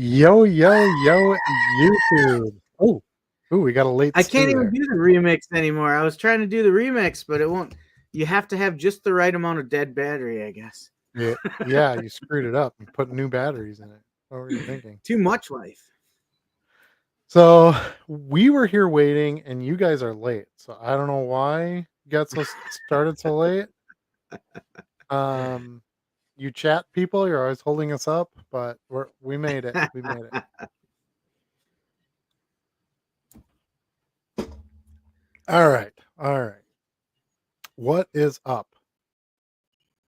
Yo, yo, yo, YouTube. Oh, we got a late I stew can't even there. do the remix anymore. I was trying to do the remix, but it won't. You have to have just the right amount of dead battery, I guess. Yeah, you screwed it up and put new batteries in it. What were you thinking? Too much life. So we were here waiting, and you guys are late. So I don't know why you got started so late. Um, you chat people, you're always holding us up, but we made it. We made it. All right, all right. What is up?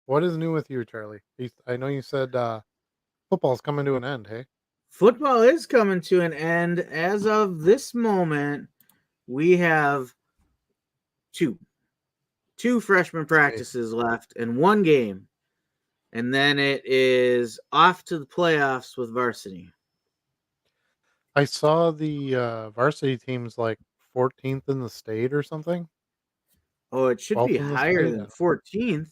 What is new with you, Charlie? I know you said football's coming to an end. Hey. Football is coming to an end. As of this moment, we have two freshman practices left and one game. And then it is off to the playoffs with varsity. I saw the varsity team's like 14th in the state or something. Oh, it should be 12th in the higher state. than 14th.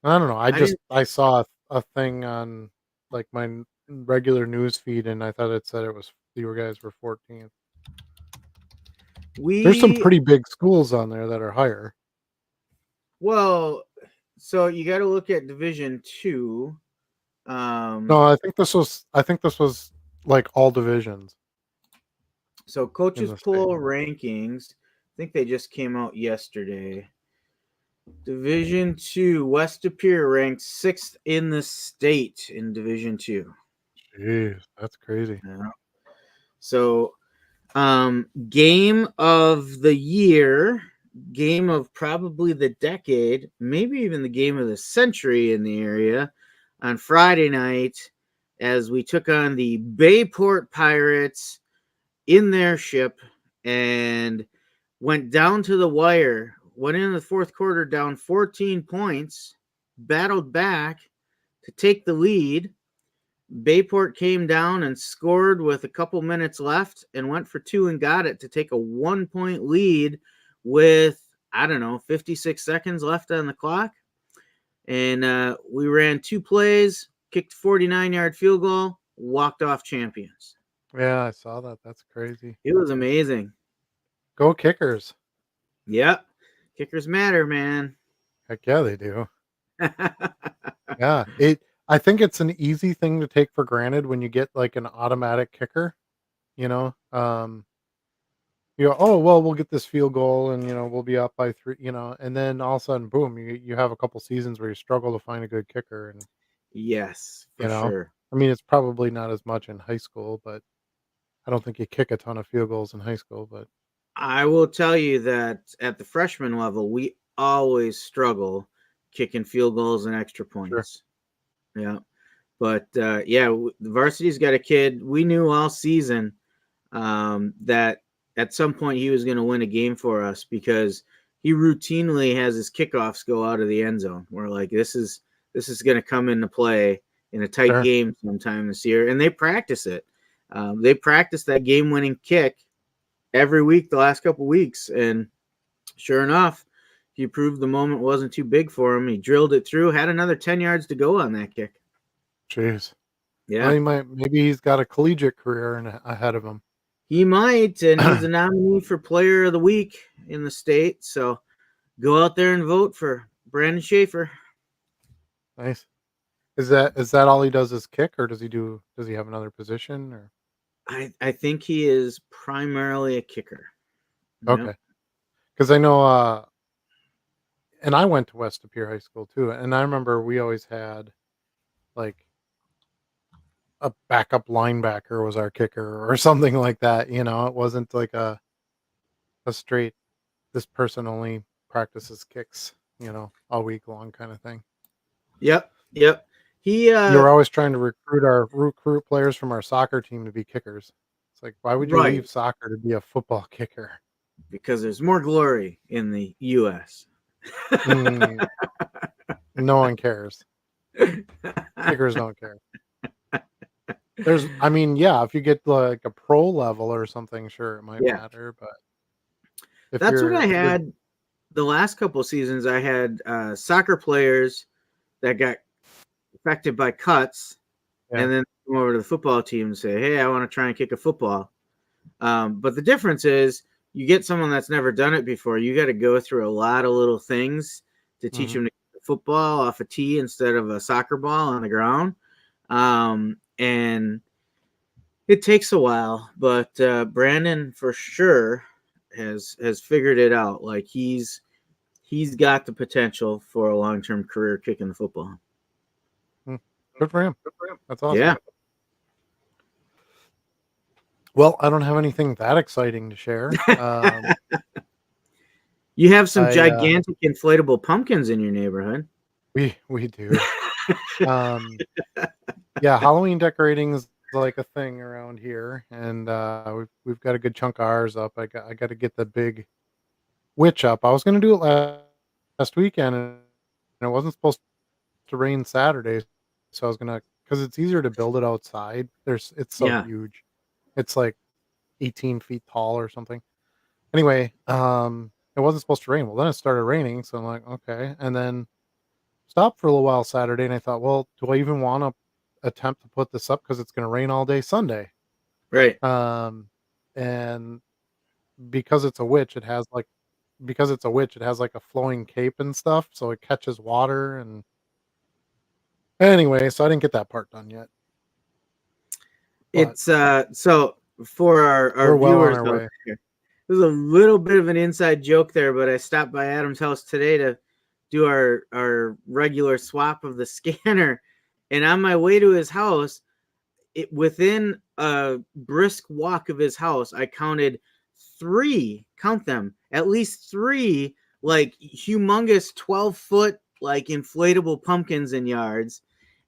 I don't know. I didn't. I saw a thing on like my regular news feed, and I thought it said it was you guys were 14th. There's some We pretty big schools on there that are higher. well, so you got to look at Division Two. No, I think this was like all divisions So in coaches the state. poll rankings. I think they just came out yesterday. Division Two, West De Pere ranked 6th in the state in Division Two. Jeez, that's crazy. Yeah. So, game of the year, game of probably the decade, maybe even the game of the century in the area on Friday night as we took on the Bayport Pirates in their ship and went down to the wire, went in the fourth quarter down 14 points, battled back to take the lead. Bayport came down and scored with a couple minutes left and went for two and got it to take a 1-point lead with, 56 seconds left on the clock. And we ran 2 plays, kicked a 49-yard field goal, walked off champions. Yeah, I saw that. That's crazy. It was amazing. Go Kickers. Yep. Kickers matter, man. Heck yeah, they do. Yeah, I think it's an easy thing to take for granted when you get like an automatic kicker, you know. You go, oh well, we'll get this field goal, and we'll be up by 3, and then all of a sudden, boom, you have a couple seasons where you struggle to find a good kicker, and Yes, you for know, sure. I mean, it's probably not as much in high school, but I don't think you kick a ton of field goals in high school, but I will tell you that at the freshman level, we always struggle kicking field goals and extra sure, points. Yeah. But the varsity's got a kid. We knew all season that at some point he was going to win a game for us because he routinely has his kickoffs go out of the end zone. We're like, this is going to come into play in a tight sure. game sometime this year, and they practice it. They practice that game-winning kick every week the last couple weeks, and sure enough, he proved the moment wasn't too big for him. He drilled it through, had another 10 yards to go on that kick. Jeez. Yeah. Well, maybe he's got a collegiate career ahead of him. He might, and he's a nominee for Player of the Week in the state. So go out there and vote for Brandon Schaefer. Nice. Is that all he does is kick, or does he have another position, or? I think he is primarily a kicker. Okay. Because I know, and I went to West De Pere High School too, and I remember we always had like a backup linebacker was our kicker or something like that. It wasn't like a straight this person only practices kicks, all week long kind of thing. Yep. He You were always trying to recruit players from our soccer team to be kickers. It's like, why would you right, leave soccer to be a football kicker? because there's more glory in the U.S. Mm, no one cares. Kickers don't care. If you get like a pro level or something, sure, it might matter. But that's what I had the last couple of seasons. I had soccer players that got affected by cuts Yeah. and then come over to the football team and say, "Hey, I want to try and kick a football." But the difference is, you get someone that's never done it before. You got to go through a lot of little things to teach Mhm. them to kick a football off a tee instead of a soccer ball on the ground. And it takes a while, but Brandon for sure has figured it out. Like he's got the potential for a long term career kicking the football. Mm. Good for him. That's awesome. Yeah, Well, I don't have anything that exciting to share. you have some I gigantic inflatable pumpkins in your neighborhood. we do. Um, yeah, Halloween decorating is like a thing around here, and we've got a good chunk of ours up. I got to get the big witch up. I was gonna do it last weekend, and it wasn't supposed to rain Saturday, so I was gonna because it's easier to build it outside. It's so Yeah, huge. It's like 18 feet tall or something. Anyway, it wasn't supposed to rain. Well, then it started raining, so I'm like, okay, and then stopped for a little while Saturday, and I thought, well, do I even want to attempt to put this up because it's going to rain all day Sunday? right. Um, and because it's a witch, it has like a flowing cape and stuff, so it catches water. And anyway, so I didn't get that part done yet, but It's so for our we're well on viewers our out way. there. There's a little bit of an inside joke there, but I stopped by Adam's house today to do our regular swap of the scanner, and on my way to his house, within a brisk walk of his house, I counted three, count them, at least three, like humongous 12-foot, like inflatable pumpkins in yards.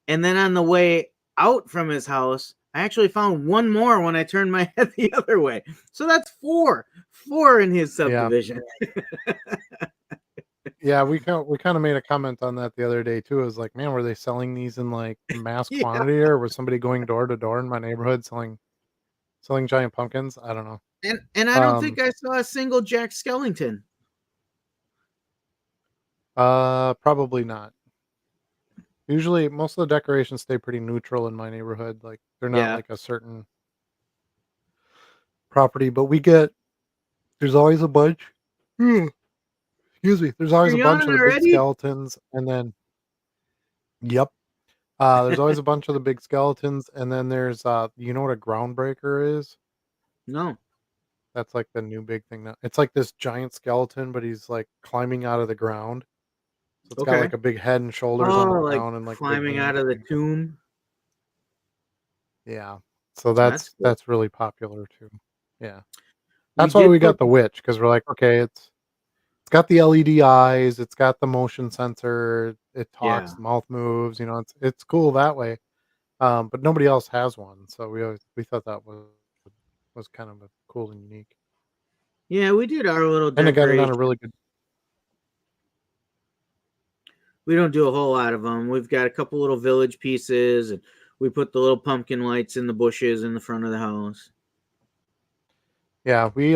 And then on the way out from his house, I actually found one more when I turned my head the other way. So that's four in his Yeah, subdivision. yeah, we kind of made a comment on that the other day too. It was like, man, were they selling these in like mass Yeah. quantity, or was somebody going door to door in my neighborhood selling giant pumpkins? I don't know. And I don't think Um, I saw a single Jack Skellington. Probably not. Usually, most of the decorations stay pretty neutral in my neighborhood. Like they're not Yeah. like a certain property, but there's always a bunch. Hmm, Excuse me. There's always You're a bunch yawning of the big already? skeletons, and then yep. There's always a bunch of the big skeletons, and then there's you know what a groundbreaker is? No. That's like the new big thing now. It's like this giant skeleton, but he's like climbing out of the ground. So it's got Okay. like a big head and shoulders on the Oh, like ground and like a big climbing name out of the tag. tomb. Yeah. So That's that's cool. that's really popular too. Yeah. We That's why did we put got the witch because we're like, okay, it's got the LED eyes, it's got the motion sensor, it talks, yeah. the mouth moves, it's cool that way. But nobody else has one, so we thought that was kind of a cool and unique. Yeah, we did our little And it got it on decoration. a really good. We don't do a whole lot of them. We've got a couple little village pieces, and we put the little pumpkin lights in the bushes in the front of the house. Yeah, we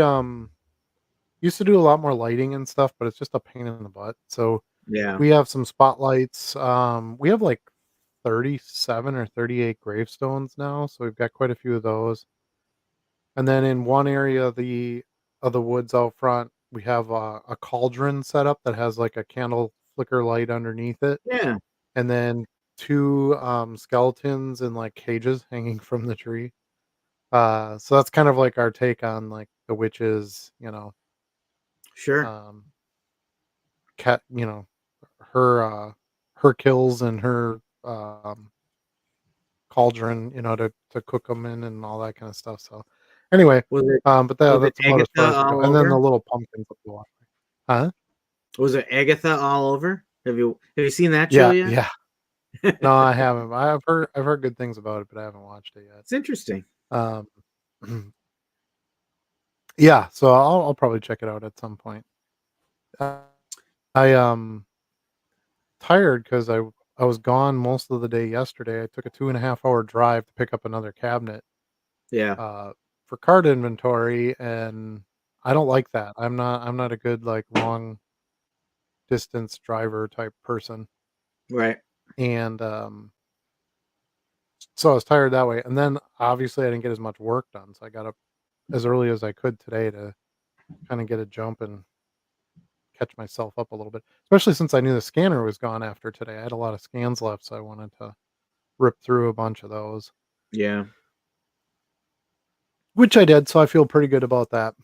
used to do a lot more lighting and stuff, but it's just a pain in the butt. So Yeah. we have some spotlights. We have like 37 or 38 gravestones now, so we've got quite a few of those. And then in one area of the woods out front, we have a cauldron set up that has like a candle flicker light underneath it, Yeah. and then two skeletons in like cages hanging from the tree. So that's kind of like our take on like the witches, Sure. um, cat, her her kills and her cauldron, to cook them in and all that kind of stuff. So anyway, Was it but was it that's about as far Agatha as we go. all And then the over? little pumpkins up the walkway. Huh? Was it Agatha all over? Have you seen that show Yeah, yet? yeah. No, I haven't. I've heard good things about it, but I haven't watched it yet. It's interesting. Um, yeah, so I'll probably check it out at some point. Uh, I tired because I was gone most of the day yesterday. I took a 2.5 hour drive to pick up another cabinet Yeah. uh, for card inventory, and I don't like that. I'm not a good like long distance driver type person, Right. and So I was tired that way, and then obviously I didn't get as much work done, so I got up as early as I could today to kind of get a jump and catch myself up a little bit. Especially since I knew the scanner was gone after today. I had a lot of scans left, so I wanted to rip through a bunch of those, Yeah. which I did. So I feel pretty good about that.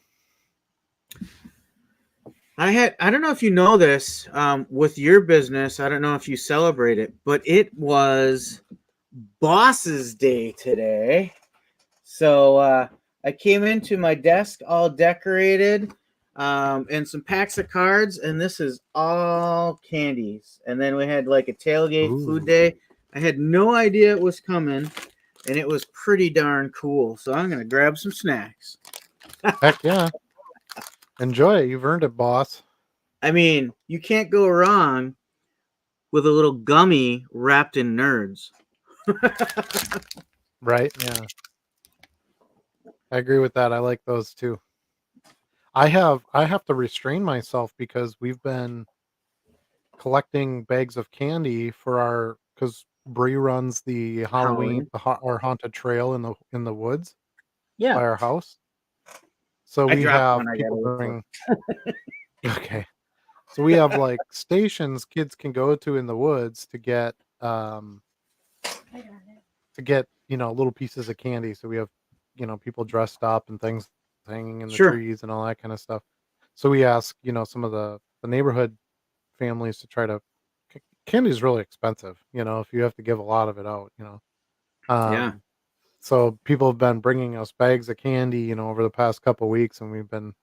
I don't know if you know this, with your business. I don't know if you celebrate it, but it was Boss's Day today. So I came into my desk all decorated, and some packs of cards, and this is all candies. And then we had like a tailgate food Ooh, day. I had no idea it was coming, and it was pretty darn cool. So I'm gonna grab some snacks. heck yeah! Enjoy it. You've earned it, boss. I mean, you can't go wrong with a little gummy wrapped in nerds. Right? Yeah, I agree with that. I like those too. I have to restrain myself because we've been collecting bags of candy for our because Bree runs the Halloween Halloween. our haunted trail in the woods Yeah, by our house. So I we dropped one. have I gotta people look for. bring okay. So we have like stations kids can go to in the woods um to get, little pieces of candy. So we have, people dressed up and things hanging in the Sure. trees and all that kind of stuff. So we ask, some of the neighborhood families to try to candy is really expensive, if you have to give a lot of it out, Yeah. Um, so people have been bringing us bags of candy, over the past couple weeks, and we've been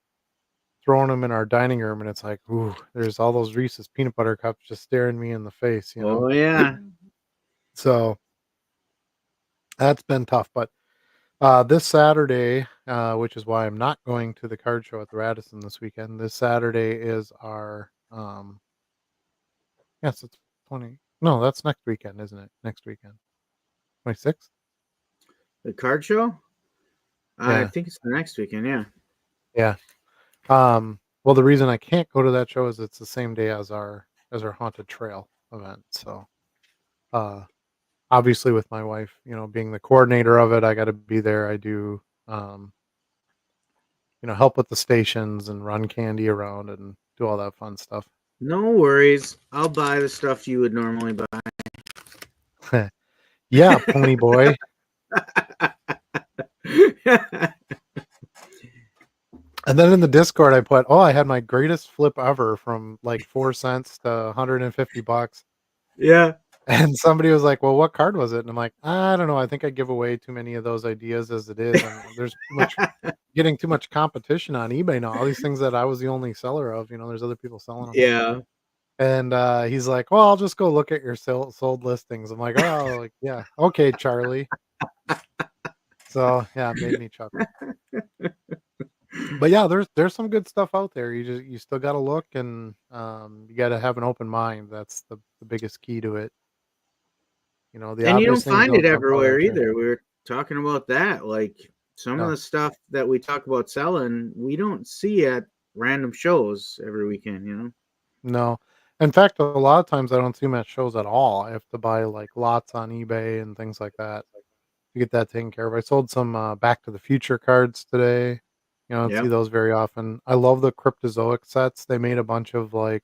throwing them in our dining room, and it's like, ooh, there's all those Reese's peanut butter cups just staring me in the face. Oh yeah. So that's been tough. But this Saturday, which is why I'm not going to the card show at the Radisson this weekend. This Saturday is our yes, it's 20. No, that's next weekend, isn't it? Next weekend, 26th. The card show. I Yeah, think it's the next weekend. Yeah. yeah. Well, the reason I can't go to that show is it's the same day as our haunted trail event. So, uh, obviously, with my wife, being the coordinator of it, I got to be there. I do, help with the stations and run candy around and do all that fun stuff. No worries. I'll buy the stuff you would normally buy. Yeah, pony boy. And then in the Discord, I put, "Oh, I had my greatest flip ever from like 4 cents to $150." Yeah. And somebody was like, "Well, what card was it?" And I'm like, "I don't know. I think I give away too many of those ideas as it is, and there's too much getting too much competition on eBay now. All these things that I was the only seller of, there's other people selling them." Yeah. And he's like, "Well, I'll just go look at your sold listings." I'm like, "Oh, like, yeah, okay, Charlie." So yeah, it made me chuckle. But yeah, there's some good stuff out there. You still got to look, and you got to have an open mind. That's the biggest key to it. The And you obvious don't things find it don't jump out everywhere at you. either. We were talking about that. Like some of No. the stuff that we talk about selling, we don't see at random shows every weekend, you know? No. In fact, a lot of times I don't see them at shows at all. I have to buy like lots on eBay and things like that to get that taken care of. I sold some Back to the Future cards today. I don't see Yep. those very often. I love the Cryptozoic sets. They made a bunch of like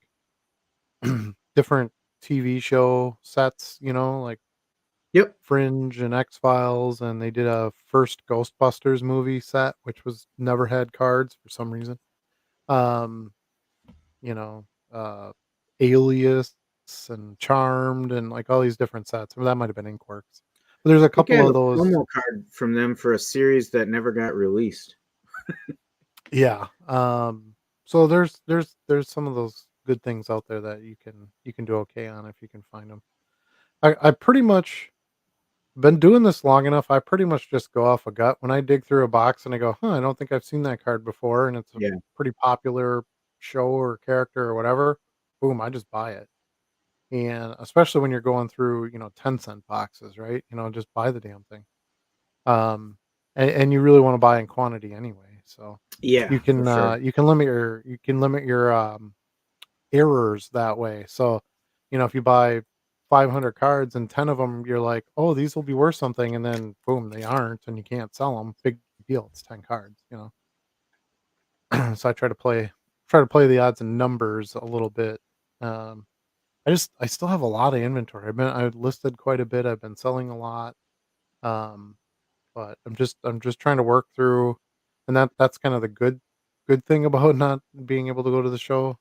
different TV show sets, like Yep. Fringe and X Files, and they did a first Ghostbusters movie set, which was never had cards for some reason. Um, you know, Alias and Charmed and like all these different sets. Or that might have been Inkworks. But there's a I think I couple have of a those. promo card from them for a series that never got released. Yeah. So there's some of those good things out there that you can do okay on if you can find them. I pretty much been doing this long enough. I pretty much just go off a gut when I dig through a box and I go, huh, I don't think I've seen that card before, and it's a Yeah. pretty popular show or character or whatever. Boom, I just buy it. And especially when you're going through, 10-cent boxes, right? Just buy the damn thing. Um, and you really want to buy in quantity anyway. So Yeah, for sure. you can limit your errors that way. So, if you buy 500 cards, and 10 of them you're like, "Oh, these will be worth something," and then boom, they aren't, and you can't sell them. Big deal. It's 10 cards, you know? So I try to play the odds and numbers a little bit. Um, I still have a lot of inventory. I've listed quite a bit. I've been selling a lot. Um, but I'm just trying to work through, and that's kind of the good thing about not being able to go to the show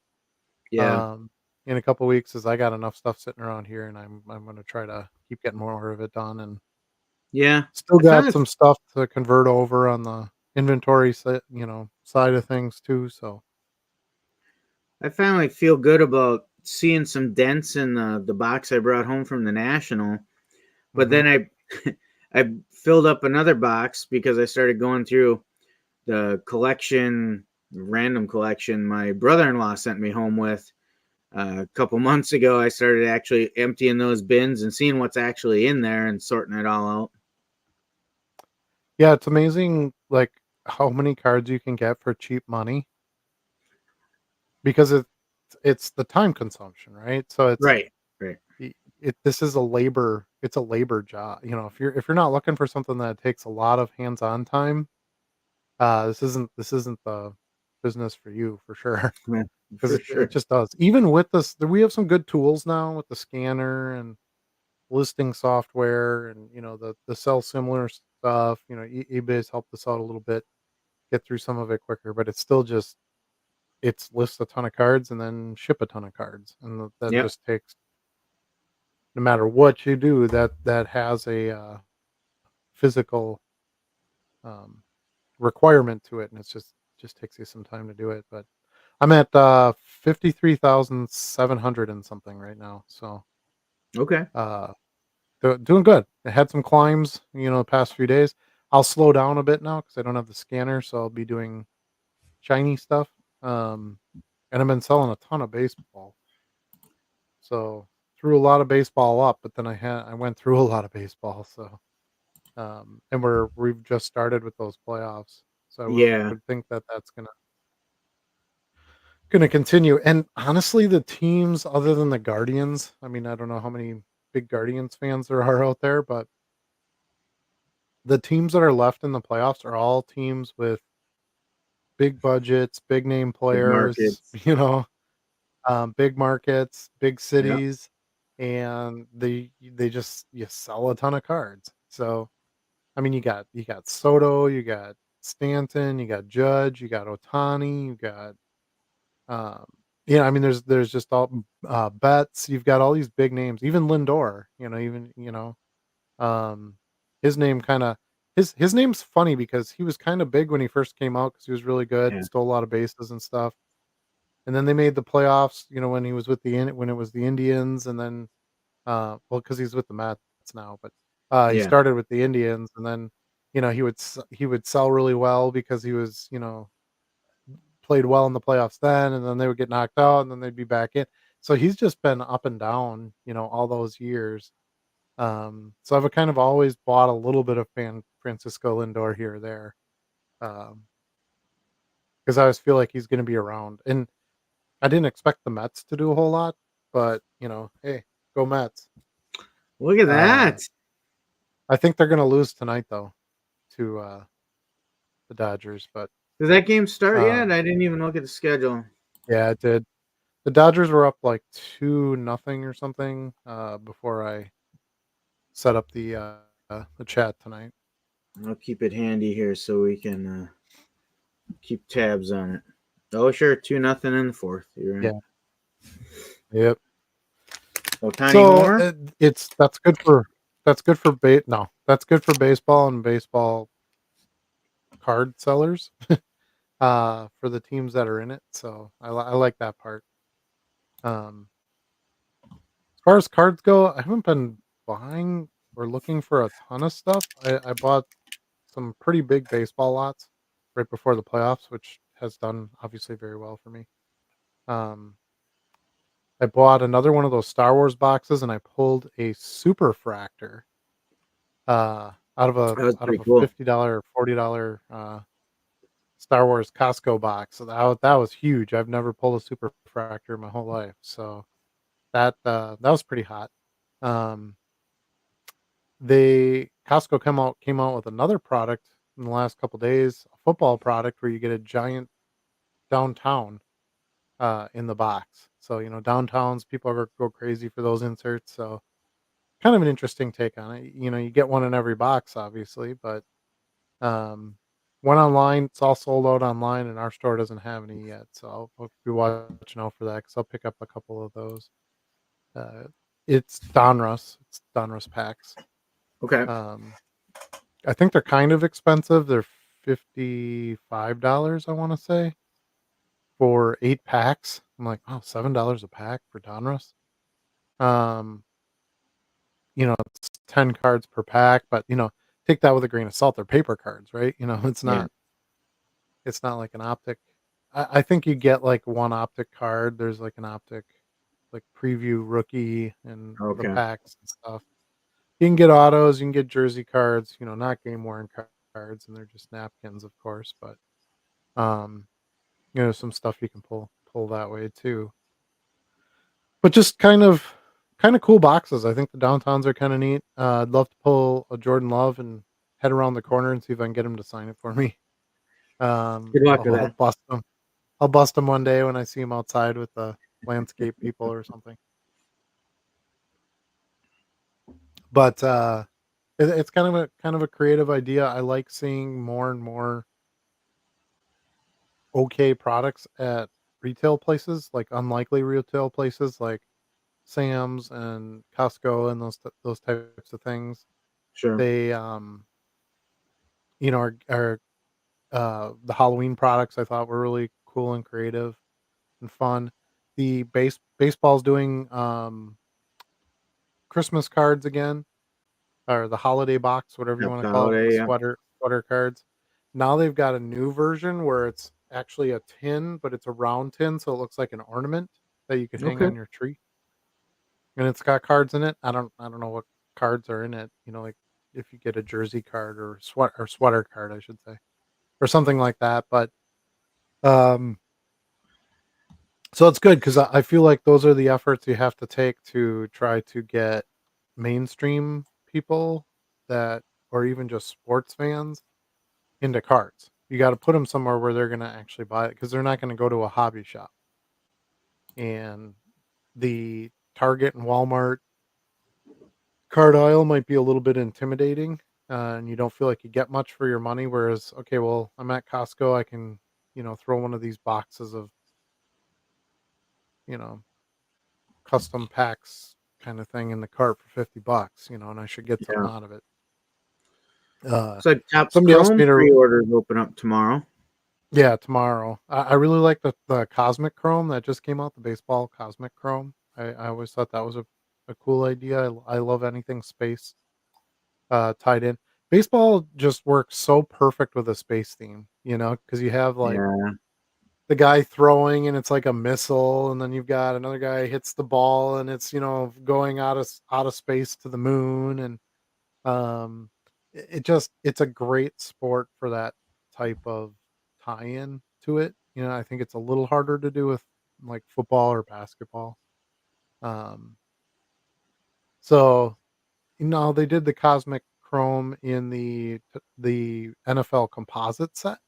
Yeah. um in a couple weeks is I got enough stuff sitting around here, and I'm going to try to keep getting more of it done, and Yeah. still I got finally some stuff to convert over on the inventory side of things too, so I finally feel good about seeing some dents in the box I brought home from the national. But mhm. then I I filled up another box because I started going through the collection, random collection my brother-in-law sent me home with a couple months ago. I started actually emptying those bins and seeing what's actually in there and sorting it all out. Yeah, it's amazing like how many cards you can get for cheap money because it's the time consumption, right? So Right. Right. this is a labor it's a labor job. If you're not looking for something that takes a lot of hands-on time, this isn't the business for you for sure. Yeah, 'Cause for it sure. just does. Even with this, we have some good tools now with the scanner and listing software, and the sell similar stuff. eBay's helped us out a little bit, get through some of it quicker, but it's still just it's list a ton of cards and then ship a ton of cards, and that Yep. just takes, no matter what you do, that has a physical um, requirement to it, and just takes you some time to do it. But I'm at 53,700 and something right now, so Okay. uh, doing good. I had some climbs, the past few days. I'll slow down a bit now because I don't have the scanner, so I'll be doing shiny stuff. Um, and I've been selling a ton of baseball, so threw a lot of baseball up, but then I went through a lot of baseball, so and we've just started with those playoffs, so I Yeah. would think that that's gonna continue. And honestly, the teams other than the Guardians, I mean, I don't know how many big Guardians fans there are out there, but the teams that are left in the playoffs are all teams with big budgets, big name Big players, markets. big markets, big Yep. cities, and they just you sell a ton of cards. So I mean, you got Soto, you got Stanton, you got Judge, you got Otani, you got um, I mean, there's just all Betts. You've got all these big names, even Lindor. Um, his name kinda his name's funny because he was kinda big when he first came out because he was really good, Yeah. stole a lot of bases and stuff, and then they made the playoffs, when he was with when it was the Indians, and then, well, because he's with the Mets now, but, he Yeah. started with the Indians, and then, he would sell really well because he was, played well in the playoffs then, and then they would get knocked out, and then they'd be back in. So he's just been up and down, all those years. So I've kind of always bought a little bit of Francisco Lindor here or there, because I always feel like he's going to be around. And I didn't expect the Mets to do a whole lot, but hey, go Mets. Look at Uh, that. I think they're going to lose tonight though to the Dodgers, but Did that game start yet? um, I didn't even look at the schedule. yeah, it did. The Dodgers were up like 2-0 or something before I set up the chat tonight. I'll keep it handy here so we can keep tabs on it. Oh, sure. 2-0 in the fourth. You're right. Yeah. Yep. Otani So Homer. that's good for baseball and baseball card sellers for the teams that are in it. So I like that part. Um, as far as cards go, I haven't been buying or looking for a ton of stuff. I bought some pretty big baseball lots right before the playoffs, which has done obviously very well for me. Um, I bought another one of those Star Wars boxes, and I pulled a super fractor out of a That was out of pretty a cool. $50 or $40 Star Wars Costco box. So that was huge. I've never pulled a super fractor in my whole life, so that was pretty hot. Um, they Costco came out with another product in the last couple days, a football product where you get a giant downtown in the box. So downtowns people go crazy for those inserts. So kind of an interesting take on it. You get one in every box, obviously, but um, one online. It's all sold out online, and our store doesn't have any yet. So I'll be watching out for that because I'll pick up a couple of those. Uh, it's Donruss. It's Donruss packs. Okay. Um, I think they're kind of expensive. They're $55, I want to say, for 8 packs. I'm like, oh, $7 a pack for Donruss. Um, it's 10 cards per pack, but take that with a grain of salt. They're paper cards, right? It's Yeah. not like an optic. I think you get like one optic card. There's like an optic, like preview rookie and the Okay. packs and stuff. You can get autos, you can get jersey cards, not game worn cards, and they're just napkins, of course. But um, some stuff you can pull that way too. But just kind of cool boxes. I think the downtowns are kind of neat. I'd love to pull a Jordan Love and head around the corner and see if I can get him to sign it for me. Good luck with I'll that. bust him. I'll bust him one day when I see him outside with the landscape people or something. But it's kind of a creative idea. I like seeing more and more okay products at retail places, like unlikely retail places like Sam's and Costco and those types of things. Sure. They are the Halloween products I thought were really cool and creative and fun. The baseball's doing Christmas cards again, or the holiday box, whatever you Yep. want to The call it, with the holiday. Yeah. sweater cards. Now they've got a new version where it's actually a tin, but it's a round tin, so it looks like an ornament that you could hang Okay. on your tree. And it's got cards in it. I don't know what cards are in it. Like if you get a jersey card or sweater card, I should say, or something like that. But um, so it's good because I feel like those are the efforts you have to take to try to get mainstream people that, or even just sports fans, into cards. You got to put them somewhere where they're going to actually buy it because they're not going to go to a hobby shop. And the Target and Walmart card aisle might be a little bit intimidating, and you don't feel like you get much for your money. Whereas, okay, well, I'm at Costco, I can, throw one of these boxes of, you know, custom packs kind of thing in the cart for $50, and I should get something Yeah. out of it. Uh, So Topps somebody else Chrome made a pre-orders open up tomorrow. Yeah, tomorrow. I really like the Cosmic Chrome that just came out, the baseball Cosmic Chrome. I always thought that was a cool idea. I love anything space tied in. Baseball just works so perfect with a space theme, because you have like Yeah. the guy throwing and it's like a missile, and then you've got another guy hits the ball and it's going out of space to the moon, and it's a great sport for that type of tie-in to it. I think it's a little harder to do with like football or basketball. Um, so they did the Cosmic Chrome in the NFL composite set, and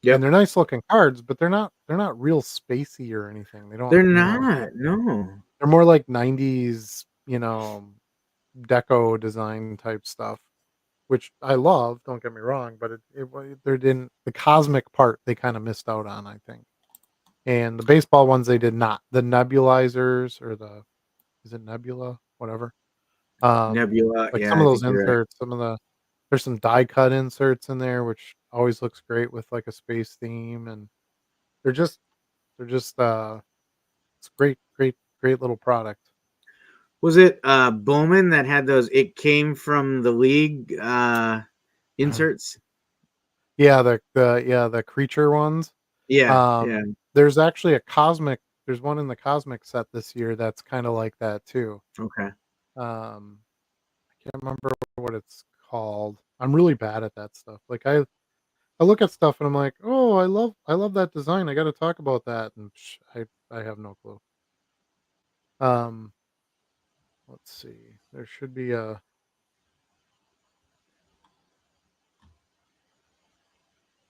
Yep. they're nice looking cards, but they're not real spacey or anything. They don't, They're not. No. they're more like 90s, deco design type stuff, which I love, don't get me wrong, but there didn't the cosmic part they kind of missed out on, I think. And the baseball ones they did not. The nebulizers, or the is it nebula, whatever. Nebula. Like Yeah, some of I those think you're right. inserts, there's some die cut inserts in there, which always looks great with like a space theme, and they're just it's great little product. Was it Bowman that had those? It came from the league inserts. Yeah, the creature ones. Yeah. Yeah. There's actually there's one in the cosmic set this year that's kind of like that too. Okay. Um, I can't remember what it's called. I'm really bad at that stuff. Like I look at stuff and I'm like, oh, I love that design. I got to talk about that, and I have no clue. Um, let's see. There should be a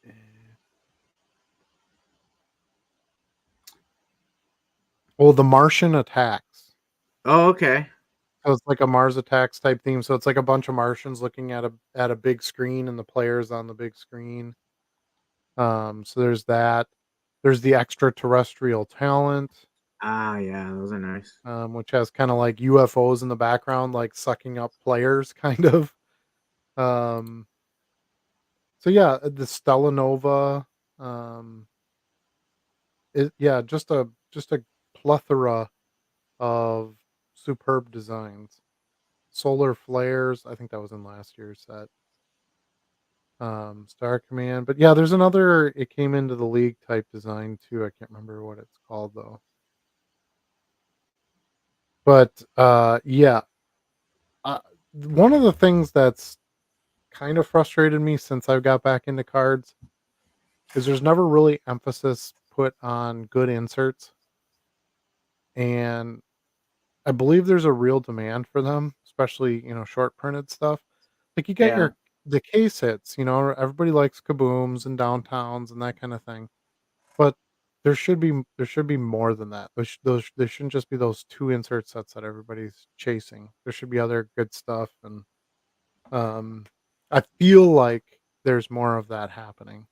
eh, well, the Martian Attacks. Oh, okay. So it's like a Mars Attacks type theme. So it's like a bunch of Martians looking at a big screen and the players on the big screen. So there's that. There's the extraterrestrial talent, Ah, yeah, those are nice. which has kind of like UFOs in the background, like sucking up players, kind of. Um, so yeah, the Stellanova. Um, yeah, just a plethora of superb designs. Solar flares. I think that was in last year's set. Star Command. But yeah, there's another. It came into the league type design too. I can't remember what it's called though. But yeah, uh, one of the things that's kind of frustrated me since I got back into cards is there's never really emphasis put on good inserts, and I believe there's a real demand for them, especially short printed stuff. Like you get Yeah, your the case hits, everybody likes kabooms and downtowns and that kind of thing. But there should be more than that. Those there shouldn't just be those two insert sets that everybody's chasing. There should be other good stuff, and um, I feel like there's more of that happening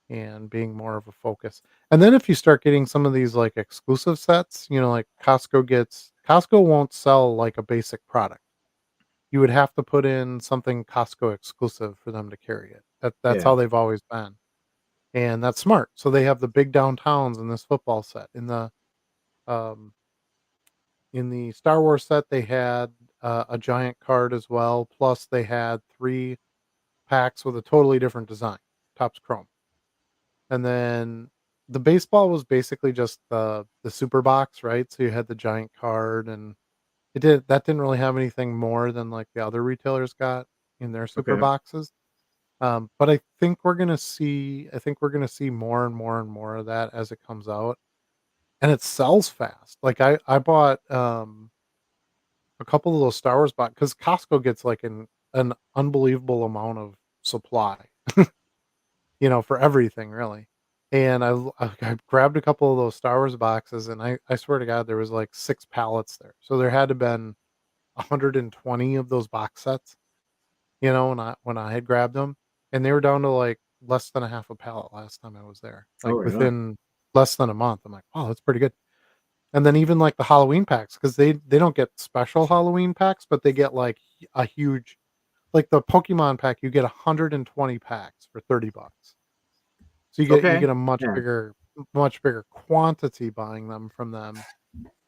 and being more of a focus. And then if you start getting some of these like exclusive sets, like Costco won't sell like a basic product. You would have to put in something Costco exclusive for them to carry it. That's yeah. how they've always been. And that's smart. So they have the big downtowns in this football set. Um in the Star Wars set, they had a giant card as well. Plus, they had 3 packs with a totally different design. Top's chrome, and then the baseball was basically just the super box, right? So you had the giant card, and that didn't really have anything more than like the other retailers got in their super Okay. boxes. But I think we're gonna see more and more and more of that as it comes out, and it sells fast. Like I bought a couple of those Star Wars box because Costco gets like an unbelievable amount of supply, for everything really. And I grabbed a couple of those Star Wars boxes, and I swear to God there was like 6 pallets there. So there had to been 120 of those box sets, when I had grabbed them, and they were down to like less than a half a pallet last time I was there. Oh, Like really? within less than a month. I'm like, "Oh, that's pretty good." And then even like the Halloween packs, because they don't get special Halloween packs, but they get like a huge, like the Pokemon pack, you get 120 packs for $30. So you get Okay. a Yeah. much bigger quantity buying them from them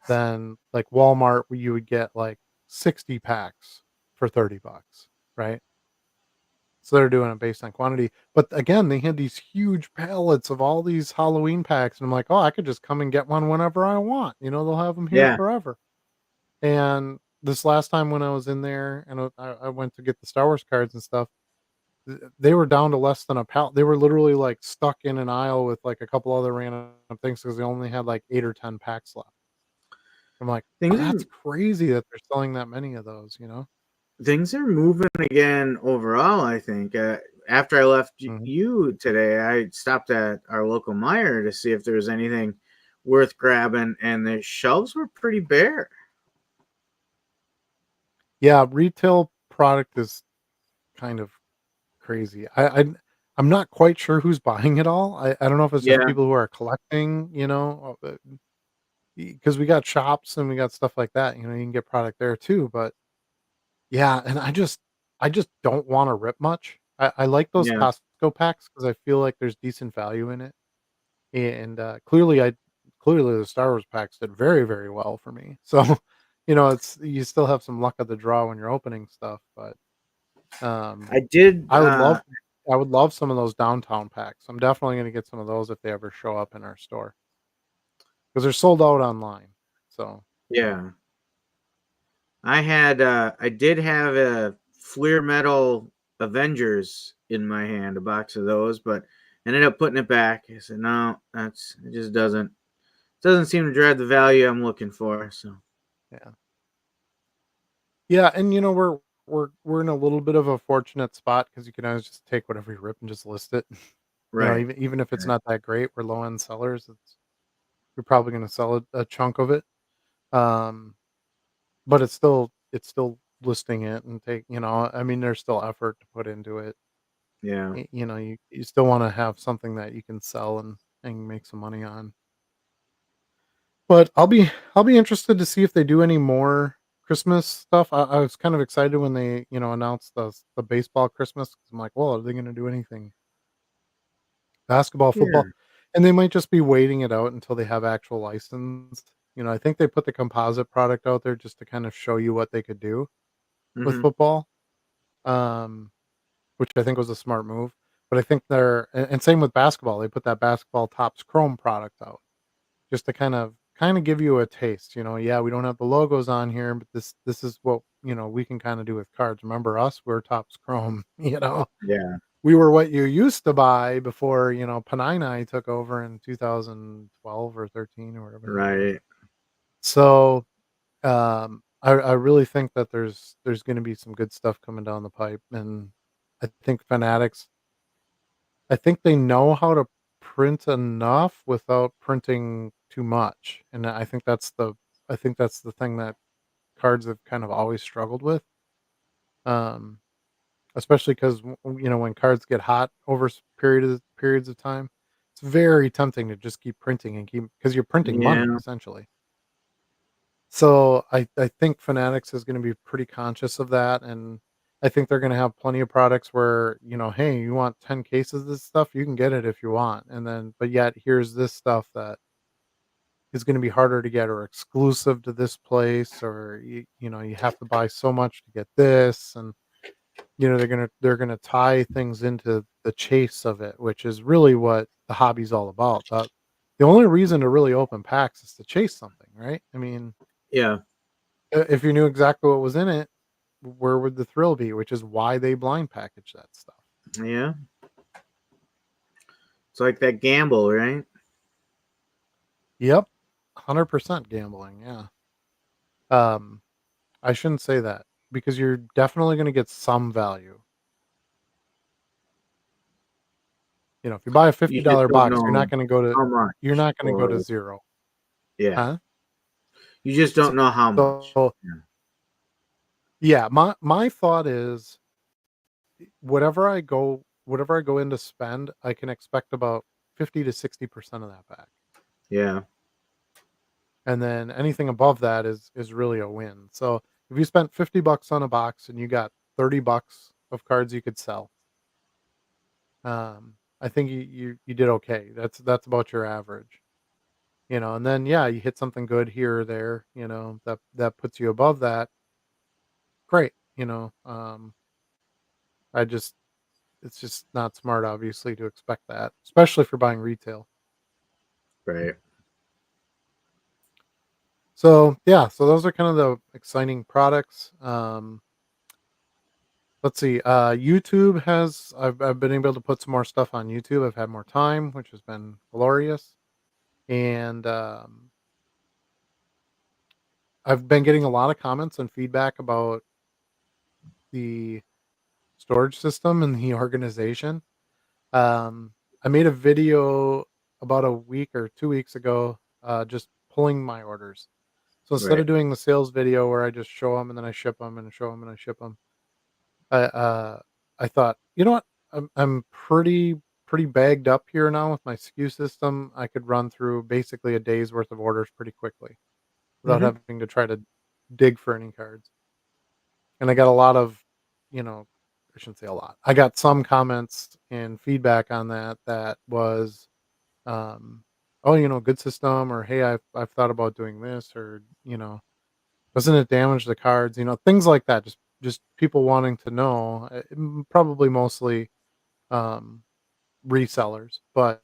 than like Walmart, where you would get like 60 packs for $30, right? So they're doing it based on quantity. But again, they had these huge pallets of all these Halloween packs, and I'm like, oh, I could just come and get one whenever I want. They'll have them here Yeah. forever. And this last time when I was in there and I went to get the Star Wars cards and stuff, they were down to less than a pallet. They were literally like stuck in an aisle with like a couple other random things because they only had like 8 or 10 packs left. I'm like, Things that's are crazy that they're selling that many of those. things are moving again overall, I think. After I left Mhm. you today, I stopped at our local Meijer to see if there was anything worth grabbing, and the shelves were pretty bare. Yeah, retail product is kind of crazy. I'm not quite sure who's buying it all. I don't know if it's just Yeah, people who are collecting, because we got shops and we got stuff like that. You can get product there too. But yeah, and I just don't want to rip much. I like those yeah. Costco packs because I feel like there's decent value in it. And clearly the Star Wars packs did very, very well for me. So, it's you still have some luck of the draw when you're opening stuff, but um I did. I would love I would love some of those downtown packs. I'm definitely gonna get some of those if they ever show up in our store because 'cause they're sold out online. So, Yeah, I had. I did have a Fleer Metal Avengers in my hand, a box of those, but ended up putting it back. I said, no, it just doesn't seem to drive the value I'm looking for. So yeah. Yeah, and we're in a little bit of a fortunate spot because you can always just take whatever you rip and just list it. Right. Even if it's Right. not that great, we're low end sellers. We're probably going to sell a chunk of it. Um, but it's still listing it and I mean, there's still effort to put into it. Yeah. You still want to have something that you can sell and make some money on. But I'll be interested to see if they do any more Christmas stuff. I was kind of excited when they, announced the baseball Christmas. 'Cause I'm like, well, are they going to do anything basketball, Yeah. football? And they might just be waiting it out until they have actual license. I think they put the composite product out there just to kind of show you what they could do with Hmm. football, um, which I think was a smart move. But I think and same with basketball. They put that basketball tops chrome product out. Just to kind of give you a taste, yeah, we don't have the logos on here, but this is what, we can kind of do with cards. Remember us? We're Topps Chrome, Yeah. We were what you used to buy before, Panini took over in 2012 or 13 or whatever that was. Right. So, I really think that there's going to be some good stuff coming down the pipe, and I think Fanatics I think they know how to print enough without printing too much, and I think that's the thing that cards have kind of always struggled with, um, especially 'cause, when cards get hot over periods of time, it's very tempting to just keep printing and keep because 'cause you're printing money, Yeah. essentially. So, I think Fanatics is gonna be pretty conscious of that, and I think they're gonna have plenty of products where, "Hey, you want 10 cases of this stuff? You can get it if you want, and then but yet here's this stuff that is gonna be harder to get or exclusive to this place, or you have to buy so much to get this," and, they're gonna tie things into the chase of it, which is really what the hobby's all about. The only reason to really open packs is to chase something, right? I mean, Yeah. if you knew exactly what was in it, where would the thrill be? Which is why they blind package that stuff. Yeah. It's like that gamble, right? Yep, 100% gambling. Yeah. Um, I shouldn't say that because you're definitely going to get some value. If you buy a You just $50 don't box, know how you're much, not going to go to or zero, yeah, huh? you just don't So, know how much. so Yeah. yeah, my thought is whatever I go in to spend, I can expect about 50 to 60% of that back. Yeah. And then anything above that is really a win. So if you spent $50 on a box and you got $30 of cards you could sell, I think you did okay. That's about your average. And then yeah, you hit something good here or there, that puts you above that. Great. I just it's just not smart obviously to expect that, especially for buying retail. Right. So yeah, so those are kind of the exciting products. Let's see. YouTube has I've been able to put some more stuff on YouTube. I've had more time, which has been glorious, and I've been getting a lot of comments and feedback about the storage system and the organization. Um, I made a video about a week or 2 weeks ago, just pulling my orders. So instead Right. of doing the sales video where I just show them and then I ship them and show them and I ship them, I thought, you know what? I'm pretty bagged up here now with my SKU system. I could run through basically a day's worth of orders pretty quickly without Hmm. having to try to dig for any cards. And I got a lot of, you know, I shouldn't say a lot. I got some comments and feedback on that was, um, oh, good system, or hey, I've thought about doing this, or doesn't it damage the cards? Things like that. Just people wanting to know. Probably mostly um, resellers, but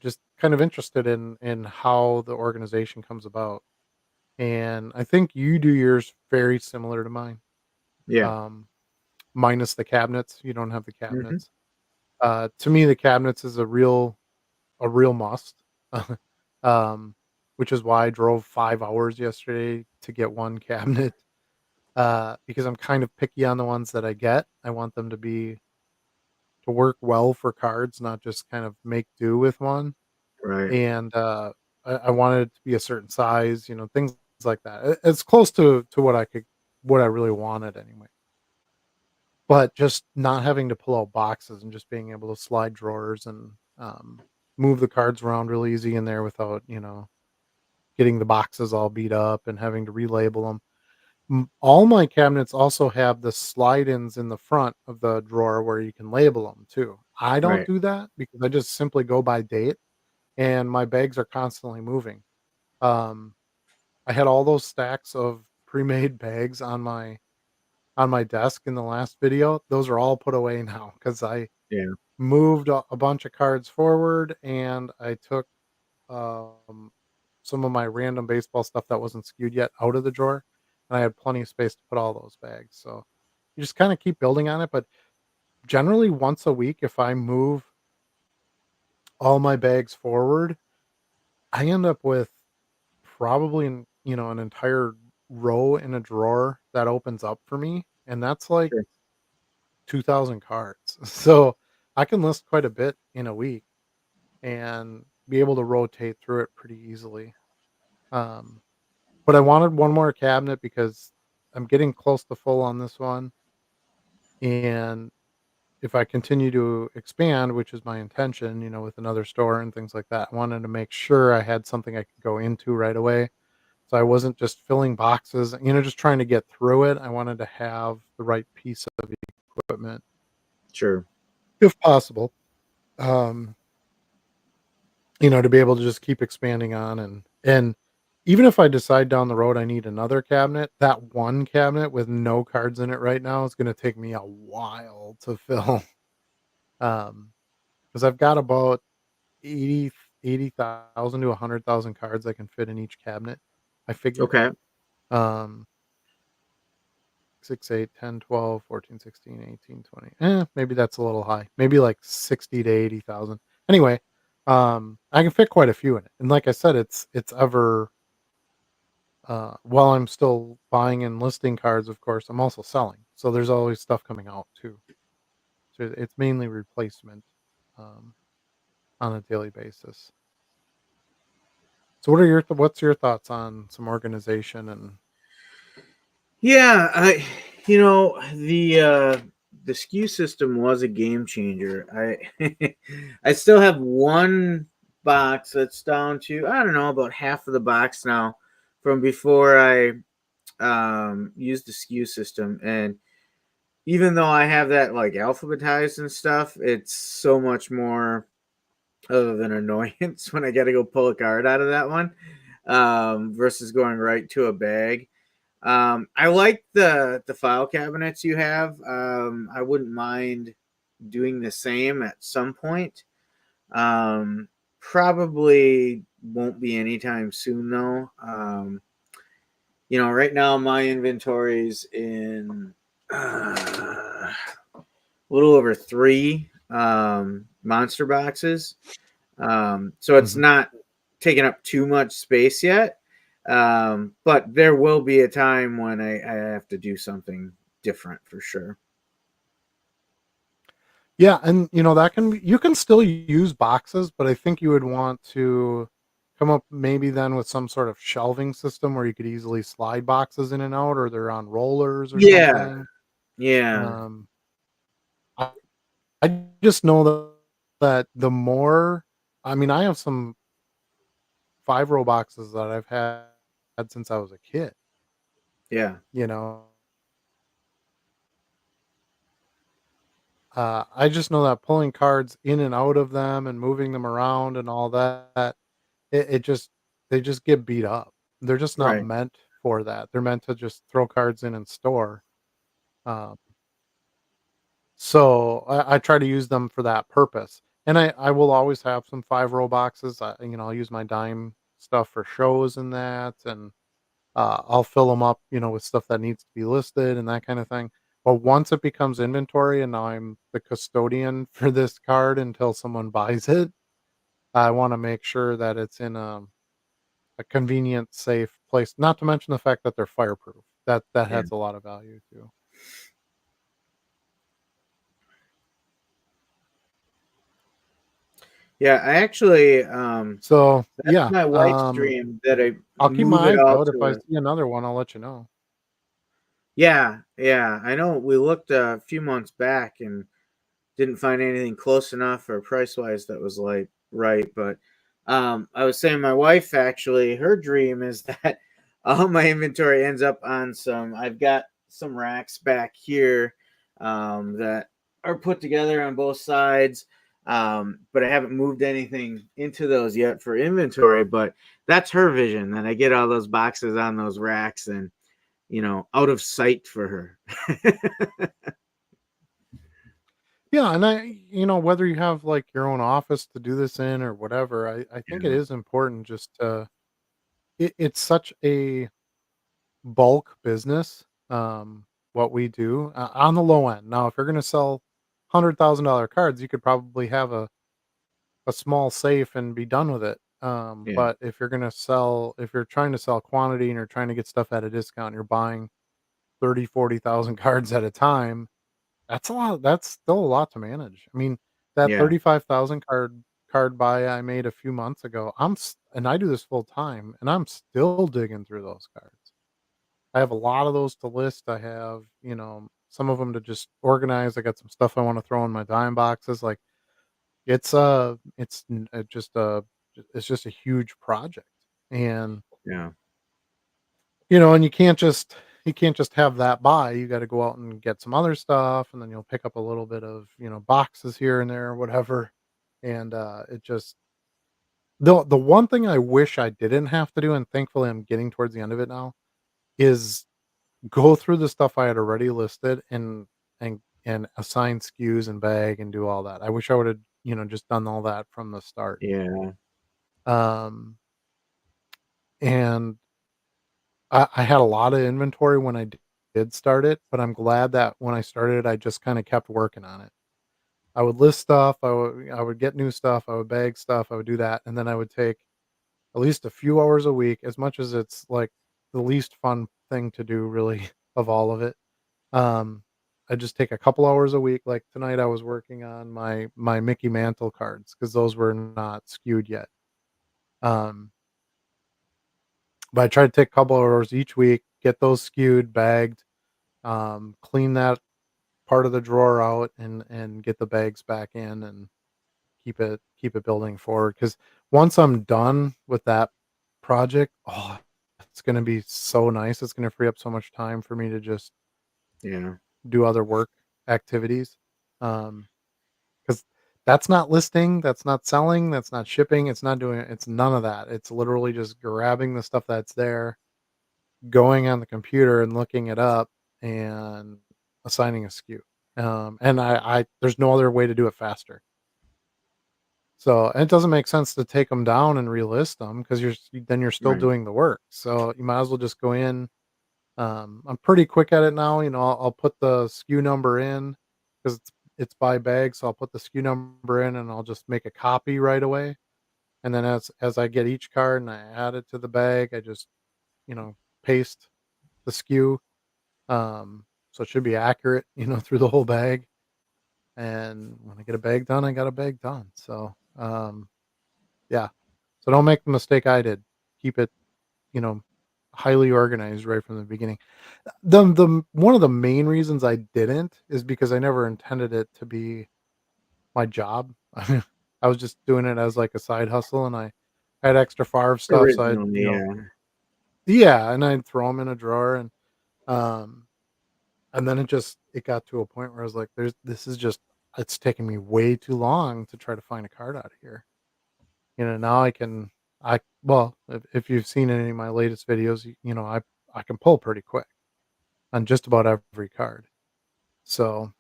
just kind of interested in how the organization comes about. And I think you do yours very similar to mine, Yeah. um, minus the cabinets. You don't have the Hmm. cabinets. To me, the cabinets is a real must. um, which is why I drove 5 hours yesterday to get one cabinet, because I'm kind of picky on the ones that I get. I want them to work well for cards, not just kind of make do with one, Right. and, I wanted it to be a certain size, things like that. It's close to what I really wanted anyway. But just not having to pull out boxes and just being able to slide drawers and, move the cards around real easy in there without, getting the boxes all beat up and having to relabel them. All my cabinets also have the slide-ins in the front of the drawer where you can label them too. I don't Right. do that because I just simply go by date, and my bags are constantly moving. Um, I had all those stacks of pre-made bags on my desk in the last video. Those are all put away now because I Yeah. moved a bunch of cards forward, and I took, um, some of my random baseball stuff that wasn't skewed yet out of the drawer, and I had plenty of space to put all those bags, so you just kinda keep building on it, but generally once a week, if I move all my bags forward, I end up with probably an entire row in a drawer that opens up for me, and that's like Sure. 2,000 cards. So, I can list quite a bit in a week and be able to rotate through it pretty easily. Um, but I wanted one more cabinet because I'm getting close to full on this one, and if I continue to expand, which is my intention, with another store and things like that, I wanted to make sure I had something I could go into right away. So I wasn't just filling boxes, just trying to get through it. I wanted to have the right piece of equipment Sure. if possible. Um, to be able to just keep expanding on and even if I decide down the road I need another cabinet, that one cabinet with no cards in it right now is going to take me a while to fill. Um, because I've got about 80,000 to 100,000 cards I can fit in each cabinet, I figure. Okay. Um, 6, 8, 10, 12, 14, 16, 18, 20. Maybe that's a little high. Maybe like 60 to 80,000. Anyway, I can fit quite a few in it. And like I said, it's ever while I'm still buying and listing cards, of course, I'm also selling. So there's always stuff coming out too. So it's mainly replacement um, on a daily basis. So what's your thoughts on some organization and Yeah, the SKU system was a game changer. I still have one box that's down to, I don't know, about half of the box now from before I used the SKU system. And even though I have that like alphabetized and stuff, it's so much more of an annoyance when I got to go pull a card out of that one versus going right to a bag. I like the file cabinets you have. I wouldn't mind doing the same at some point. Probably won't be anytime soon though. Right now my inventory's in a little over three monster boxes. So it's Mhm. not taking up too much space yet. But there will be a time when I have to do something different for sure. Yeah, and you can still use boxes, but I think you would want to come up maybe then with some sort of shelving system where you could easily slide boxes in and out, or they're on rollers or Yeah, something. yeah, Um, I, I just know that the more, I mean, I have some 5 row boxes that I've had since I was a kid. yeah, You know, I just know that pulling cards in and out of them and moving them around and all that. It just they just get beat up. They're just not right, meant for that. They're meant to just throw cards in and store. Um, so I try to use them for that purpose. And I will always have some 5 row boxes. I'll use my dime stuff for shows and that, and I'll fill them up, with stuff that needs to be listed and that kind of thing. But once it becomes inventory and now I'm the custodian for this card until someone buys it, I want to make sure that it's in a convenient, safe place. Not to mention the fact that they're fireproof. That Yeah. has a lot of value too. Yeah, I actually So that's yeah, my wife's dream that I I'll keep move my it eyes all out. If to I a. see another one, I'll let you know. Yeah, yeah. I know we looked a few months back and didn't find anything close enough or price wise that was like right. But I was saying my wife actually her dream is that all my inventory ends up on some. I've got some racks back here that are put together on both sides. But I haven't moved anything into those yet for inventory. But that's her vision that I get all those boxes on those racks and out of sight for her. Yeah, and whether you have like your own office to do this in or whatever, I think it Yeah, is important just to. It's such a bulk business. What we do on the low end. Now, if you're going to sell $100,000 cards, you could probably have a small safe and be done with it. yeah, But if you're trying to sell quantity and you're trying to get stuff at a discount, you're buying 30, 40,000 cards at a time. That's a lot. That's still a lot to manage. I mean, that yeah, 35,000 card buy I made a few months ago. And I do this full time, and I'm still digging through those cards. I have a lot of those to list. I have, some of them to just organize. I got some stuff I want to throw in my dime boxes. Like it's just a huge project, and yeah, and you can't just have that buy. You got to go out and get some other stuff, and then you'll pick up a little bit of boxes here and there, or whatever. And it just the one thing I wish I didn't have to do, and thankfully I'm getting towards the end of it now, is go through the stuff I had already listed and assign SKUs and bag and do all that. I wish I would have just done all that from the start. yeah, Um, and I had a lot of inventory when I did start it, but I'm glad that when I started it, I just kind of kept working on it. I would list stuff, I would get new stuff, I would bag stuff, I would do that, and then I would take at least a few hours a week, as much as it's like the least fun thing to do, really, of all of it. Um, I just take a couple hours a week. Like tonight, I was working on my Mickey Mantle cards because those were not skewed yet. Um, but I try to take a couple hours each week, get those skewed, bagged, clean that part of the drawer out, and get the bags back in and keep it building forward. Because once I'm done with that project, oh, it's gonna be so nice. It's gonna free up so much time for me to just yeah. do other work activities. Um, 'Cause that's not listing, that's not selling, that's not shipping, it's none of that. It's literally just grabbing the stuff that's there, going on the computer and looking it up, and assigning a SKU. And I there's no other way to do it faster. So, and it doesn't make sense to take them down and relist them because you're still Right. doing the work. So, you might as well just go in. I'm pretty quick at it now. I'll put the SKU number in because it's by bag, so I'll put the SKU number in and I'll just make a copy right away. And then as I get each card and I add it to the bag, I just you know paste the SKU. So it should be accurate, through the whole bag. And when I get a bag done, I got a bag done. So yeah. So don't make the mistake I did. Keep it, you know, highly organized right from the beginning. The one of the main reasons I didn't is because I never intended it to be my job. I was just doing it as like a side hustle, and I had extra farm stuff, so I'd Originally, yeah. yeah, and I'd throw them in a drawer, um and then it got to a point where I was like, this is just it's taking me way too long to try to find a card out of here. Now I well, if you've seen any of my latest videos, I can pull pretty quick on just about every card. So,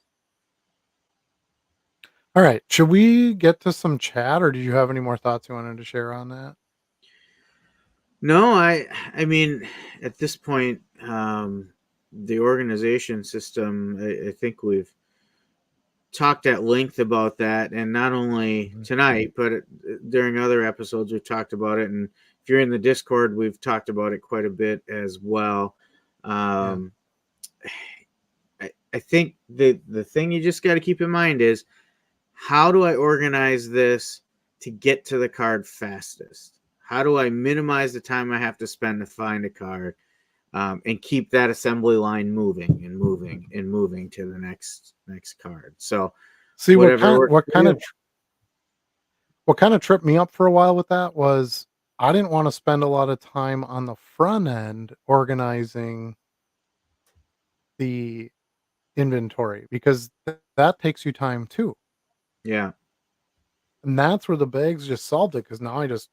all right, should we get to some chat, or do you have any more thoughts you wanted to share on that? No, I mean, at this point, the organization system, I think we've talked at length about that, and not only Mhm. tonight, but during other episodes, we've talked about it and if you're in the Discord, we've talked about it quite a bit as well. Yeah. Um, I think the thing you just got to keep in mind is, how do I organize this to get to the card fastest? How do I minimize the time I have to spend to find a card, and keep that assembly line moving and moving and moving to the next card? So See, whatever works for you. what kind of tripped me up for a while with that was I didn't want to spend a lot of time on the front end organizing the inventory because that takes you time too. Yeah, And that's where the bags just solved it because now I just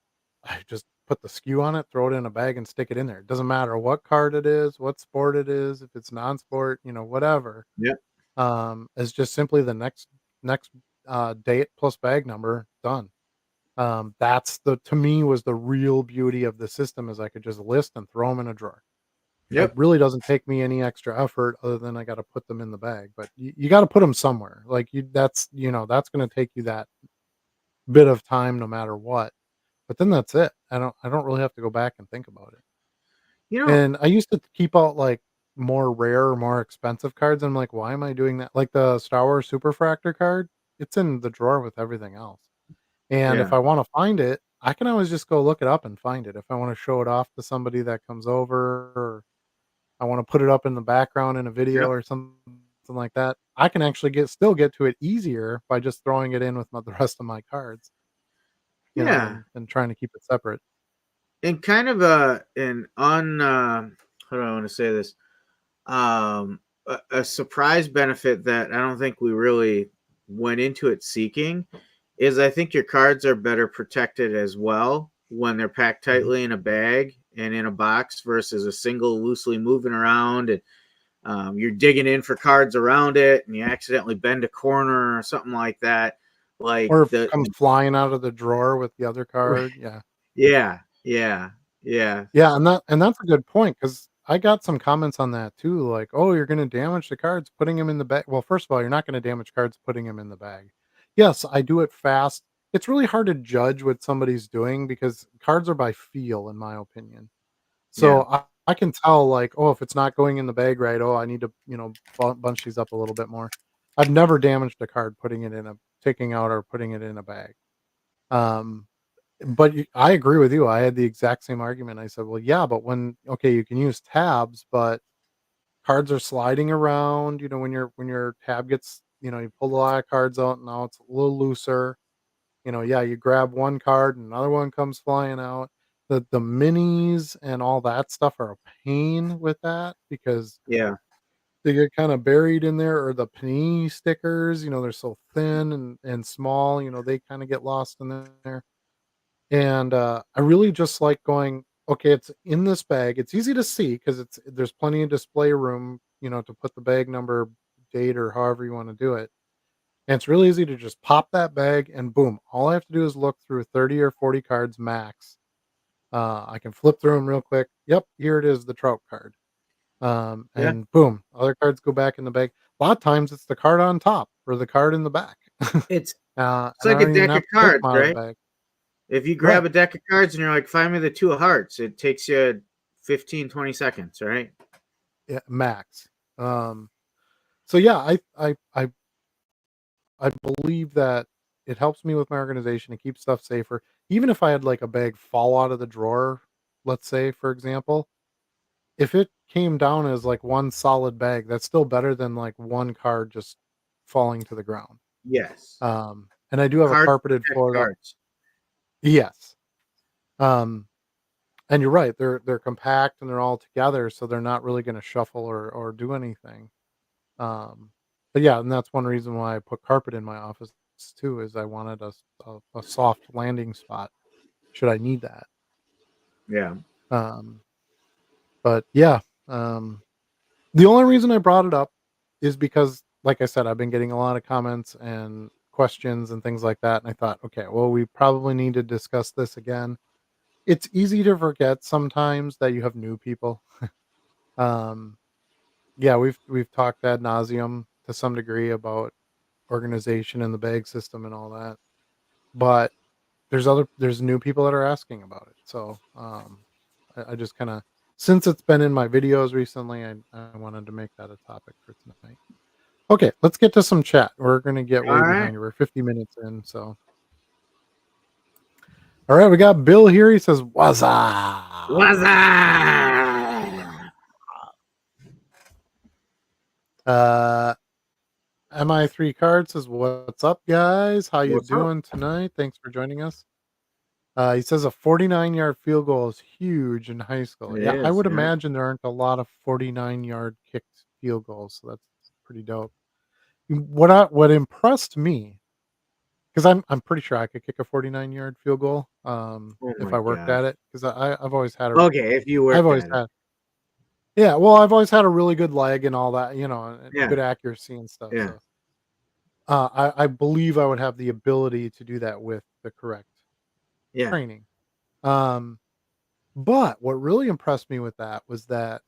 put the SKU on it, throw it in a bag, and stick it in there. It doesn't matter what card it is, what sport it is, if it's non-sport, whatever. yeah, It's just simply the next date plus bag number done. That's the to me was the real beauty of the system is I could just list and throw them in a drawer. It yep, really doesn't take me any extra effort other than I got to put them in the bag, but you got to put them somewhere. Like that's going to take you that bit of time no matter what. But then that's it. I don't really have to go back and think about it. you know, And I used to keep out like more rare, more expensive cards. I'm like, why am I doing that? Like the Star Wars Superfractor card, it's in the drawer with everything else. And if yeah, I want to find it, I can always just go look it up and find it. If I want to show it off to somebody that comes over, or I want to put it up in the background in a video yep, or something like that, I can actually still get to it easier by just throwing it in with the rest of my cards, yeah. than trying to keep it separate. And kind of an on how do I want to say this? A surprise benefit that I don't think we really went into it seeking is, I think your cards are better protected as well when they're packed Mhm. tightly in a bag and in a box versus a single loosely moving around, and you're digging in for cards around it and you accidentally bend a corner or something like that. Like Or if it the comes flying out of the drawer with the other card, yeah. yeah, yeah, yeah, Yeah, and that's a good point because I got some comments on that too, like, "Oh, you're gonna damage the cards putting them in the bag." Well, first of all, you're not gonna damage cards putting them in the bag. Yes, I do it fast. It's really hard to judge what somebody's doing because cards are by feel, in my opinion. yeah, So I can tell, like, oh, if it's not going in the bag right, oh, I need to, bunch these up a little bit more. I've never damaged a card putting it in a taking out or putting it in a bag. Um, but I agree with you. I had the exact same argument. I said, well, yeah, but okay, you can use tabs, but cards are sliding around. When your tab gets, you pull a lot of cards out, and now it's a little looser. Yeah, you grab one card and another one comes flying out. The minis and all that stuff are a pain with that because yeah, they get kind of buried in there, or the panini stickers, they're so thin and small, they kind of get lost in there. And I really just like going, okay, it's in this bag. It's easy to see because there's plenty of display room, to put the bag number, date, or however you want to do it. And it's really easy to just pop that bag and boom. All I have to do is look through 30 or 40 cards max. I can flip through them real quick. Yep, here it is, the trout card. yeah. And boom, other cards go back in the bag. A lot of times it's the card on top or the card in the back. It's it's And I like a don't even deck of have to take cards, them out of the right? bag. If you grab Right. a deck of cards and you're like, find me the two of hearts, it takes you 15, 20 seconds, right? Yeah, max. Um, so yeah, I believe that it helps me with my organization and keeps stuff safer. Even if I had like a bag fall out of the drawer, let's say for example, if it came down as like one solid bag, that's still better than like one card just falling to the ground. Yes. And I do have a Cards carpeted protect floor. cards. Yes. Um, and you're right. They're compact and they're all together, so they're not really going to shuffle or do anything. Um, but yeah, and that's one reason why I put carpet in my office too, is I wanted a soft landing spot should I need that. Yeah. Um, but yeah, um, the only reason I brought it up is because, like I said, I've been getting a lot of comments and questions and things like that, and I thought, okay, well, we probably need to discuss this again. It's easy to forget sometimes that you have new people. Um, yeah, we've talked ad nauseum to some degree about organization and the bag system and all that. But there's new people that are asking about it. So, I just kind of, since it's been in my videos recently, I wanted to make that a topic for tonight. Okay, let's get to some chat. We're gonna get All way right. behind. We're 50 minutes in, so all right. We got Bill here. He says, "What's What's up?" up? Uh, MI3 Card says, "What's up, guys? How you What's up? doing tonight? Thanks for joining us." He says a 49-yard field goal is huge in high school. It Yeah, I is. would Yeah. imagine there aren't a lot of 49-yard kicked field goals, so that's pretty dope. What impressed me, because I'm pretty sure I could kick a 49-yard field goal, Oh if my I worked gosh. at it, because Okay, if you I've worked always at it. had yeah, well, I've always had a really good leg and all that, and Yeah. good accuracy and stuff. Yeah. So, I believe I would have the ability to do that with the correct Yeah. training. Um, but what really impressed me with that was that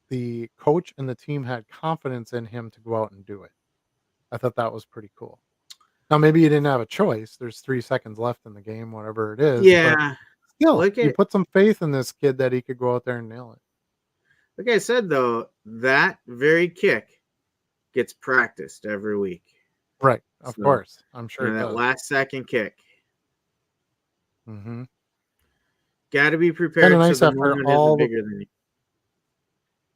the coach and the team had confidence in him to go out and do it. I thought that was pretty cool. Now, maybe you didn't have a choice. There's 3 seconds left in the game, whatever it is, but Yeah. still, Like you it put some faith in this kid that he could go out there and nail it. like I said though, that very kick gets practiced every week. Right. Of So, course. I'm sure it that does. last second kick. Mhm. Gotta be Kinda prepared so nice the after moment isn't all the bigger than you.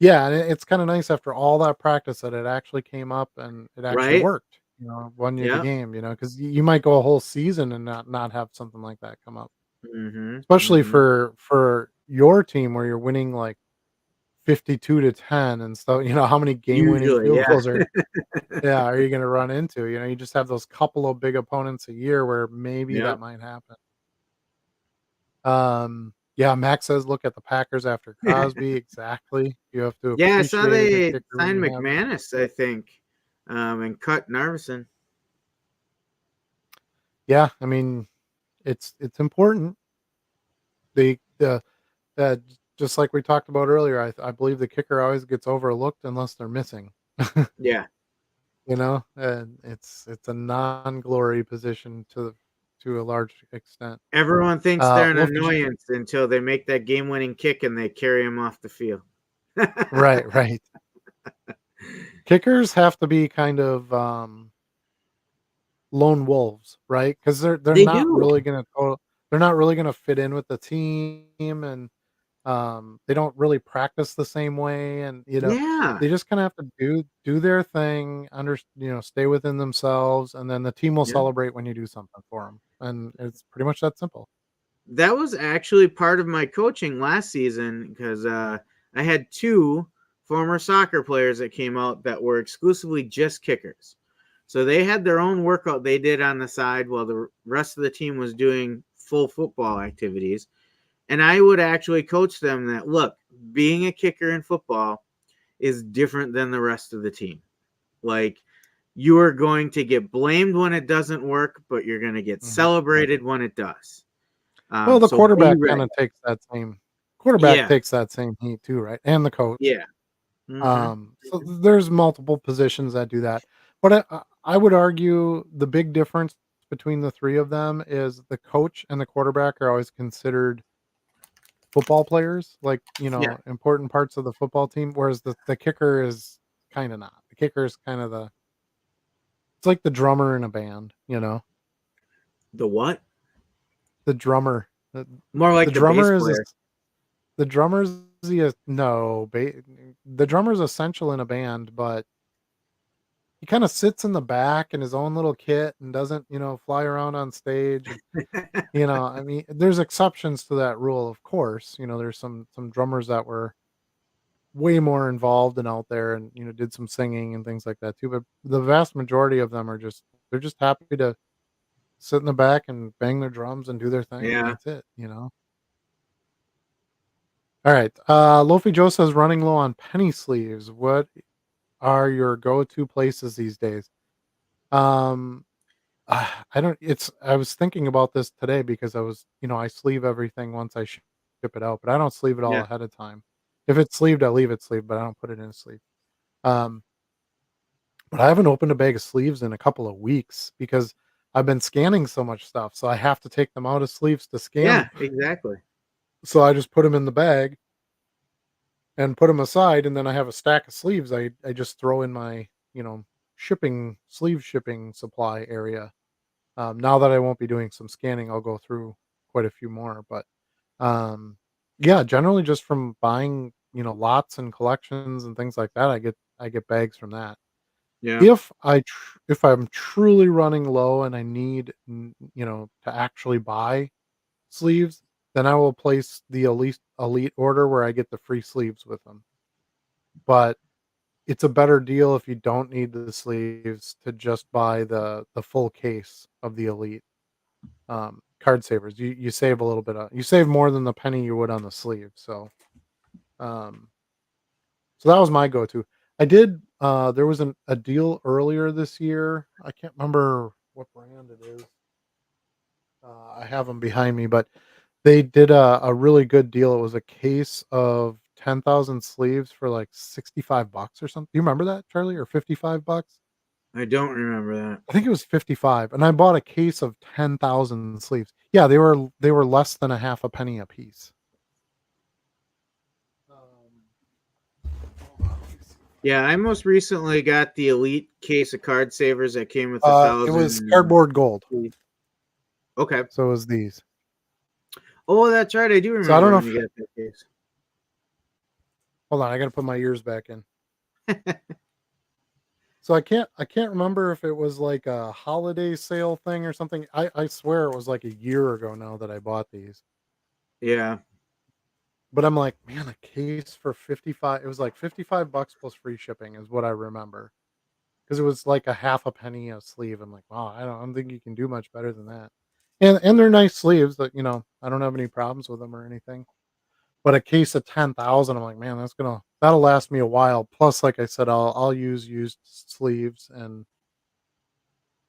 Yeah, and it's kinda nice after all that practice that it actually came up and it actually Right? worked, won you the Yep. game, because you might go a whole season and not have something like that come up. Mhm. Especially Mhm. for your team where you're winning, like, 52-10 and so, how many game-winning Usually, field yeah. goals are you gonna run into? You just have those couple of big opponents a year where maybe Yep. that might happen. Yeah, Max says, "Look at the Packers after Crosby." Exactly. You have to Yeah, I saw appreciate a good they kicker when signed you have it. McManus, I think, and cut Narvison. Yeah, I mean, it's important. The just like we talked about earlier, I believe the kicker always gets overlooked unless they're missing. Yeah. And it's a non-glory position to a large extent. Everyone thinks they're an Wolfie J annoyance until they make that game-winning kick and they carry him off the field. Right, right. Kickers have to be kind of, lone wolves, right? Because They do. they're not really gonna fit in with the team, and, they don't really practice the same way, and, Yeah. they just kinda have to do their thing, stay within themselves, and then the team will Yeah. celebrate when you do something for them, and it's pretty much that simple. That was actually part of my coaching last season because I had two former soccer players that came out that were exclusively just kickers. So they had their own workout they did on the side while the rest of the team was doing full football activities. And I would actually coach them that look, being a kicker in football is different than the rest of the team. Like, you are going to get blamed when it doesn't work, but you're going to get Mhm. celebrated when it does. Well, the So be quarterback ready. kinda quarterback Yeah. takes that same heat too, right? And the coach. Yeah. Mhm. So there's multiple positions that do that. But I would argue the big difference between the 3 of them is the coach and the quarterback are always considered football players, like, Yeah. important parts of the football team, whereas the kicker is kinda not. The kicker is kinda it's like the drummer in a band, you know? The what? The drummer. The More the like the bass drummer is a player. the drummer's the no, the drummer's essential in a band, but he kinda sits in the back in his own little kit and doesn't, fly around on stage, and, I mean, there's exceptions to that rule, of course. There's some drummers that were way more involved and out there and, did some singing and things like that too, but the vast majority of them they're just happy to sit in the back and bang their drums and do their thing, and Yeah. that's it. Alright, Lofi Joe says, "Running low on penny sleeves. What are your go-to places these days?" Um I don't it's I was thinking about this today because I sleeve everything once I ship it out, but I don't sleeve it all Yeah. ahead of time. If it's sleeved, I leave it sleeved, but I don't put it in a sleeve. Um, but I haven't opened a bag of sleeves in a couple of weeks because I've been scanning so much stuff, so I have to take them out of sleeves to scan Yeah, them. exactly. So I just put them in the bag and put them aside, and then I have a stack of sleeves I just throw in my, shipping supply area. Now that I won't be doing some scanning, I'll go through quite a few more, but, um, yeah, generally just from buying, lots and collections and things like that, I get bags from that. Yeah. If I'm truly running low and I need, to actually buy sleeves, then I will place the elite order where I get the free sleeves with them. But it's a better deal if you don't need the sleeves to just buy the full case of the elite, card savers. You save a little bit you save more than the penny you would on the sleeve, um so that was my go-to. There was a deal earlier this year. I can't remember what brand it is. I have them behind me, but they did a really good deal. It was a case of 10,000 sleeves for like $65 or something. Do you remember that, Charlie, or $55? I don't remember that. I think it was 55, and I bought a case of 10,000 sleeves. Yeah, they were less than a half a penny a piece. Hold on, let me see. Yeah, I most recently got the elite case of card savers that came with a It was thousand. cardboard gold, Okay. so it was these. Oh, that's right. I do So I don't remember know when if you got that case. hold on, I gotta put my ears back in. So I can't remember if it was like a holiday sale thing or something. I swear it was like a year ago now that I bought these. Yeah. But I'm like, man, a case for 55, it was like $55 plus free shipping is what I remember. Because it was like a half a penny a sleeve. I'm like, wow, I don't think you can do much better than that. And they're nice sleeves that, I don't have any problems with them or anything. But a case of 10,000, I'm like, man, that'll last me a while. Plus, like I said, I'll use used sleeves and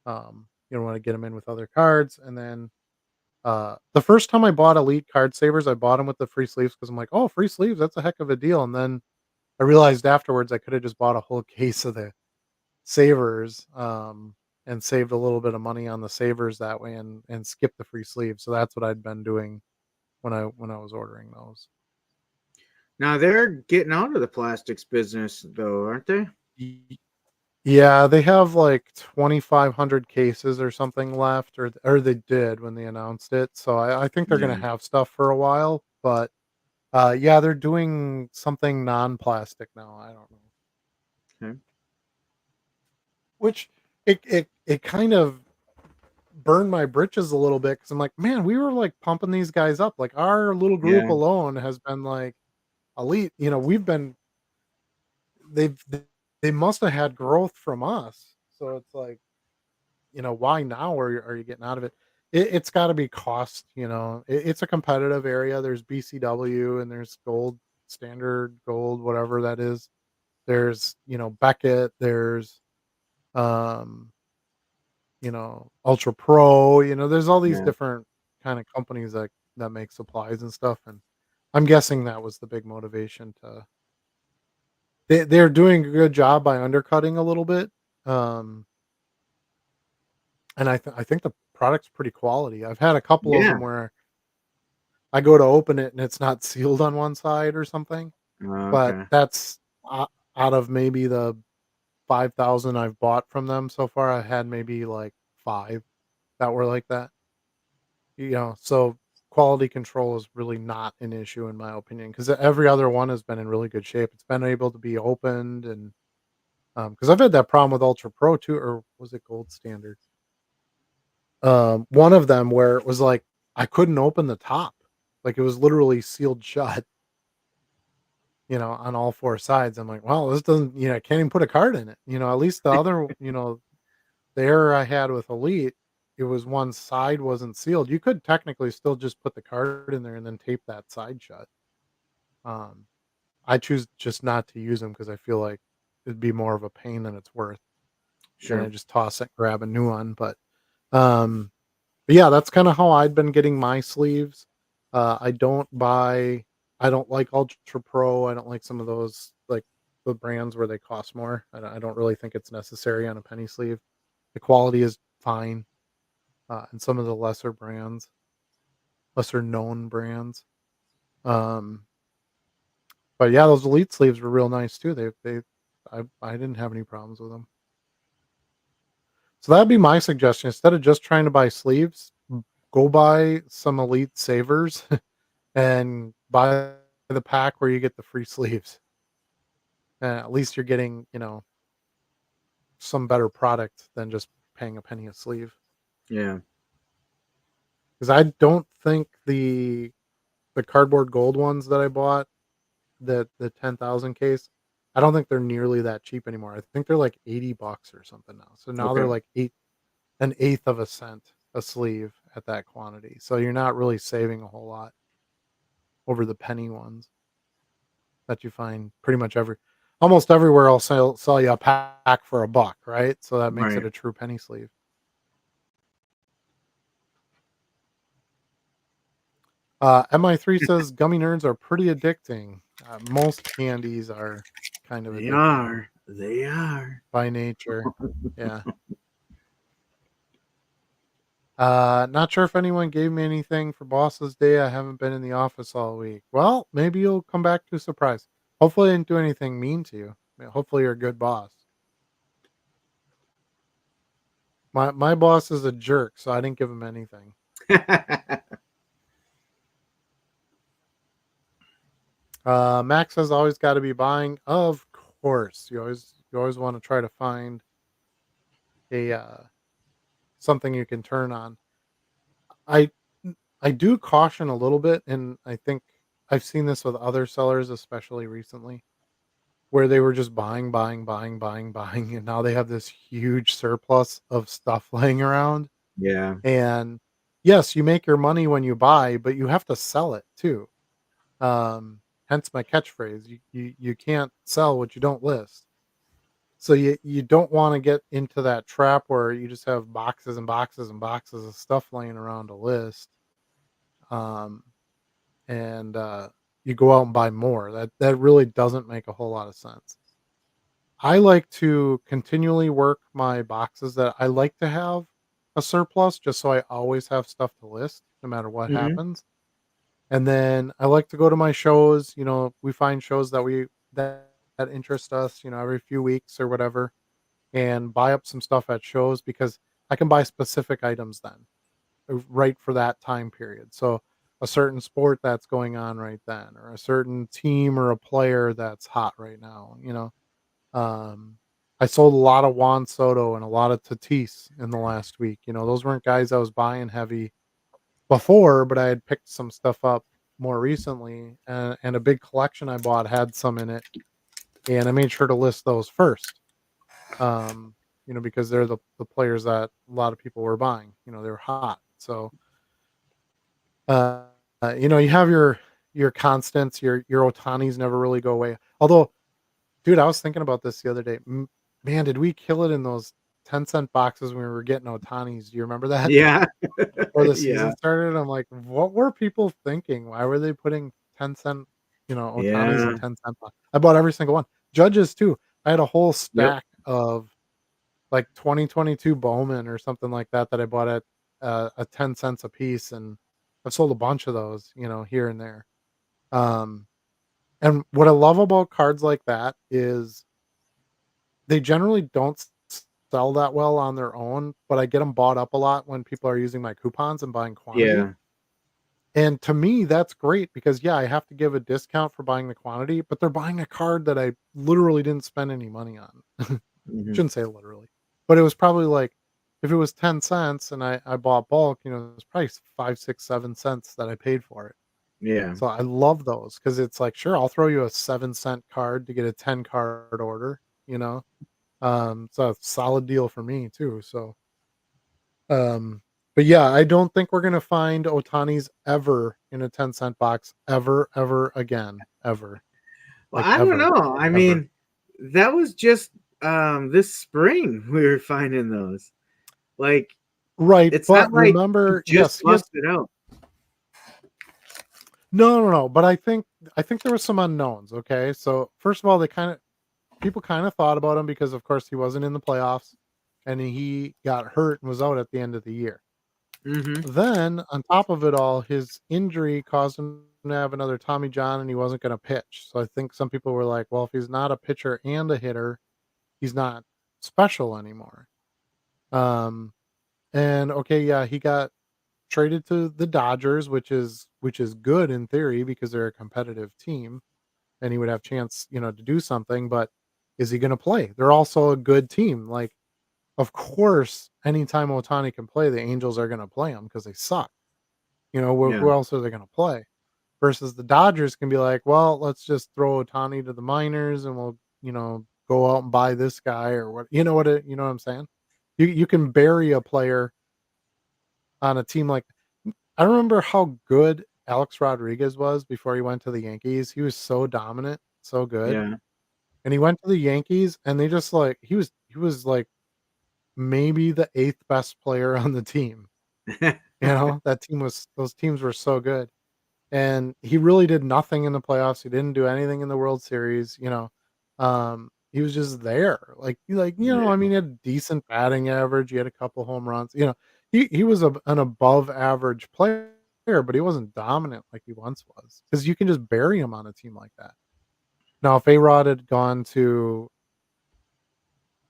when I get them in with other cards. And then the first time I bought Elite Card Savers, I bought them with the free sleeves because I'm like, oh, free sleeves, that's a heck of a deal. And then I realized afterwards I could have just bought a whole case of the savers, and saved a little bit of money on the savers that way and skipped the free sleeves. So that's what I'd been doing when I was ordering those. Now they're getting out of the plastics business, though, aren't they? Y- Yeah, they have like 2,500 cases or something left, or they did when they announced it. So I think they're gonna Yeah. have stuff for a while, but yeah, they're doing something non-plastic now. I don't know, Okay. which it kind of burned my britches a little bit because I'm like, man, we were like pumping these guys up. Like our little group Yeah. alone has been like elite. We've been they've they must have had growth from us. So it's like, why now are you getting out of it? It's got to be cost. It's a competitive area. There's BCW and there's Gold, Standard Gold, whatever that is. There's Beckett. There's um Ultra Pro. There's all these Yeah. different kind of companies that make supplies and stuff. And I'm guessing that was the big motivation to they're doing a good job by undercutting a little bit. Um, and I think the product's pretty quality. I've had a couple of Yeah. them where I go to open it and it's not sealed on one side or something, but Okay. that's out of maybe the 5,000 I've bought from them so far. I had maybe like 5 that were like that. So quality control is really not an issue in my opinion because every other one has been in really good shape. It's been able to be opened and because I've had that problem with Ultra Pro too, or was it Gold Standard? One of them where it was like I couldn't open the top, like it was literally sealed shut, on all four sides. I'm like, well, this doesn't, I can't even put a card in it. At least the other, the error I had with Elite, it was one side wasn't sealed. You could technically still just put the card in there and then tape that side shut. Um, I choose just not to use them because I feel like it'd be more of a pain than it's worth. Then I Sure. just toss it, grab a new one. Um, but yeah, that's kind of how I'd been getting my sleeves. I don't buy. I don't like Ultra Pro. I don't like some of those like the brands where they cost more. I don't really think it's necessary on a penny sleeve. The quality is fine. and some of the lesser known brands. Um, but yeah, those elite sleeves were real nice too. I didn't have any problems with them. So that'd be my suggestion. Instead of just trying to buy sleeves, go buy some elite savers and buy the pack where you get the free sleeves. And at least you're getting, some better product than just paying a penny a sleeve. Yeah. Because I don't think the cardboard gold ones that I bought, the 10,000 case, I don't think they're nearly that cheap anymore. I think they're like $80 or something now. So now they're Okay. like an eighth of a cent a sleeve at that quantity. So you're not really saving a whole lot over the penny ones that you find pretty much almost everywhere. I'll sell you a pack for $1, right? So that makes it Right. a true penny sleeve. MI3 says gummy nerds are pretty addicting. Most candies are kind of They addicting are. They are. by nature. Yeah. Not sure if anyone gave me anything for Boss's Day. I haven't been in the office all week. Well, maybe you'll come back to a surprise. Hopefully, I didn't do anything mean to you. Hopefully, you're a good boss. My boss is a jerk, so I didn't give him anything. Max has always got to be buying. Of course, you always want to try to find a something you can turn on. I I do caution a little bit, and I think I've seen this with other sellers, especially recently, where they were just buying, buying, buying, buying, buying, and now they have this huge surplus of stuff laying around. Yeah. And yes, you make your money when you buy, but you have to sell it too. Hence my catchphrase: you can't sell what you don't list. So you don't want to get into that trap where you just have boxes and boxes and boxes of stuff laying around to list. Um, and you go out and buy more. That really doesn't make a whole lot of sense. I like to continually work my boxes that I like to have a surplus just so I always have stuff to list no matter what Hmm. happens. And then I like to go to my shows, we find shows that interest us, every few weeks or whatever, and buy up some stuff at shows because I can buy specific items then, right for that time period. So a certain sport that's going on right then, or a certain team or a player that's hot right now. Um, I sold a lot of Juan Soto and a lot of Tatis in the last week. Those weren't guys I was buying heavy before, but I had picked some stuff up more recently, and a big collection I bought had some in it, and I made sure to list those first. Um, because they're the players that a lot of people were buying. They were hot. So, uh, you have your constants, your Otanis never really go away. Although, dude, I was thinking about this the other day. Man, did we kill it in those 10-cent boxes when we were getting Otanis? Do you remember that? Yeah. Before the Yeah. season started, I'm like, what were people thinking? Why were they putting 10-cent, Otanis in Yeah. 10-cent box? I bought every single one. Judges too. I had a whole Yep. stack of like 2022 Bowman or something like that I bought at a 10 cents a piece, and I've sold a bunch of those, here and there. Um, and what I love about cards like that is they generally don't sell that well on their own, but I get them bought up a lot when people are using my coupons and buying quantity. Yeah. And to me, that's great because yeah, I have to give a discount for buying the quantity, but they're buying a card that I literally didn't spend any money on. Hmm. Shouldn't say literally, but it was probably like if it was 10 cents and I bought bulk, it was probably 5, 6, 7 cents that I paid for it. Yeah. So I love those because it's like, sure, I'll throw you a 7-cent card to get a 10 card order, you know? So a solid deal for me too. So, um, but yeah, I don't think we're gonna find Otanis ever in a 10-cent box ever again, ever, Well, like I don't ever, know. I ever. mean, that was just this spring we were finding those. Like, Right, it's not but like you remember, just yes, busted out. no, but I think there were some unknowns. Okay, so first of all, people kind of thought about him because, of course, he wasn't in the playoffs, and he got hurt and was out at the end of the year. Mm-hmm. Then, on top of it all, his injury caused him to have another Tommy John, and he wasn't gonna pitch. So I think some people were like, "Well, if he's not a pitcher and a hitter, he's not special anymore." Um, and okay, yeah, he got traded to the Dodgers, which is good in theory because they're a competitive team, and he would have chance, to do something, but is he gonna play? They're also a good team. Like, of course, anytime Otani can play, the Angels are gonna play him because they suck. Yeah. Who else are they gonna play? Versus the Dodgers can be like, "Well, let's just throw Otani to the minors and we'll, go out and buy this guy," or you know what I'm saying? You can bury a player on a team like I remember how good Alex Rodriguez was before he went to the Yankees. He was so dominant, so good. Yeah. And he went to the Yankees and they just like he was like maybe the 8th best player on the team. That team was those teams were so good. And he really did nothing in the playoffs. He didn't do anything in the World Series. He was just there. I Yeah. mean, he had a decent batting average. He had a couple home runs. He was an above average player, but he wasn't dominant like he once was. Because you can just bury him on a team like that. Now, if A-Rod had gone to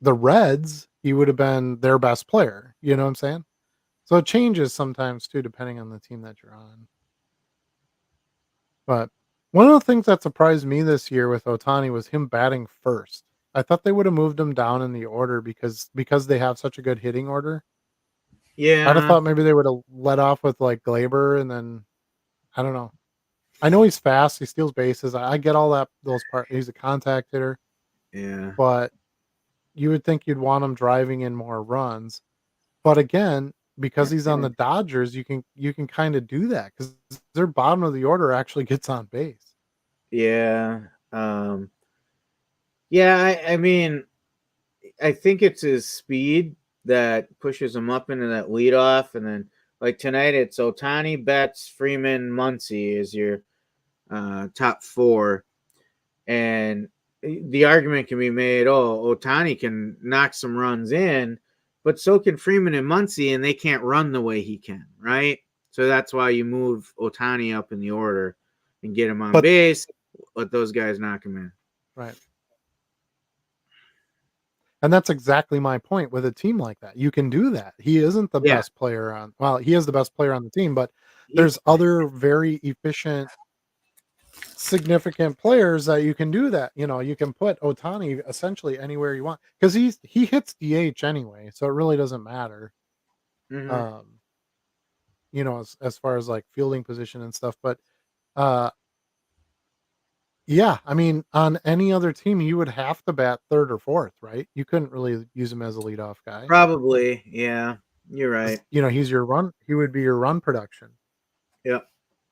the Reds, he would have been their best player. You know what I'm saying? So it changes sometimes too, depending on the team that you're on. But one of the things that surprised me this year with Otani was him batting first. I thought they would have moved him down in the order because they have such a good hitting order. I'd have Yeah. thought maybe they would have let off with like Glaber and then I don't know. I know he's fast, he steals bases. I get all that those part he's a contact hitter, Yeah. but you would think you'd want him driving in more runs. But again, because he's on the Dodgers, you can kind of do that because their bottom of the order actually gets on base. Yeah. Yeah. I mean, I think it's his speed that pushes him up into that leadoff, and then like tonight, it's Otani, Betts, Freeman, Muncy is your top four, and the argument can be made, oh, Otani can knock some runs in, but so can Freeman and Muncy, and they can't run the way he can, right? So that's why you move Otani up in the order and get him on But base, let those guys knock him in. right. And that's exactly my point with a team like that. You can do that. He isn't the Yeah, best player on well, he is the best player on the team, but he, there's other very efficient, significant players that you can do that. You can put Otani essentially anywhere you want because he hits DH anyway, so it really doesn't matter. mhm. Um, as far as like fielding position and stuff. But uh yeah, I mean, on any other team, you would have to bat third or fourth, right? You couldn't really use him as a leadoff guy. Probably, yeah, you're 'Cause, right. he would be your run production. Yeah.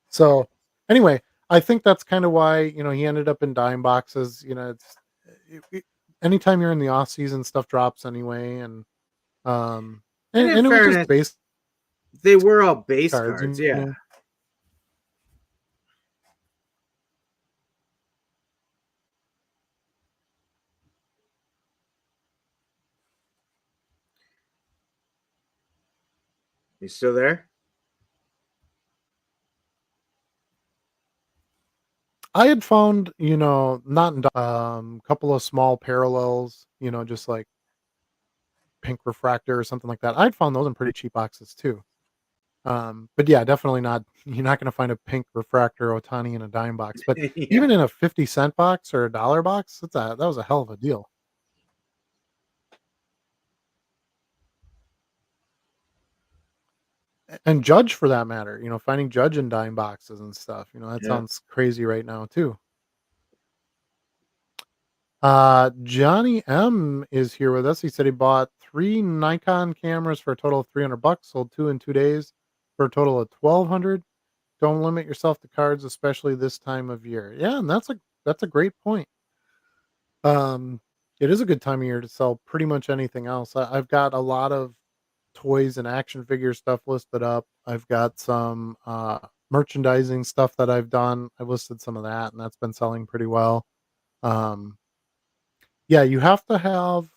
So, anyway, I think that's kinda why, he ended up in dime boxes, it's it anytime you're in the off season, stuff drops anyway, um, And and in and it was just fairness, base they were all base cards, cards. Yeah. You still there? I had found, not in couple of small parallels, just like pink refractor or something like that. I'd found those in pretty cheap boxes too. But yeah, definitely not. You're not going to find a pink refractor Otani in a dime box, but Yeah. even in a 50-cent box or a dollar box, that was a hell of a deal. And Judge for that matter, finding Judge in dime boxes and stuff, that Yeah. sounds crazy right now too. Johnny M is here with us. He said he bought 3 Nikon cameras for a total of 300 bucks, sold 2 in 2 days for a total of 1200. Don't limit yourself to cards, especially this time of year. Yeah, and that's a great point. Um, it is a good time of year to sell pretty much anything else. I've got a lot of toys and action figure stuff listed up. I've got some merchandising stuff that I've done. I've listed some of that, and that's been selling pretty well. Um, yeah, you have to have,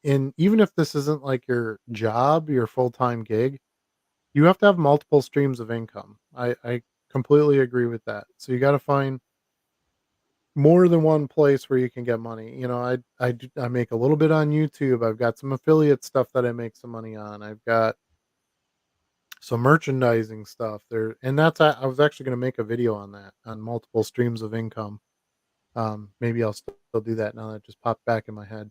and even if this isn't like your job, your full time gig, You have to have multiple streams of income. I completely agree with that. So you got to find more than one place where you can get money. You know, I make a little bit on YouTube. I've got some affiliate stuff that I make some money on. I've got some merchandising stuff there, and I was actually going to make a video on that, on multiple streams of income. Maybe I'll still do that now that it just popped back in my head.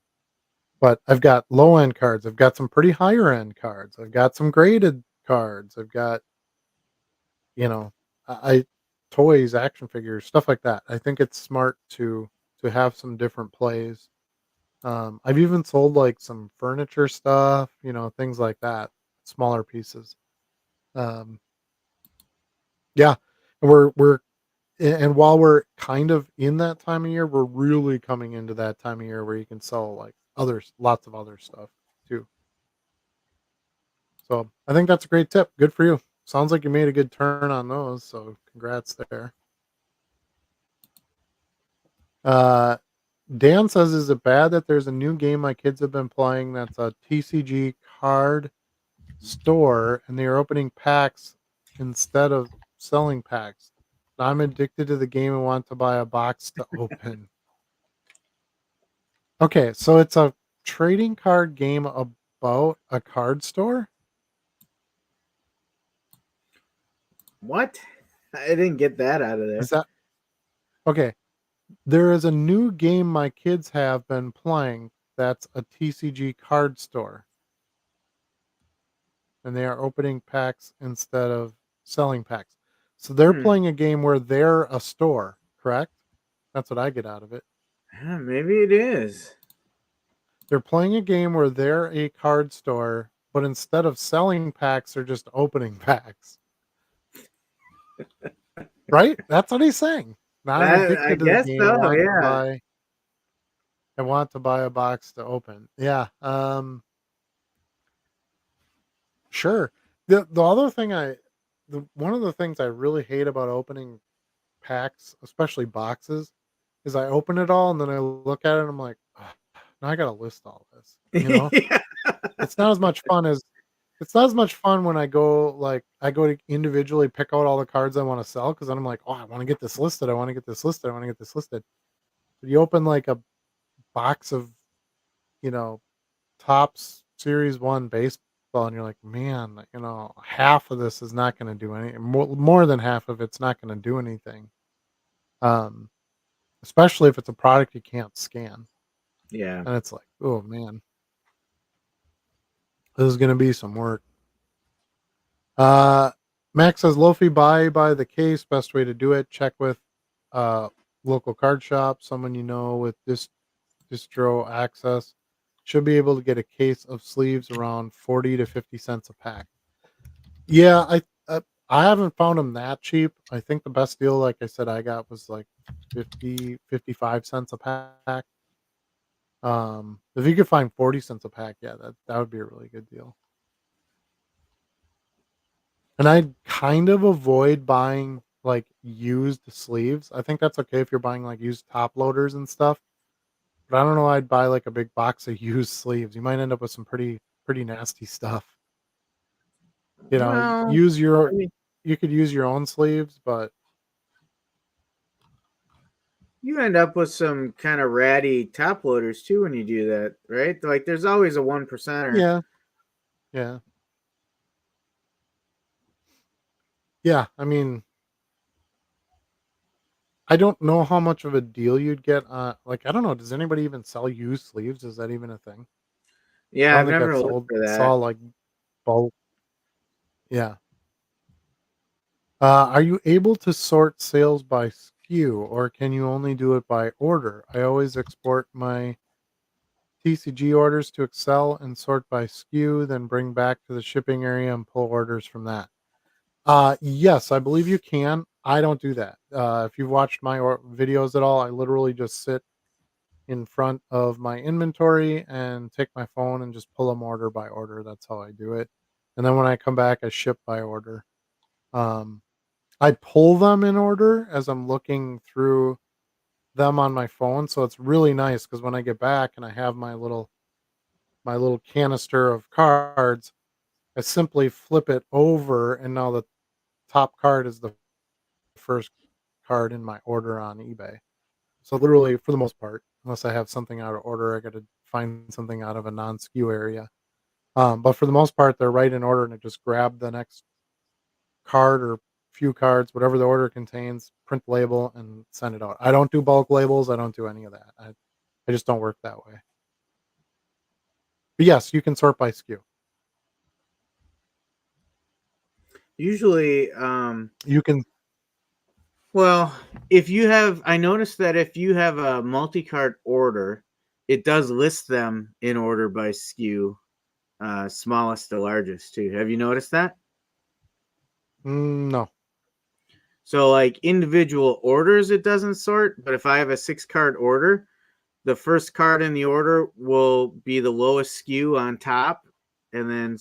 But I've got low end cards. I've got some pretty higher end cards. I've got some graded cards. I've got, you know, I toys, action figures, stuff like that. I think it's smart to have some different plays. I've even sold like some furniture stuff, things like that, smaller pieces. Um, yeah, and and while we're kind of in that time of year, we're really coming into that time of year where you can sell like others, lots of other stuff too. So I think that's a great tip. Good for you. Sounds like you made a good turn on those. So congrats there. Uh, Dan says, "Is it bad that there's a new game my kids have been playing that's a TCG card store and they are opening packs instead of selling packs? I'm addicted to the game and want to buy a box to open." Okay, so it's a trading card game about a card store? What? I didn't get that out of there. Is that okay? There is a new game my kids have been playing that's a TCG card store, and they are opening packs instead of selling packs. So they're Hmm. playing a game where they're a store, correct? That's what I get out of it. Maybe it is. They're playing a game where they're a card store, but instead of selling packs, they're just opening packs. Right? That's what he's saying. Now I'm I addicted to the guess game. so. Yeah. I want to buy a box to open. Yeah. Sure. The other thing the one of the things I really hate about opening packs, especially boxes, is I open it all and then I look at it and I'm like, "Ugh, now I gotta list all this. Yeah. It's not as much fun as it's not as much fun when I go to individually pick out all the cards I want to sell because then I'm like, oh, I want to get this listed. I want to get this listed. I want to get this listed. But you open like a box of, you know, Topps Series 1 baseball, and you're like, "Man, half of this is not gonna do any more than half of it's not gonna do anything." Um, Especially if it's a product you can't scan, Yeah. and it's like, "Oh, man, this is gonna be some work." Uh, Max says, "Lofi buy by the case, best way to do it. Check with, uh, local card shop, someone you know with distro access. Should be able to get a case of sleeves around 40 to 50 cents a pack." Yeah, I haven't found them that cheap. I think the best deal, like I said, I got was like 50, 55 cents a pack. If you could find 40 cents a pack, yeah, that would be a really good deal. And I kind of avoid buying like used sleeves. I think that's okay if you're buying like used top loaders and stuff. But I don't know, I'd buy like a big box of used sleeves. You might end up with some pretty nasty stuff. Well, Use I your mean, you could use your own sleeves, but you end up with some kind of ratty top loaders too when you do that, right? Like, there's always a 1%er. yeah, yeah. Yeah, I mean, I don't know how much of a deal you'd get, like, I don't know, does anybody even sell used sleeves? Is that even a thing? I Yeah, don't I've think I've never looked sold for that. saw, like, bulk. Yeah. Are you able to sort sales by SKU, or can you only do it by order? I always export my TCG orders to Excel and sort by SKU, then bring back to the shipping area and pull orders from that. Yes, I believe you can. I don't do that. If you've watched my videos at all, I literally just sit in front of my inventory and take my phone and just pull them order by order. That's how I do it. And then when I come back, I ship by order. Um, I pull them in order as I'm looking through them on my phone. So it's really nice because when I get back and I have my little canister of cards, I simply flip it over, and now the top card is the first card in my order on eBay. So literally, for the most part, unless I have something out of order, I got to find something out of a non-SKU area. But for the most part, they're right in order, and I just grab the next card or few cards, whatever the order contains, print label, and send it out. I don't do bulk labels. I don't do any of that. I just don't work that way. But yes, you can sort by SKU. Usually, You can. well, if you have, I noticed that if you have a multi-card order, it does list them in order by SKU, smallest to largest too. Have you noticed that? No. So like individual orders, it doesn't sort, but if I have a 6-card order, the first card in the order will be the lowest SKU on top, and then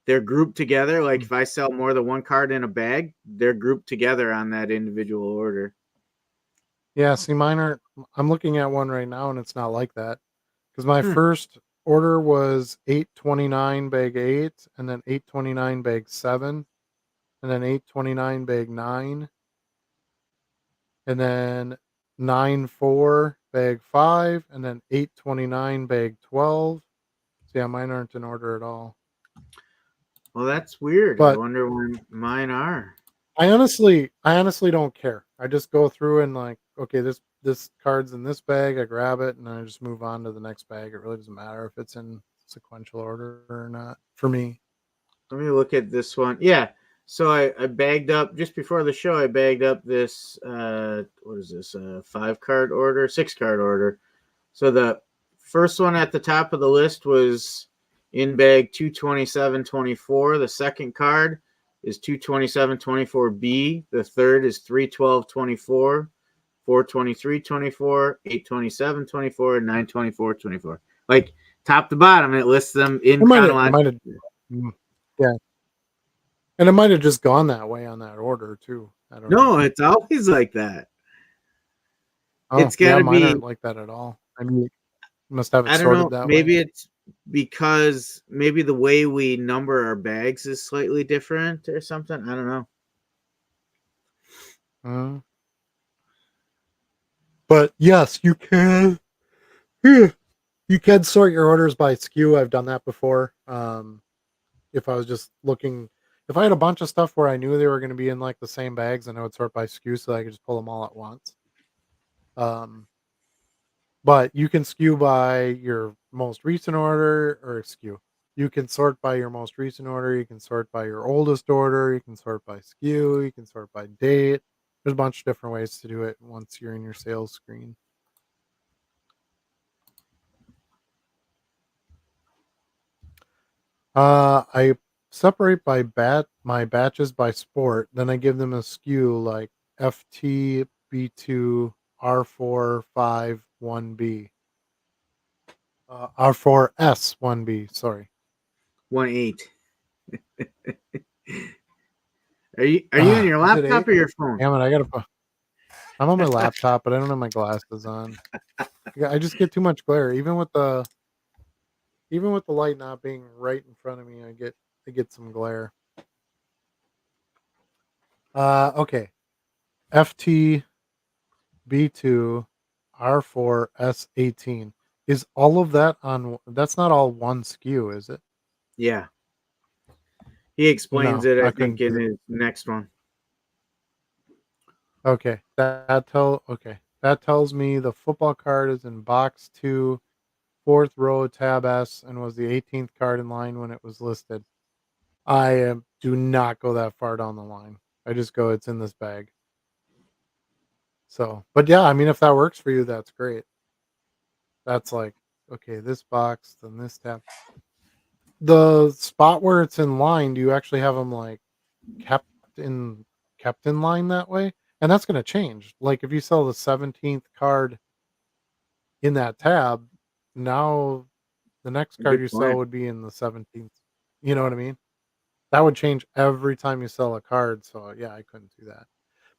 they're grouped together. Like Mm. if I sell more than one card in a bag, they're grouped together on that individual order. Yeah, see, mine aren't. I'm looking at one right now, and it's not like that. Because my Hmm. first order was 829 bag 8, and then 829 bag 7, and then 829 bag 9, and then 94 bag 5, and then 829 bag 12. So yeah, mine aren't in order at all. Well, that's weird. I But wonder when mine are. I honestly don't care. I just go through and like, okay, this card's in this bag. I grab it and I just move on to the next bag. It really doesn't matter if it's in sequential order or not for me. Let me look at this one. Yeah. So I bagged up just before the show. I bagged up this. What is this? 5-card order, 6-card order. So the first one at the top of the list was in bag 22724. The second card is 22724B. The third is 31224, 42324, 82724, and 92424. Like top to bottom, it lists them in It might chronological. have, mm, yeah, and it might have just gone that way on that order too. I don't know. No, it's always like that. Oh It's got yeah, to mine be, aren't like that at all. I mean, must have it I don't sorted know, that way. maybe it's because maybe the way we number our bags is slightly different or something. I don't know. Mm. But yes, you can. Yeah, you can sort your orders by SKU. I've done that before. If I was just looking, if I had a bunch of stuff where I knew they were going to be in like the same bags, and I would sort by SKU so I could just pull them all at once. Um, but you can SKU by your most recent order or SKU. You can sort by your most recent order. You can sort by your oldest order. You can sort by SKU. You can sort by date. There's a bunch of different ways to do it once you're in your sales screen. I separate by my batches by sport. Then I give them a SKU like FT B2 R4 5 1B. R4 S 1B. Sorry. 1-8. Are you on Ah, your is it laptop 8? or your phone? Damn it! I'm on my laptop, but I don't have my glasses on. Yeah, I just get too much glare. Even with the light not being right in front of me, I get some glare. Okay. FT B2 R4 S18. Is all of that on? That's not all one SKU, is it? Yeah. He explains No, it, I I think, couldn't do in that. his next one. Okay, that tells me the football card is in box 2, fourth row, tab S, and was the 18th card in line when it was listed. Do not go that far down the line. I just go, it's in this bag. So, but yeah, I mean, if that works for you, that's great. That's like, okay, this box, then this tab. The spot where it's in line, do you actually have them like kept in kept in line that way? And that's going to change. Like if you sell the 17th card in that tab, now the next card Good you sell point. would be in the 17th. You know what I mean? That would change every time you sell a card. So yeah, I couldn't do that.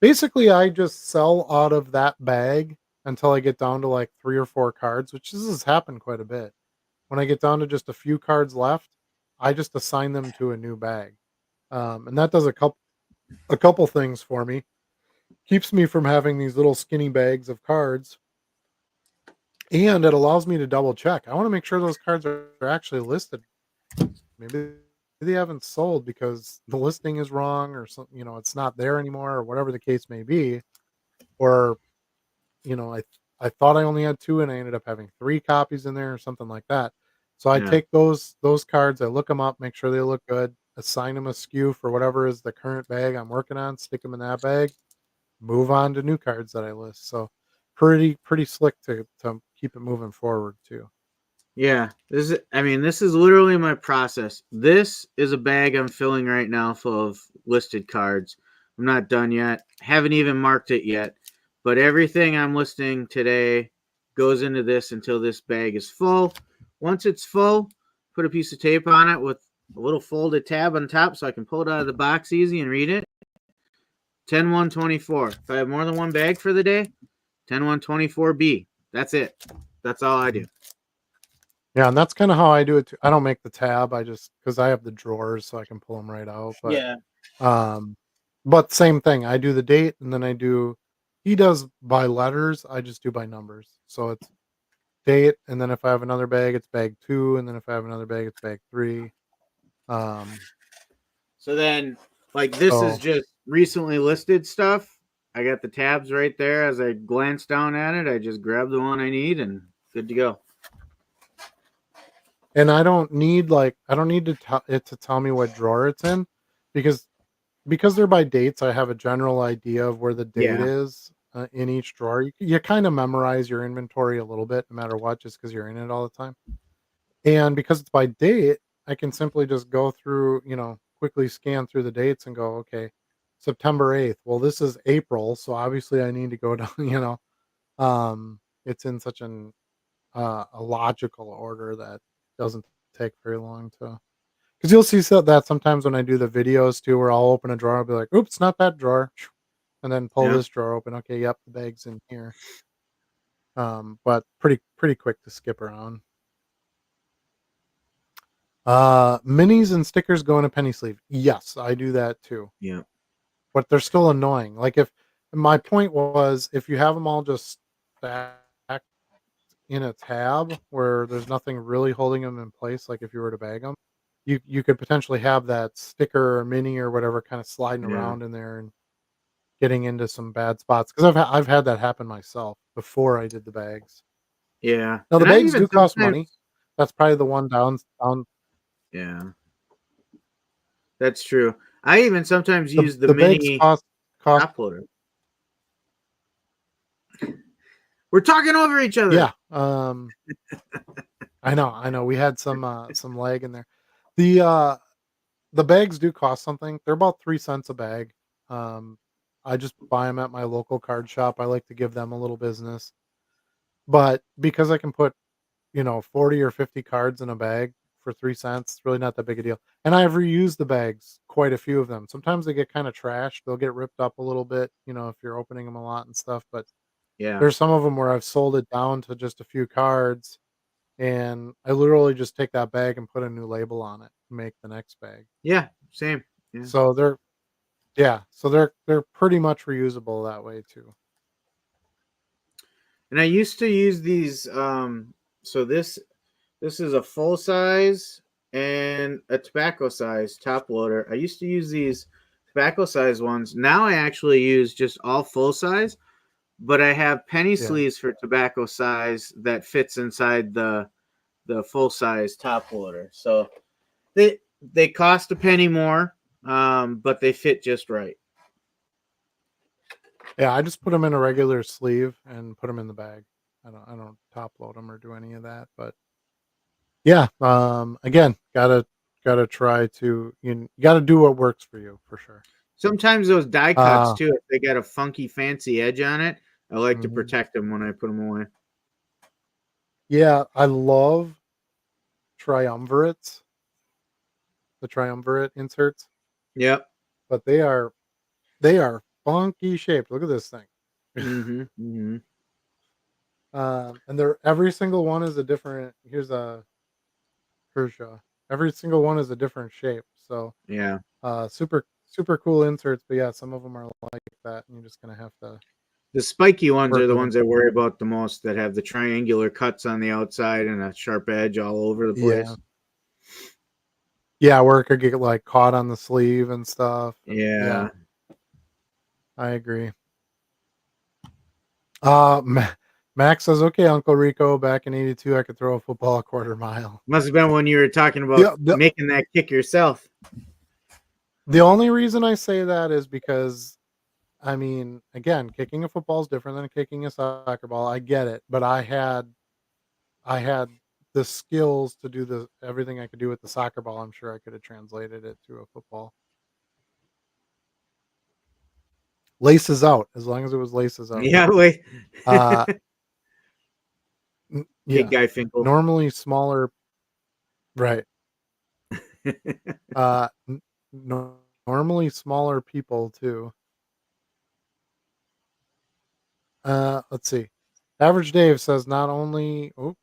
Basically, I just sell out of that bag until I get down to like 3 or 4 cards, which this has happened quite a bit. When I get down to just a few cards left, I just assign them to a new bag, and that does a couple things for me. Keeps me from having these little skinny bags of cards, and it allows me to double check. I want to make sure those cards are actually listed. Maybe they haven't sold because the listing is wrong, or something. It's not there anymore, or whatever the case may be. Or I thought I only had 2 and I ended up having 3 copies in there or something like that. So I Yeah. take those cards, I look them up, make sure they look good, assign them a SKU for whatever is the current bag I'm working on, stick them in that bag, move on to new cards that I list. So pretty slick to keep it moving forward too. Yeah, this is literally my process. This is a bag I'm filling right now full of listed cards. I'm not done yet. Haven't even marked it yet. But everything I'm listing today goes into this until this bag is full. Once it's full, put a piece of tape on it with a little folded tab on top so I can pull it out of the box easy and read it. 10-1-24. If I have more than one bag for the day, 10-1-24B. That's it. That's all I do. Mhm. Yeah, and that's kinda how I do it too. I don't make the tab, I just because I have the drawers so I can pull them right out, Yeah. um but same thing, I do the date and then he does by letters, I just do by numbers. So it's date, and then if I have another bag, it's bag 2, and then if I have another bag, it's bag 3. Um, So then, like, this is so just recently listed stuff. I got the tabs right there. As I glance down at it, I just grab the one I need and good to go. and I don't need to tell it to tell me what drawer it's in because they're by dates, I have a general idea of where the date Yeah, is, in each drawer. You kinda memorize your inventory a little bit no matter what just because 'cause you're in it all the time. And because it's by date, I can simply just go through, quickly scan through the dates and go, "Okay, September 8th. Well, this is April, so obviously I need to go down," it's in such a logical order that doesn't take very long to. Because 'cause you'll see that sometimes when I do the videos too, where I'll open a drawer, I'll be like, "Oops, not that drawer," and then pull yeah, this drawer open. Okay, yep, the bag's in here. But pretty quick to skip around. Minis and stickers go in a penny sleeve. Yes, I do that too, yeah, but they're still annoying. Like if my point was if you have them all just stacked in a tab where there's nothing really holding them in place, like if you were to bag them, you could potentially have that sticker or mini or whatever kind of sliding yeah, around in there and getting into some bad spots. Because I've had that happen myself before I did the bags. yeah. Now the And I bags even do cost sometimes, money. That's probably the one down. yeah, that's true. I even sometimes The use the the bags mini cost. top loader. We're talking over each other. Yeah, I know, we had some lag in there. The, uh the bags do cost something. They're about 3 cents a bag. Um, I just buy them at my local card shop. I like to give them a little business. But because I can put, 40 or 50 cards in a bag for 3 cents, it's really not that big a deal. And I've reused the bags, quite a few of them. Sometimes they get kinda trashed. They'll get ripped up a little bit, if you're opening them a lot and stuff, but Yeah, there's some of them where I've sold it down to just a few cards, and I literally just take that bag and put a new label on it to make the next bag. yeah, same. Yeah. So they're pretty much reusable that way too. And I used to use these. So this is a full size and a tobacco size top loader. I used to use these tobacco size ones. Now I actually use just all full size, but I have penny Yeah. sleeves for tobacco size that fits inside the full size top loader. So they cost a penny more, but they fit just right. Yeah, I just put them in a regular sleeve and put them in the bag. I don't top load them or do any of that, but yeah, again, gotta try to you gotta do what works for you for sure. Sometimes those die cuts Uh, too, if they got a funky fancy edge on it, I like to mhm. protect them when I put them away. Yeah, I love triumvirates, the triumvirate inserts, Yep. but they are funky shaped. Look at this thing. Mhm. Mhm. And they're every single one is a different. Here's a Kershaw. Every single one is a different shape. So Yeah. super cool inserts. But yeah, some of them are like that, and you're just gonna have to The spiky ones are work the with them. ones I worry about the most, that have the triangular cuts on the outside and a sharp edge all over the Yeah. place. Yeah, where it could get like caught on the sleeve and stuff. And yeah, Yeah. I agree. Max says, "Okay, Uncle Rico, back in '82, I could throw a football a quarter mile." Must have been when you were talking about The, the making that kick yourself. the only reason I say that is because, I mean, again, kicking a football is different than kicking a soccer ball. I get it, but I had the skills to do the everything I could do with the soccer ball. I'm sure I could have translated it to a football. Laces out, as long as it was laces out. Yeah, wait. Uh, Big yeah. guy Finkel. Normally smaller, right? Normally smaller people too. Let's see. Average Dave says not only. Oh,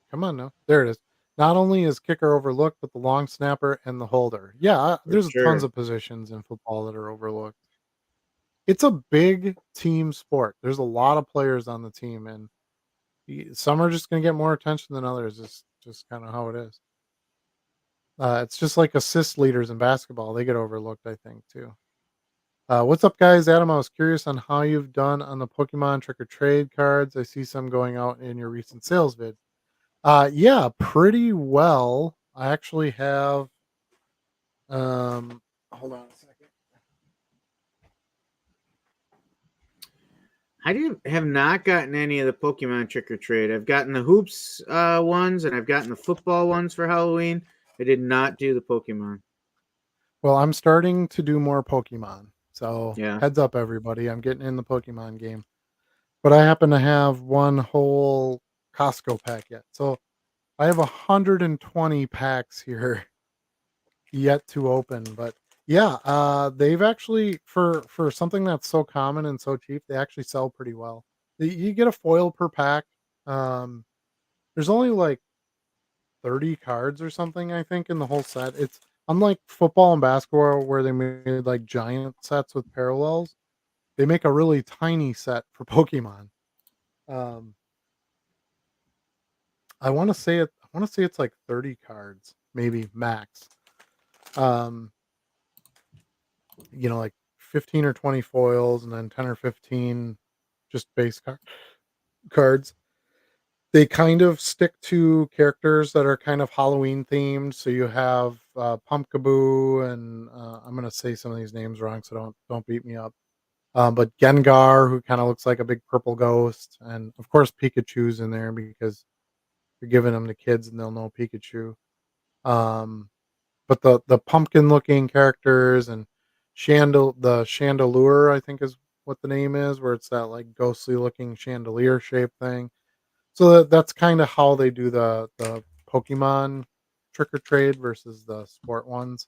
come on now. There it is. Not only is kicker overlooked, but the long snapper and the holder. Yeah, For there's tons sure. of positions in football that are overlooked. It's a big team sport. There's a lot of players on the team, and some are just going to get more attention than others. It's just kind of how it is. It's just like assist leaders in basketball. They get overlooked, I think, too. What's up, guys? Adam, I was curious on how you've done on the Pokemon Trick or Trade cards. I see some going out in your recent sales vid. Yeah, pretty well. I actually have. Hold on a second. Have not gotten any of the Pokemon Trick or Trade. I've gotten the hoops ones, and I've gotten the football ones for Halloween. I did not do the Pokemon. Well, I'm starting to do more Pokemon. So Yeah. heads up, everybody. I'm getting in the Pokemon game. But I happen to have one whole Costco pack yet. So I have 120 packs here yet to open. But yeah, they've actually for something that's so common and so cheap, they actually sell pretty well. You get a foil per pack. Um, there's only like 30 cards or something, I think, in the whole set. It's unlike football and basketball where they made like giant sets with parallels. They make a really tiny set for Pokemon. Um, I want to say it's like 30 cards, maybe max. Um, like 15 or 20 foils and then 10 or 15 just cards. They kind of stick to characters that are kind of Halloween themed. So you have Pumpkaboo, and I'm gonna say some of these names wrong, so don't beat me up. But Gengar, who kind of looks like a big purple ghost, and of course Pikachu's in there because you're giving them to kids and they'll know Pikachu. Um, but the pumpkin looking characters and the Chandelure, I think is what the name is, where it's that like ghostly looking chandelier shaped thing. So that's kind of how they do the Pokemon trick or trade versus the sport ones.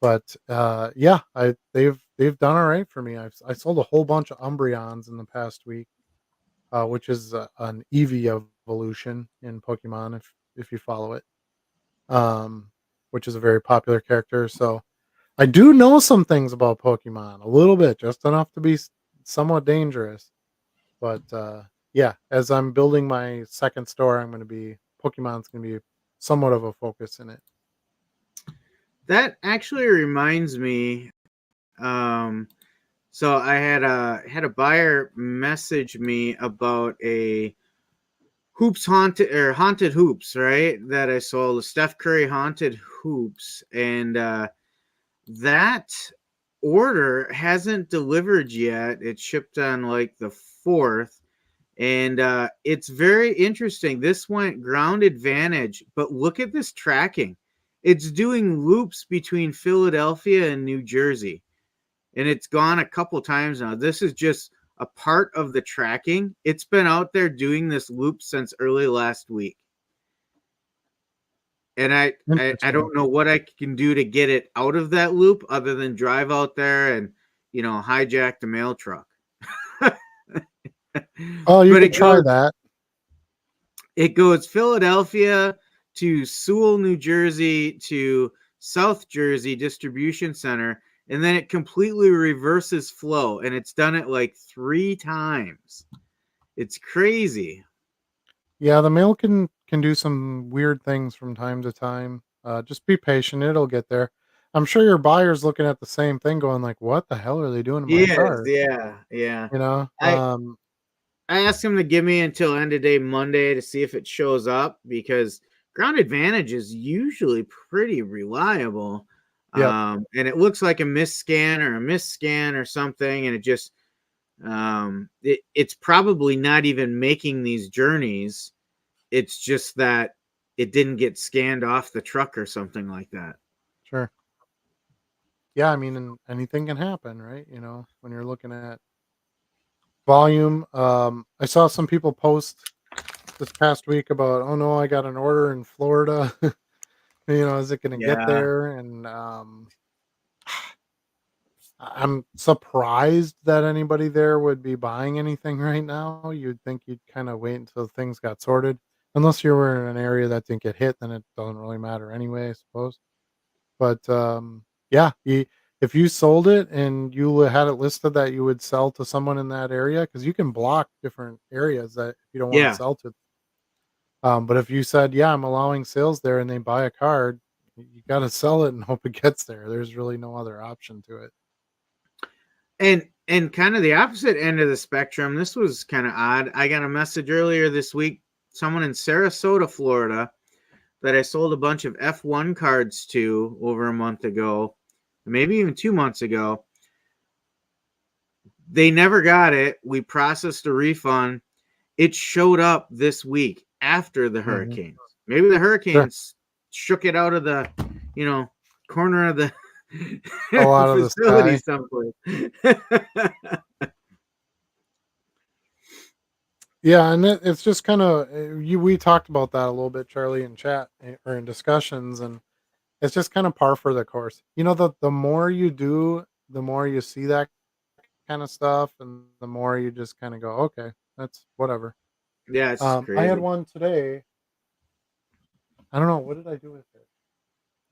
But yeah, they've done all right for me. I sold a whole bunch of Umbreons in the past week, which is an Eevee evolution in Pokemon if you follow it, um, which is a very popular character. So I do know some things about Pokemon, a little bit, just enough to be somewhat dangerous. But yeah, as I'm building my second store, Pokemon's going to be somewhat of a focus in it. That actually reminds me. So I had a buyer message me about a hoops haunted hoops, right? That I sold, the Steph Curry haunted hoops, and that order hasn't delivered yet. It shipped on like the 4th, and it's very interesting. This went ground advantage, but look at this tracking. It's doing loops between Philadelphia and New Jersey, and it's gone a couple times now. This is just a part of the tracking. It's been out there doing this loop since early last week. And I Interesting. don't know what I can do to get it out of that loop other than drive out there and hijack the mail truck. Oh, you But could try that. It goes Philadelphia to Sewell, New Jersey to South Jersey distribution center, and then it completely reverses flow, and it's done it like 3 times. It's crazy. Yeah, the mail can do some weird things from time to time. Just be patient; it'll get there. I'm sure your buyer's looking at the same thing, going like, "What the hell are they doing to my Yes, car?" yeah, yeah. You know? I I asked him to give me until end of day Monday to see if it shows up because Ground Advantage is usually pretty reliable. Yep, And it looks like a misscan or a misscan or something, and it's probably not even making these journeys. It's just that it didn't get scanned off the truck or something like that. sure. Yeah, I mean, and anything can happen, right? When you're looking at volume. I saw some people post this past week about, "Oh no, I got an order in Florida." Is it going to get Yeah, there? And I'm surprised that anybody there would be buying anything right now. You'd think you'd kind of wait until things got sorted, unless you were in an area that didn't get hit. Then it doesn't really matter anyway, I suppose. But yeah, if you sold it and you had it listed that you would sell to someone in that area, because you can block different areas that you don't want to yeah. sell to. But if you said, "Yeah, I'm allowing sales there," and they buy a card, you got to sell it and hope it gets there. There's really no other option to it. And kind of the opposite end of the spectrum. This was kind of odd. I got a message earlier this week, someone in Sarasota, Florida, that I sold a bunch of F1 cards to over a month ago, maybe even 2 months ago. They never got it. We processed a refund. It showed up this week after the Hmm. hurricanes. Maybe the Sure, hurricanes shook it out of the, you know, corner of the fall out of the facility sky. someplace. Yeah, and it's just kind of you. We talked about that a little bit, Charlie, in chat or in discussions, and it's just kind of par for the course. The more you do, the more you see that kind of stuff, and the more you just kind of go, "Okay, that's whatever." Yeah, it's I had crazy. one today. I don't know, what did I do with it.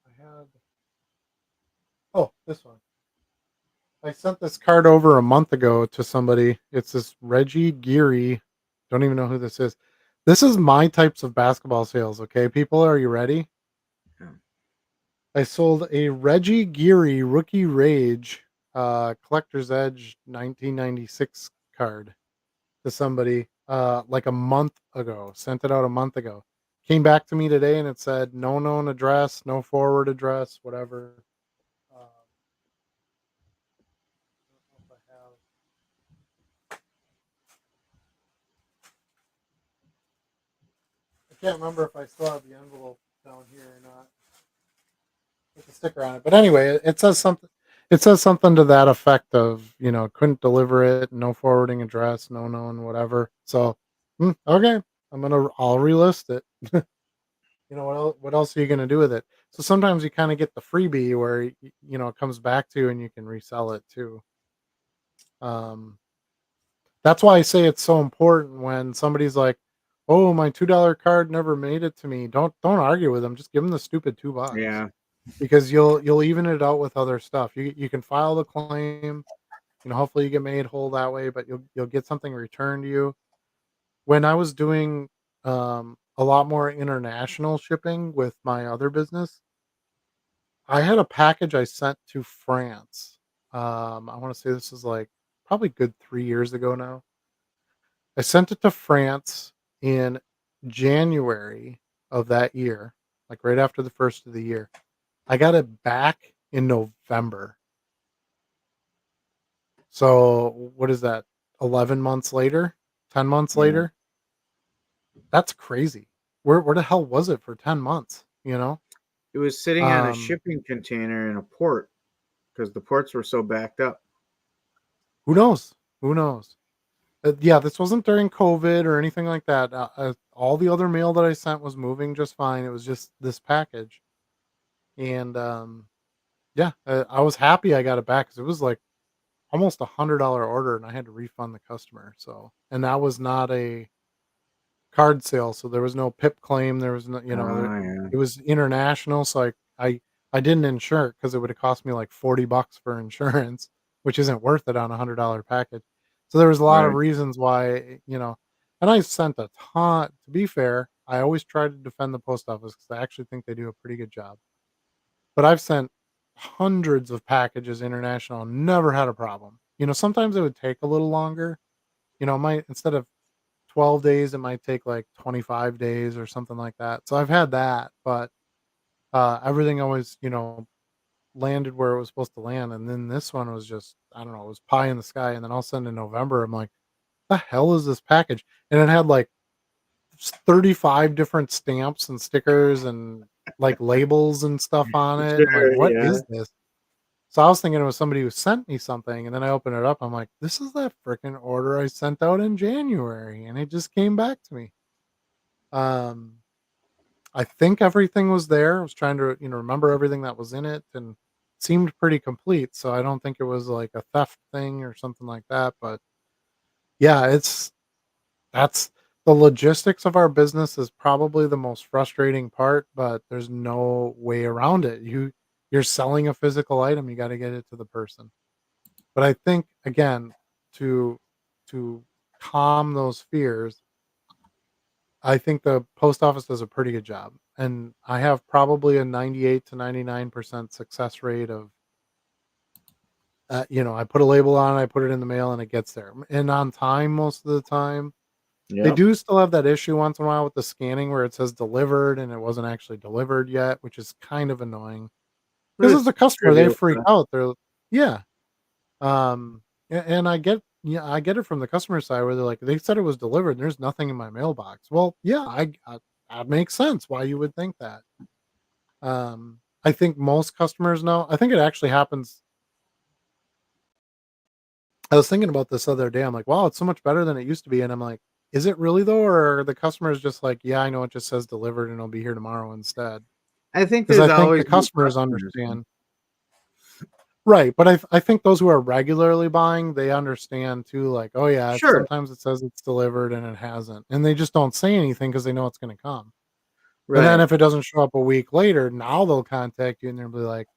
I had this one. I sent this card over a month ago to somebody. It's this Reggie Geary. Don't even know who this is. This is my types of basketball sales. Okay, people, are you ready? Yeah. I sold a Reggie Geary Rookie Rage Collector's Edge 1996 card to somebody like a month ago. Sent it out a month ago. Came back to me today and it said no known address, no forward address, whatever. I don't know if I have. I can't remember if I still have the envelope down here or not with the sticker on it. But anyway, it says something. It says something to that effect of, couldn't deliver it, no forwarding address, no known whatever. So, okay, I'll relist it. What else are you gonna do with it? So sometimes you kind of get the freebie where it comes back to you and you can resell it too. Um, that's why I say it's so important when somebody's like, "Oh, my $2 card never made it to me." Don't argue with them. Just give them the stupid $2 Yeah. because you'll even it out with other stuff. You can file the claim. Hopefully you get made whole that way, but you'll get something returned to you. When I was doing a lot more international shipping with my other business, I had a package I sent to France. I want to say this is like probably good 3 years ago now. I sent it to France in January of that year, like right after the first of the year. I got it back in November. So what is that? 11 months later? 10 months Yeah. later? That's crazy. Where the hell was it for 10 months, you know? It was sitting on a Um, shipping container in a port because the ports were so backed up. who knows? Who knows? Yeah, this wasn't during COVID or anything like that. All the other mail that I sent was moving just fine. It was just this package. And yeah, I was happy I got it back because it was like almost $100 order, and I had to refund the customer. So, and that was not a card sale, so there was no PIP claim, there was no, Oh yeah. it was international, so I didn't insure it because it would have cost me like 40 bucks for insurance, which isn't worth it on a $100 package. So there was a lot of Right. reasons why, and I sent a ton. To be fair, I always try to defend the post office because I actually think they do a pretty good job. But I've sent hundreds of packages international and never had a problem. Sometimes it would take a little longer. It might, instead of 12 days, it might take like 25 days or something like that. So I've had that, but everything always, landed where it was supposed to land. And then this one was just, I don't know, it was pie in the sky. And then all of a sudden in November, I'm like, the hell is this package? And it had like 35 different stamps and stickers and like labels and stuff on it. I'm like, Sure. what Yeah. is this? So I was thinking it was somebody who sent me something, and then I open it up. I'm like, this is that freaking order I sent out in January, and it just came back to me. Um, I think everything was there. I was trying to, remember everything that was in it, and seemed pretty complete. So I don't think it was like a theft thing or something like that. But yeah, that's the logistics of our business is probably the most frustrating part, but there's no way around it. You're selling a physical item, you got to get it to the person. But I think again, to to calm those fears, I think the post office does a pretty good job. And I have probably a 98 to 99% success rate of I put a label on it, I put it in the mail and it gets there. And on time most of the time. They Yep. do still have that issue once in a while with the scanning where it says delivered and it wasn't actually delivered yet, which is kind of annoying. But Because as it's a customer, they trivial freak stuff. out. They're yeah. And I get it from the customer side where they're like, they said it was delivered. And there's nothing in my mailbox. Well, yeah, that makes sense why you would think that. I think most customers know. I think it actually happens. I was thinking about this other day. I'm like, wow, it's so much better than it used to be. And I'm like, is it really though? Or are the customers just like, yeah, I know it just says delivered and it'll be here tomorrow instead? I think Because there's I think always the new customers customers. understand. Right, but I think those who are regularly buying, they understand too, like, "Oh, yeah, it's Sure. sometimes it says it's delivered and it hasn't," and they just don't say anything because they know it's gonna come, and then Right. if it doesn't show up a week later, now they'll contact you and they'll be like,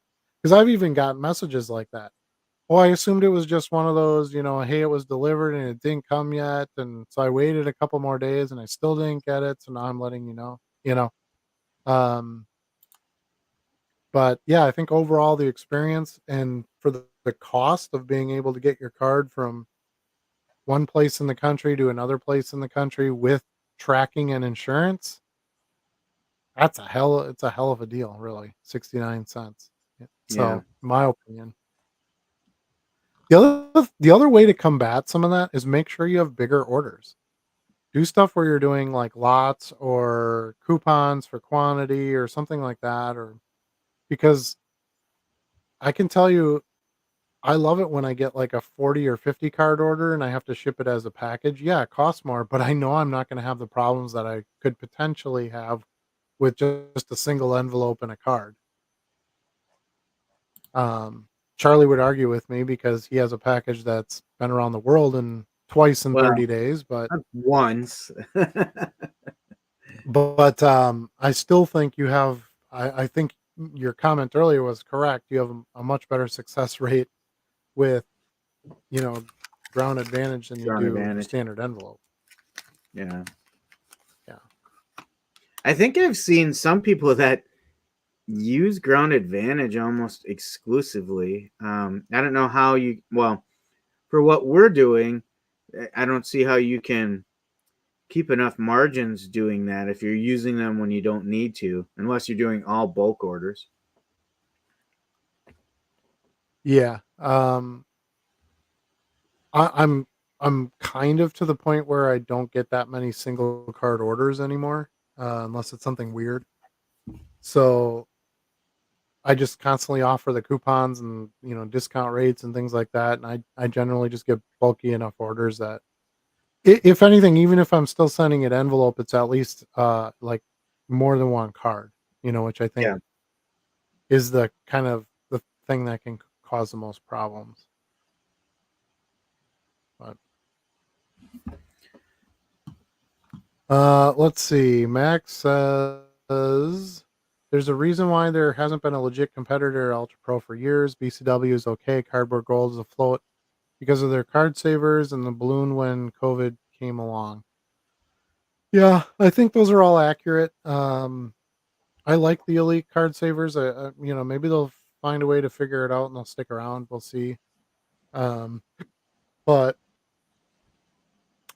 because 'cause I've even gotten messages like that. "Oh, I assumed it was just one of those, hey, it was delivered and it didn't come yet, and so I waited a couple more days and I still didn't get it, so now I'm letting you know," you know? Um But, yeah, I think overall the experience and for the cost of being able to get your card from one place in the country to another place in the country with tracking and insurance, it's a hell of a deal, really, 69 cents. Yeah, Yeah. so, my opinion. The other way to combat some of that is make sure you have bigger orders. Do stuff where you're doing, like, lots or coupons for quantity or something like that, or because I can tell you I love it when I get like a 40 or 50 card order and I have to ship it as a package. Yeah, it costs more, but I know I'm not going to have the problems that I could potentially have with just a single envelope and a card. Um, Charlie would argue with me because he has a package that's been around the world and twice in Well, 30 days, but not once. I still think you have I think your comment earlier was correct. You have a much better success rate with, you know, ground advantage than you Ground do advantage. standard envelope. Yeah. Yeah. I think I've seen some people that use ground advantage almost exclusively. I don't know how well, for what we're doing, I don't see how you can keep enough margins doing that if you're using them when you don't need to, unless you're doing all bulk orders. Yeah. I'm I'm kind of to the point where I don't get that many single card orders anymore, unless it's something weird. So I just constantly offer the coupons and discount rates and things like that, and I generally just get bulky enough orders that if anything, even if I'm still sending it envelope, it's at least like more than one card, which I think Yeah. is the kind of the thing that can cause the most problems. But Let's see. Max says there's a reason why there hasn't been a legit competitor to Ultra Pro for years. BCW is okay. Cardboard Gold is afloat because of their card savers and the balloon when COVID came along. Yeah, I think those are all accurate. I like the elite card savers. Maybe they'll find a way to figure it out and they'll stick around. We'll see. Um, but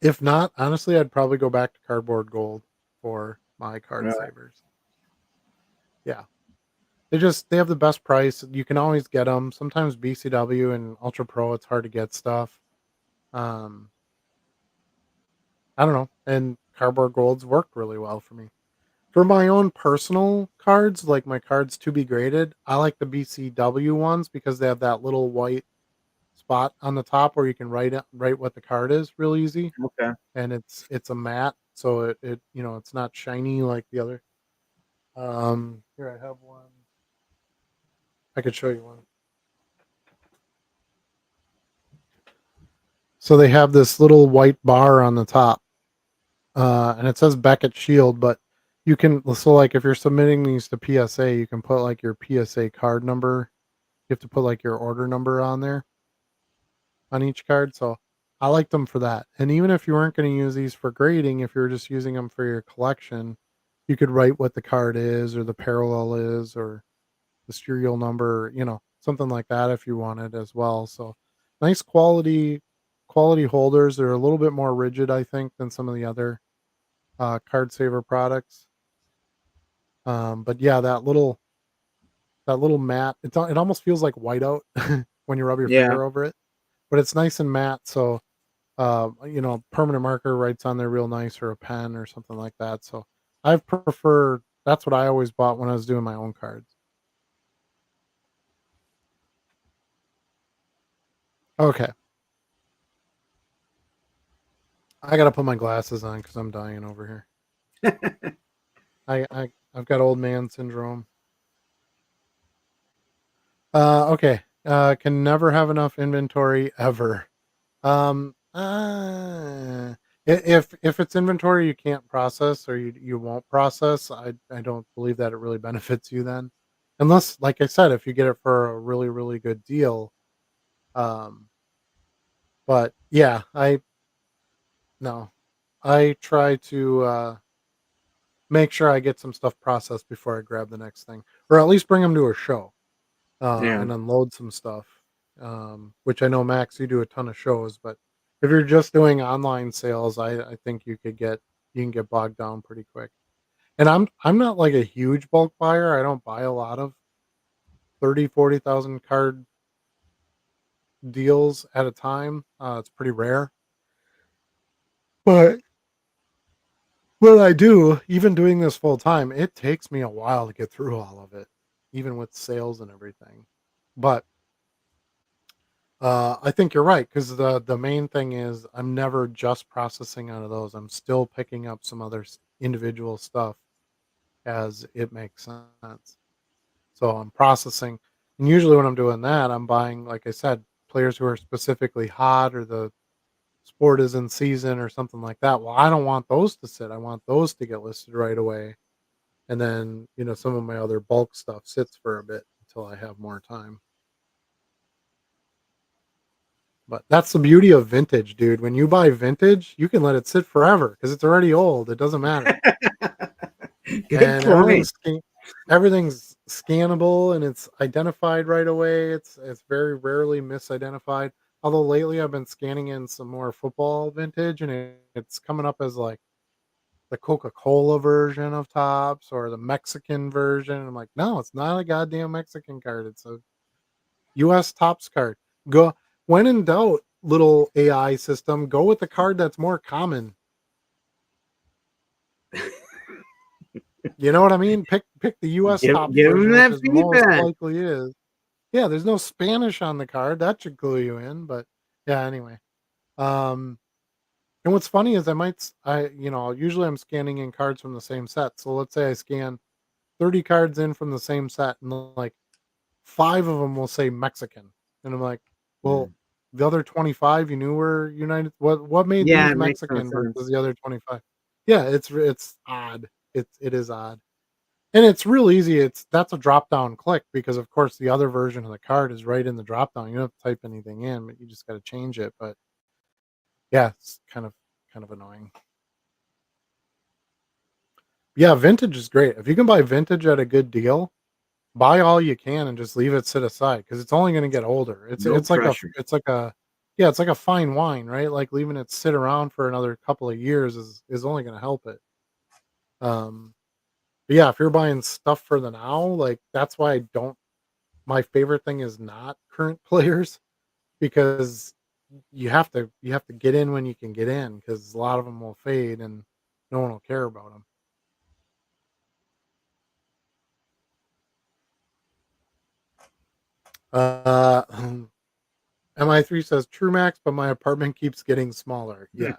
if not, honestly, I'd probably go back to Cardboard Gold for my card Really? savers. Yeah. They have the best price. You can always get them. Sometimes BCW and Ultra Pro, it's hard to get stuff. Um, I don't know. And Cardboard Golds worked really well for me. For my own personal cards, like my cards to be graded, I like the BCW ones because they have that little white spot on the top where you can write what the card is real easy, Okay. and it's a matte, so it's not shiny like the other. Here I have one. I could show you one. So they have this little white bar on the top, and it says Beckett Shield, but you can like if you're submitting these to PSA, you can put like your PSA card number. You have to put like your order number on there on each card. So I like them for that. And even if you weren't going to use these for grading, if you're just using them for your collection, you could write what the card is or the parallel is or the serial number, something like that if you wanted as well. So nice quality holders. They're a little bit more rigid, I think, than some of the other card saver products. But yeah, that little matte, it almost feels like whiteout when you rub your Yeah. finger over it, but it's nice and matte. So permanent marker writes on there real nice, or a pen or something like that. So I prefer that's what I always bought when I was doing my own cards. Okay, I gotta put my glasses on because I'm dying over here. I've got old man syndrome. Okay. Can never have enough inventory ever. If it's inventory you can't process or you won't process, I don't believe that it really benefits you then, unless, like I said, if you get it for a really really good deal. Um, but yeah, I no, I try to make sure I get some stuff processed before I grab the next thing, or at least bring them to a show Yeah. and unload some stuff. Which I know, Max, you do a ton of shows, but if you're just doing online sales, I think you can get bogged down pretty quick. And I'm not like a huge bulk buyer. I don't buy a lot of 30, 40,000 card deals at a time. It's pretty rare. But when I do, even doing this full time, it takes me a while to get through all of it, even with sales and everything. But I think you're right because the main thing is I'm never just processing out of those. I'm still picking up some other individual stuff as it makes sense. So I'm processing, and usually when I'm doing that, I'm buying, like I said, players who are specifically hot or the sport is in season or something like that. Well, I don't want those to sit. I want those to get listed right away, and then some of my other bulk stuff sits for a bit until I have more time. But that's the beauty of vintage, dude. When you buy vintage, you can let it sit forever because it's already old. It doesn't matter, Good and point. everything's scannable and it's identified right away. It's very rarely misidentified. Although lately I've been scanning in some more football vintage, and it's coming up as like the Coca-Cola version of Tops or the Mexican version. I'm like, no, it's not a goddamn Mexican card. It's a US Tops card. Go when in doubt, little AI system, go with the card that's more common. You know what I mean? Pick the US Tops Give him version, which that is most feedback. likely is. Yeah, there's no Spanish on the card. That should clue you in, but yeah, anyway. Um and what's funny is usually I'm scanning in cards from the same set. So let's say I scan 30 cards in from the same set, and like 5 of them will say Mexican. And I'm like, well, Mm. the other 25 you knew were United. What made Yeah, these it makes no Mexican sense. versus the other 25? Yeah, it's odd. It is odd. And it's real easy. That's a drop down click because of course the other version of the card is right in the drop down. You don't have to type anything in, but you just got to change it. But yeah, it's kind of annoying. Yeah, vintage is great. If you can buy vintage at a good deal, buy all you can and just leave it sit aside because it's only going to get older. No pressure. It's like a yeah, it's like a fine wine, right? Like leaving it sit around for another couple of years is only going to help it. Um, but yeah, if you're buying stuff for the now, like that's why I don't. My favorite thing is not current players because you have to get in when you can get in because a lot of them will fade and no one will care about them. Uh, MI3 says true max, but my apartment keeps getting smaller. Yeah.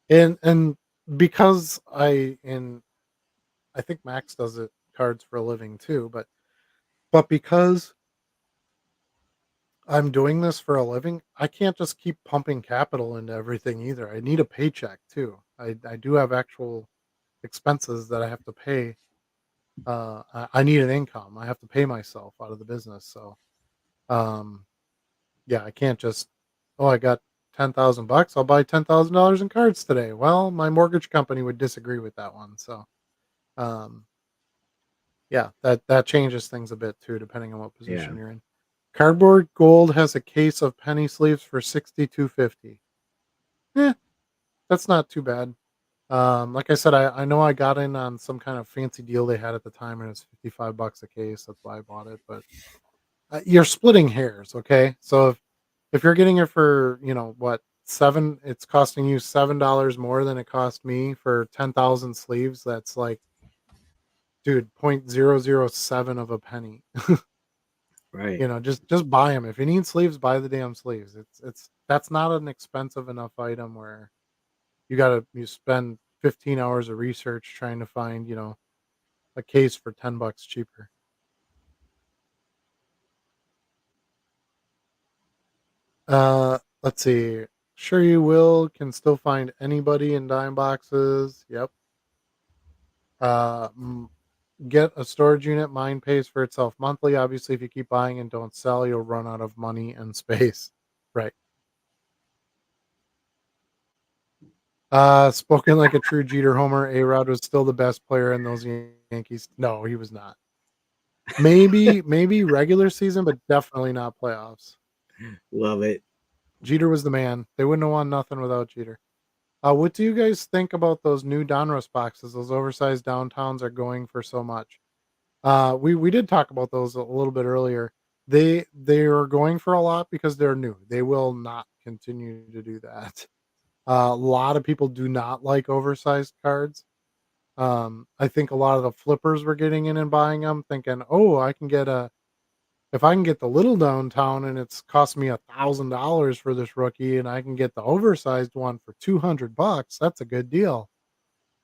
And because I think Max does it cards for a living too, but because I'm doing this for a living, I can't just keep pumping capital into everything either. I need a paycheck too. I do have actual expenses that I have to pay. I need an income. I have to pay myself out of the business. So um yeah, I can't just, oh, I got $10,000. I'll buy $10,000 in cards today. Well, my mortgage company would disagree with that one. So, um, yeah, that changes things a bit too, depending on what Yeah. position you're in. Cardboard Gold has a case of penny sleeves for 62.50. Eh, that's not too bad. Like I said, I know I got in on some kind of fancy deal they had at the time, and it's $55 a case. That's why I bought it. But you're splitting hairs, okay? So if you're getting it for, what, it's costing you $7 more than it cost me for 10,000 sleeves. That's like, dude, 0.007 of a penny. Right. Just buy them. If you need sleeves, buy the damn sleeves. It's that's not an expensive enough item where you spend 15 hours of research trying to find, a case for $10 cheaper. Let's see. Sure you will. Can still find anybody in dime boxes. Yep. Uh, m- get a storage unit. Mine pays for itself monthly. Obviously, if you keep buying and don't sell, you'll run out of money and space. Right. Spoken like a true Jeter homer. A-Rod was still the best player in those Yankees. No, he was not. Maybe regular season, but definitely not playoffs. Love it. Jeter was the man. They wouldn't have won nothing without Jeter. What do you guys think about those new Donruss boxes? Those oversized downtowns are going for so much. We did talk about those a little bit earlier. They are going for a lot because they're new. They will not continue to do that. A lot of people do not like oversized cards. I think a lot of the flippers were getting in and buying them, thinking, "Oh, if I can get the little downtown and it's cost me $1,000 for this rookie, and I can get the oversized one for $200, that's a good deal."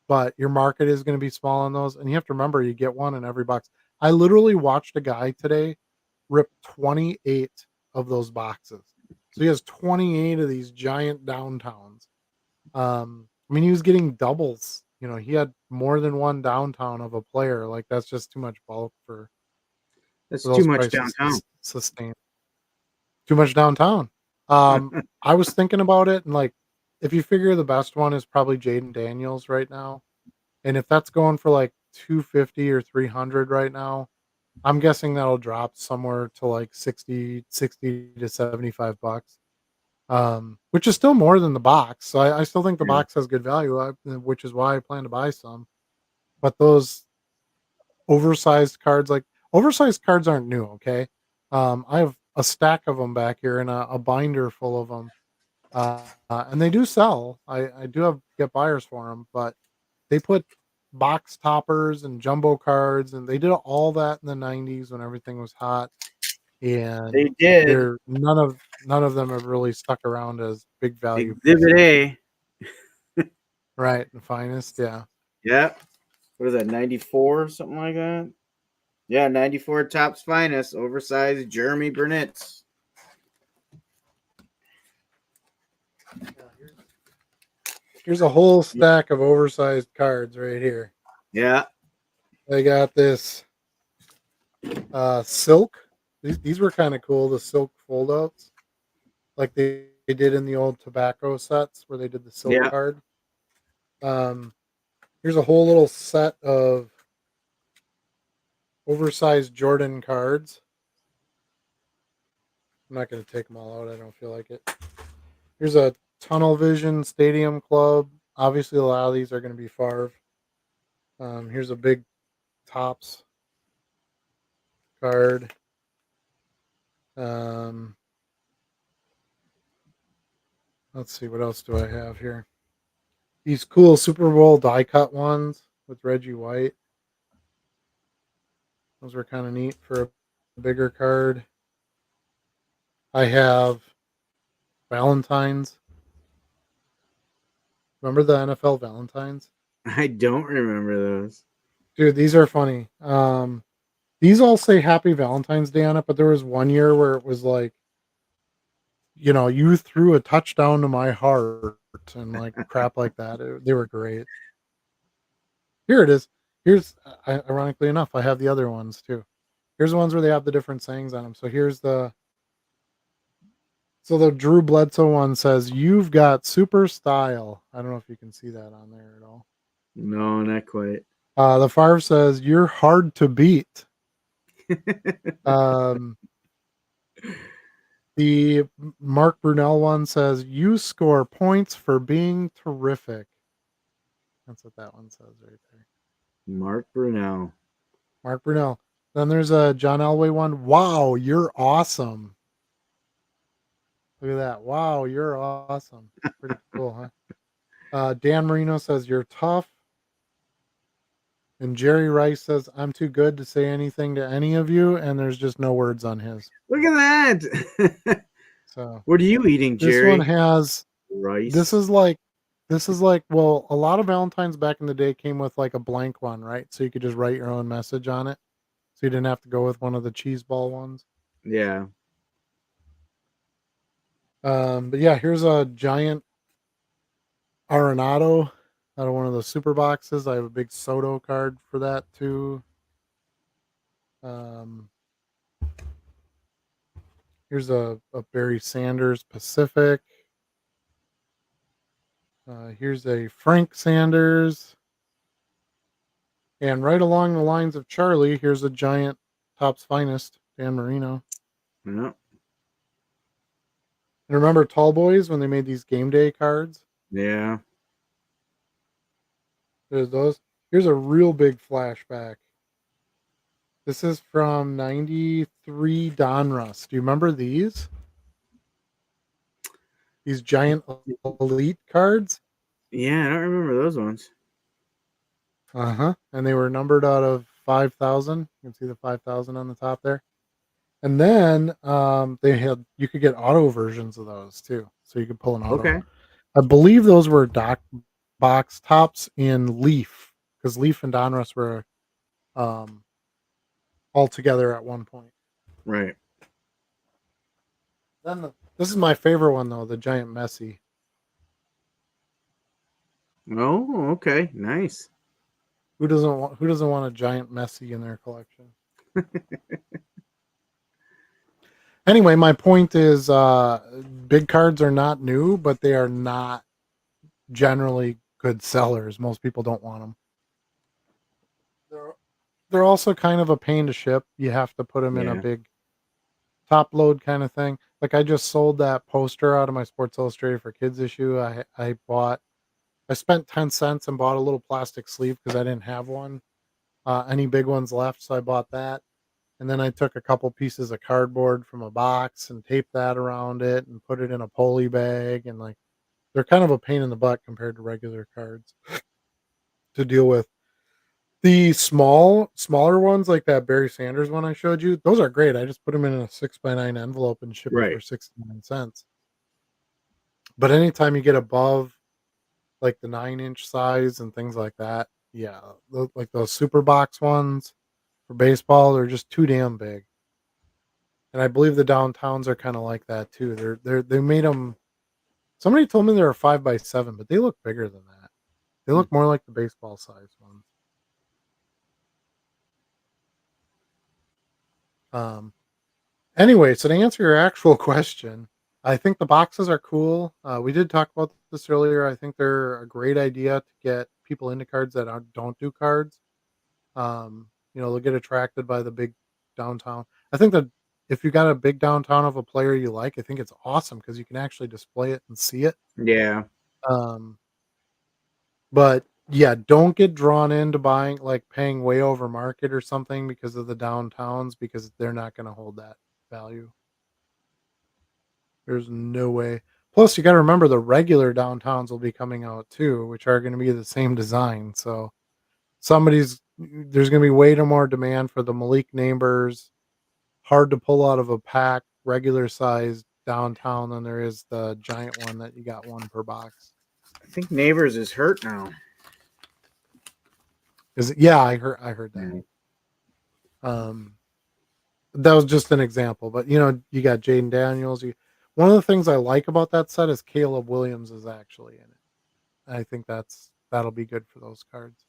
But your market is going to be small on those, and you have to remember you get one in every box. I literally watched a guy today rip 28 of those boxes. So he has 28 of these giant downtowns. I mean, he was getting doubles. He had more than one downtown of a player. Like that's just too much bulk That's for too those much prices to downtown. sustain. Too much downtown. I was thinking about it, and like, if you figure the best one is probably Jaden Daniels right now, and if that's going for like 250 or 300 right now, I'm guessing that'll drop somewhere to like 60 to $75, which is still more than the box. So I still think the Yeah. box has good value, which is why I plan to buy some. But those oversized cards, like oversized cards, aren't new. Okay, I have a stack of them back here and a binder full of them, and they do sell. I do get buyers for them, but they put box toppers and jumbo cards, and they did all that in the '90s when everything was hot. And They did. they're none of them have really stuck around as big value Exhibit pieces. A. Right, the finest, yeah. Yep. What is that, 94 something like that? Yeah, 94 Topps Finest, oversized Jeremy Burnett's. Yeah, Here's a whole stack of oversized cards right here. Yeah. I got this silk. These were kind of cool. The silk foldouts, like they did in the old tobacco sets where they did the silk Yeah. card. Um, here's a whole little set of oversized Jordan cards. I'm not going to take them all out. I don't feel like it. Here's a Tunnel Vision Stadium Club. Obviously, a lot of these are going to be Favre. Here's a big Tops card. Um, let's see, what else do I have here? These cool Super Bowl die cut ones with Reggie White. Those were kind of neat for a bigger card. I have Valentine's. Remember the NFL Valentines? I don't remember those. Dude, these are funny. These all say Happy Valentine's Day on it, but there was one year where it was like, you threw a touchdown to my heart and like crap like that. They were great. Here it is. Here's, ironically enough, I have the other ones too. Here's the ones where they have the different sayings on them. So the Drew Bledsoe one says, "You've got super style." I don't know if you can see that on there at all. No, not quite. The Favre says, "You're hard to beat." Um, the Mark Brunell one says, "You score points for being terrific." That's what that one says right there. Mark Brunell. Mark Brunell. Then there's a John Elway one. "Wow, you're awesome." Look at that. "Wow, you're awesome." Pretty cool, huh? Dan Marino says, "You're tough." And Jerry Rice says, "I'm too good to say anything to any of you." And there's just no words on his. Look at that. So What are you eating, this one Jerry? has, this Rice. is like, well, a lot of Valentines back in the day came with like a blank one, right? So you could just write your own message on it. So you didn't have to go with one of the cheese ball ones. Yeah. But yeah, here's a giant Arenado out of one of the super boxes. I have a big Soto card for that too. Um, here's a Barry Sanders Pacific. Here's a Frank Sanders. And right along the lines of Charlie, here's a giant Topps Finest, Dan Marino. Yeah. And remember Tall Boys when they made these game day cards? Yeah. There's those. Here's a real big flashback. This is from 93 Donruss. Do you remember these? These giant elite cards? Yeah, I don't remember those ones. Uh-huh. And they were numbered out of 5,000. You can see the 5,000 on the top there. And then you could get auto versions of those too. So you could pull an auto. Okay. I believe those were doc box tops in Leaf, because Leaf and Donruss were um, all together at one point. Right. This is my favorite one though, the giant Messi. Oh, okay. Nice. Who doesn't want a giant Messi in their collection? Anyway, my point is, big cards are not new, but they are not generally good sellers. Most people don't want them. They're they're also kind of a pain to ship. You have to put them in a Yeah. big top load kind of thing. Like I just sold that poster out of my Sports Illustrated for Kids issue. I spent 10 cents and bought a little plastic sleeve because I didn't have one. Any big ones left, so I bought that. And then I took a couple pieces of cardboard from a box and taped that around it and put it in a poly bag, and like they're kind of a pain in the butt compared to regular cards to deal with. The smaller ones, like that Barry Sanders one I showed you, those are great. I just put them in a 6x9 envelope and ship it Right. for 69 cents. But anytime you get above like the 9-inch size and things like that, yeah, like those super box ones for baseball, they're just too damn big. And I believe the downtowns are kind of like that too. They made them Somebody told me they were 5x7, but they look bigger than that. They Hmm. look more like the baseball size ones. Um, anyway, so to answer your actual question, I think the boxes are cool. We did talk about this earlier. I think they're a great idea to get people into cards that don't do cards. They'll get attracted by the big downtown. I think that if you got a big downtown of a player you like, I think it's awesome because you can actually display it and see it. Yeah. Um, but yeah, don't get drawn into buying like paying way over market or something because of the downtowns because they're not going to hold that value. There's no way. Plus, you got to remember the regular downtowns will be coming out too, which are going to be the same design. So there's going to be way more demand for the Malik Neighbors, hard to pull out of a pack, regular size downtown than there is the giant one that you got one per box. I think Neighbors is hurt now. Is it? Yeah, I heard that. Yeah. Um, that was just an example, but you got Jaden Daniels. One of the things I like about that set is Caleb Williams is actually in it. I think that'll be good for those cards.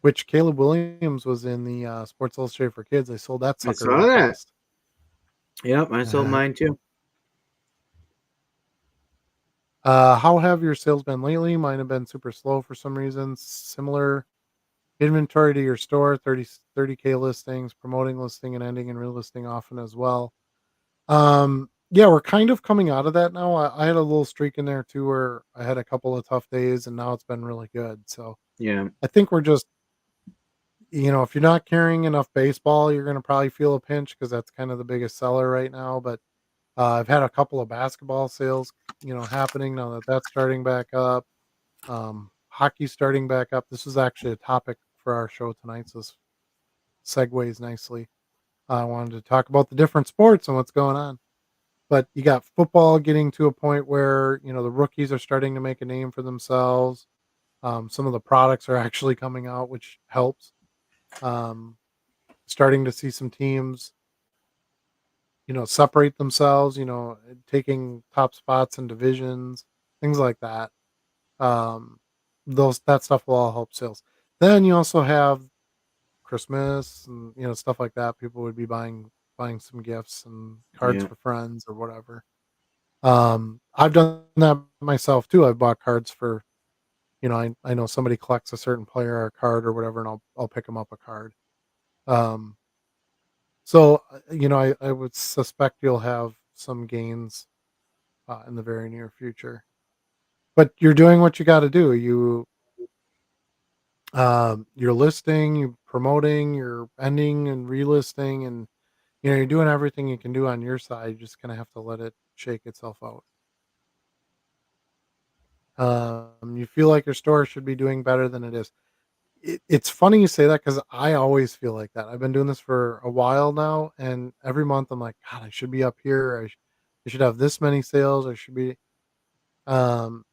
Which Caleb Williams was in the Sports Illustrated for Kids. I sold that I sucker saw real that. fast. Yep, I sold mine too. How have your sales been lately? Mine have been super slow for some reason. Similar inventory to your store, 30K listings, promoting listing and ending and relisting often as well. Yeah, we're kind of coming out of that now. I had a little streak in there too where I had a couple of tough days and now it's been really good. So Yeah. I think we're just, if you're not carrying enough baseball, you're going to probably feel a pinch because that's kind of the biggest seller right now. But I've had a couple of basketball sales, happening now that that's starting back up. Hockey starting back up. This is actually a topic for our show tonight, so this segues nicely. I wanted to talk about the different sports and what's going on. But you got football getting to a point where the rookies are starting to make a name for themselves. Some of the products are actually coming out, which helps. Um, Starting to see some teams, separate themselves. Taking top spots in divisions, things like that. Um, that stuff will all help sales. Then you also have Christmas and stuff like that. People would be buying some gifts and cards Yeah. for friends or whatever. I've done that myself too. I've bought cards for I know somebody collects a certain player or a card or whatever, and I'll pick them up a card. Um, I would suspect you'll have some gains in the very near future. But you're doing what you got to do. You're listing, you're promoting, you're ending and relisting, and you're doing everything you can do on your side. You're just gonna have to let it shake itself out. You feel like your store should be doing better than it is. It's funny you say that because I always feel like that. I've been doing this for a while now, and every month I'm like, God, I should be up here. I should have this many sales. I should be. Um,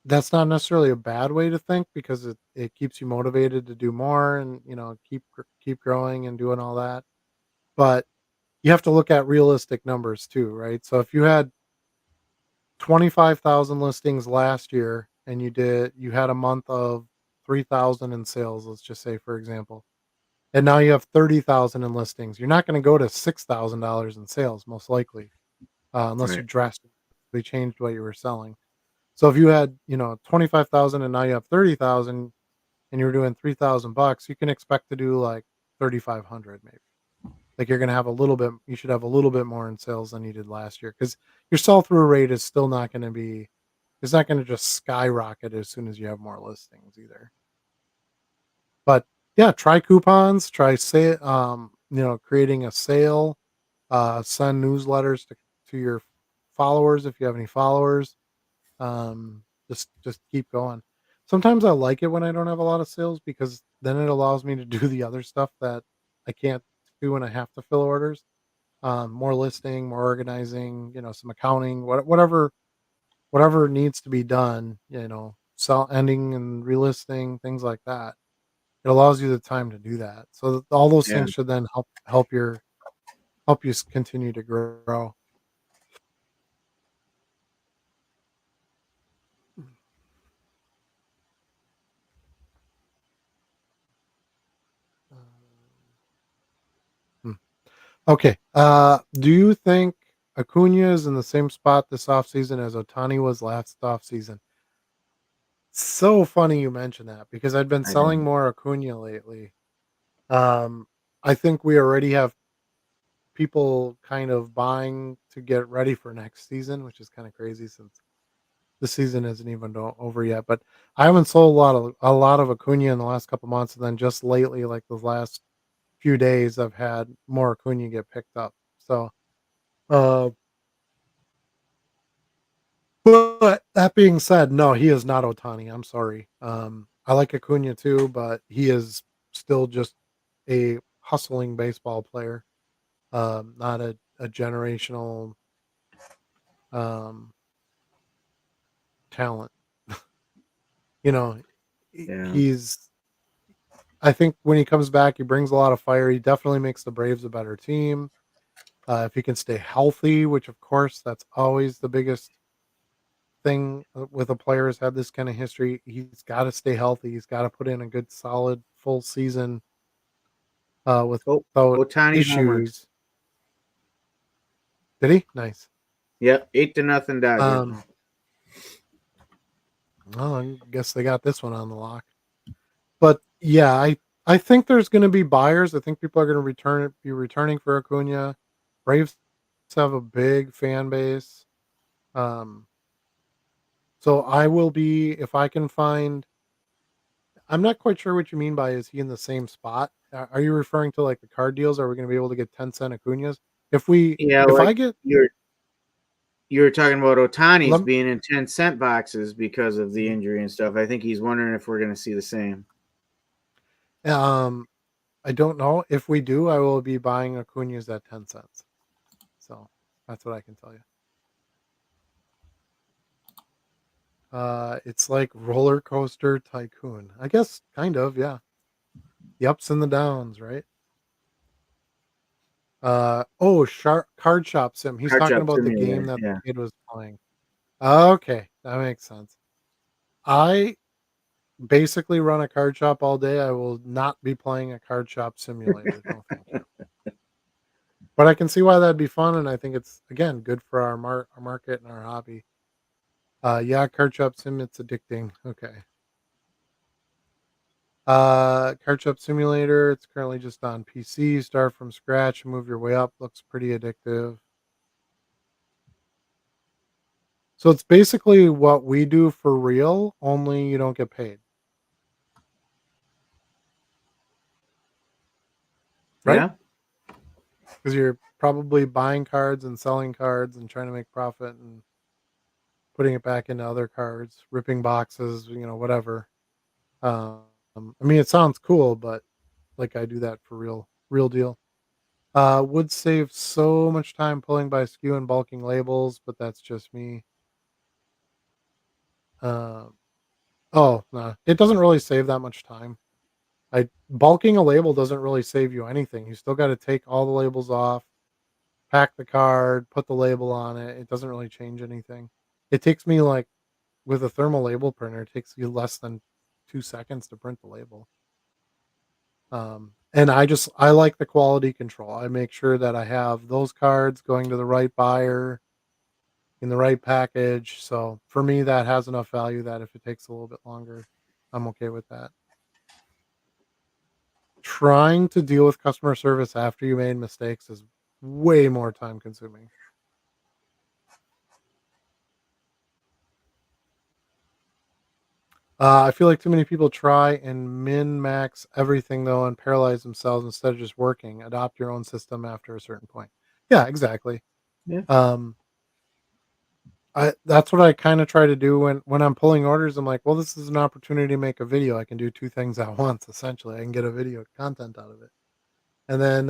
that's not necessarily a bad way to think because it keeps you motivated to do more and keep growing and doing all that. But you have to look at realistic numbers too, right? So if you had 25,000 listings last year and you had a month of 3,000 in sales, let's just say for example, and now you have 30,000 in listings, you're not going to go to $6,000 in sales most likely, unless you Right. drastically changed what you were selling. So if you had, 25,000 and now you have 30,000 and you were doing $3,000, you can expect to do like 3,500 maybe. Like you should have a little bit more in sales than you did last year because your sell through rate is still not going to be, it's not going to just skyrocket as soon as you have more listings either. But yeah, try coupons, try say, creating a sale, send newsletters to your followers if you have any followers. Just keep going. Sometimes I like it when I don't have a lot of sales because then it allows me to do the other stuff that I can't do when I have to fill orders. More listing, more organizing, some accounting, whatever needs to be done, sell ending and relisting, things like that. It allows you the time to do that. So all those Yeah. things should then help you continue to grow. Okay. Do you think Acuna is in the same spot this offseason as Otani was last offseason? So funny you mention that because I've been I know. selling more Acuna lately. Um, I think we already have people kind of buying to get ready for next season, which is kind of crazy since the season isn't even over yet. But I haven't sold a lot of Acuna in the last couple months, and then just lately, like the last few days, I've had more Acuna get picked up. So, uh, but that being said, no, he is not Otani. I'm sorry. I like Acuna too, but he is still just a hustling baseball player. Not a generational um, talent. You know, Yeah. he's. I think when he comes back, he brings a lot of fire. He definitely makes the Braves a better team. If he can stay healthy, which of course that's always the biggest thing with a player who's had this kind of history. He's got to stay healthy. He's got to put in a good, solid, full season Oh, without Otani homers. issues. Did he? Nice. Yep, 8-0 Dodgers. Um, well, I guess they got this one on the lock. But yeah, I think there's going to be buyers. I think people are going to be returning for Acuna. Braves have a big fan base. Um, so I will be if I can find. I'm not quite sure what you mean by is he in the same spot? Are you referring to like the card deals? Are we going to be able to get 10-cent Acunas? Yeah, If like I get you're talking about Otani's lem- being in 10-cent boxes because of the mm, injury and stuff. I think he's wondering if we're going to see the same. um I don't know if we do. I will be buying Acunas at 10 cents. So that's what I can tell you. It's like roller coaster tycoon. I guess kind of, yeah. The ups and the downs, right? Oh, Shark Card Shop Sim. He's Card talking Shop about the game Simulator. that Yeah. the kid was playing. Okay, that makes sense. I basically run a card shop all day. I will not be playing a card shop simulator. No, thank you. But I can see why that'd be fun, and I think it's again good for our market and our hobby. Yeah, card shop sim. It's addicting. Okay. Card shop simulator. It's currently just on PC. Start from scratch, move your way up. Looks pretty addictive. So it's basically what we do for real, only you don't get paid, right? Yeah. Because you're probably buying cards and selling cards and trying to make profit and putting it back into other cards, ripping boxes, whatever. Um, I mean, it sounds cool, but like I do that for real deal. Would save so much time pulling by SKU and bulking labels, but that's just me. Um, oh, no, it doesn't really save that much time. I bulking a label doesn't really save you anything. You still got to take all the labels off, pack the card, put the label on it. It doesn't really change anything. It takes me like with a thermal label printer, it takes you less than 2 seconds to print the label. And I like the quality control. I make sure that I have those cards going to the right buyer in the right package. So for me, that has enough value that if it takes a little bit longer, I'm okay with that. Trying to deal with customer service after you made mistakes is way more time consuming. I feel like too many people try and min max everything though and paralyze themselves instead of just working. Adopt your own system after a certain point. Yeah, exactly. Yeah. Um, I that's what I kind of try to do when I'm pulling orders. I'm like, well, this is an opportunity to make a video. I can do two things at once. Essentially, I can get a video content out of it, and then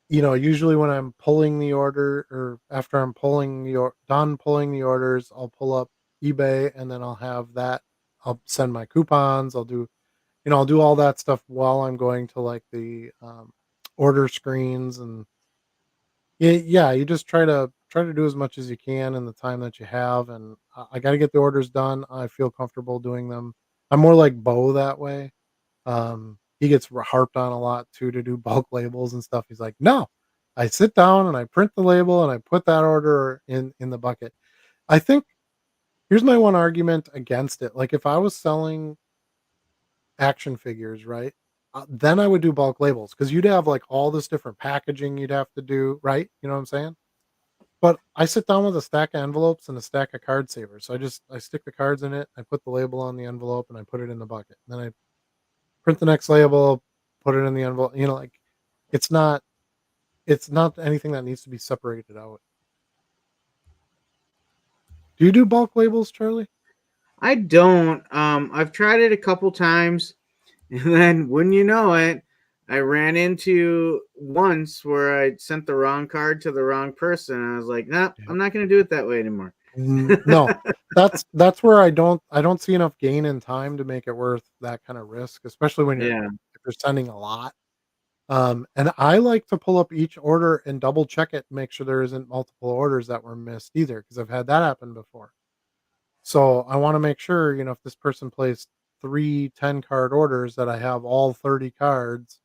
usually when I'm pulling the order or after I'm done pulling the orders, I'll pull up eBay and then I'll have that. I'll send my coupons. I'll do all that stuff while I'm going to like the order screens and yeah, you just try to do as much as you can in the time that you have, and I got to get the orders done. I feel comfortable doing them. I'm more like Bo that way. he gets harped on a lot too to do bulk labels and stuff. He's like, "No, I sit down and I print the label and I put that order in the bucket." I think here's my one argument against it. Like if I was selling action figures, right? Then I would do bulk labels because you'd have like all this different packaging you'd have to do, right? You know what I'm saying? But I sit down with a stack of envelopes and a stack of card savers. So I stick the cards in it, I put the label on the envelope, and I put it in the bucket. Then I print the next label, put it in the envelope. Like it's not it's not anything that needs to be separated out. Do you do bulk labels, Charlie? I don't. I've tried it a couple times, and then when you know it, I ran into once where I sent the wrong card to the wrong person. And I was like, "Nah, Yeah. I'm not going to do it that way anymore." No, that's where I don't see enough gain in time to make it worth that kind of risk, especially when Yeah, if you're sending a lot. And I like to pull up each order and double check it, make sure there isn't multiple orders that were missed either, because I've had that happen before. So I want to make sure, if this person placed 3 10 card orders, that I have all 30 cards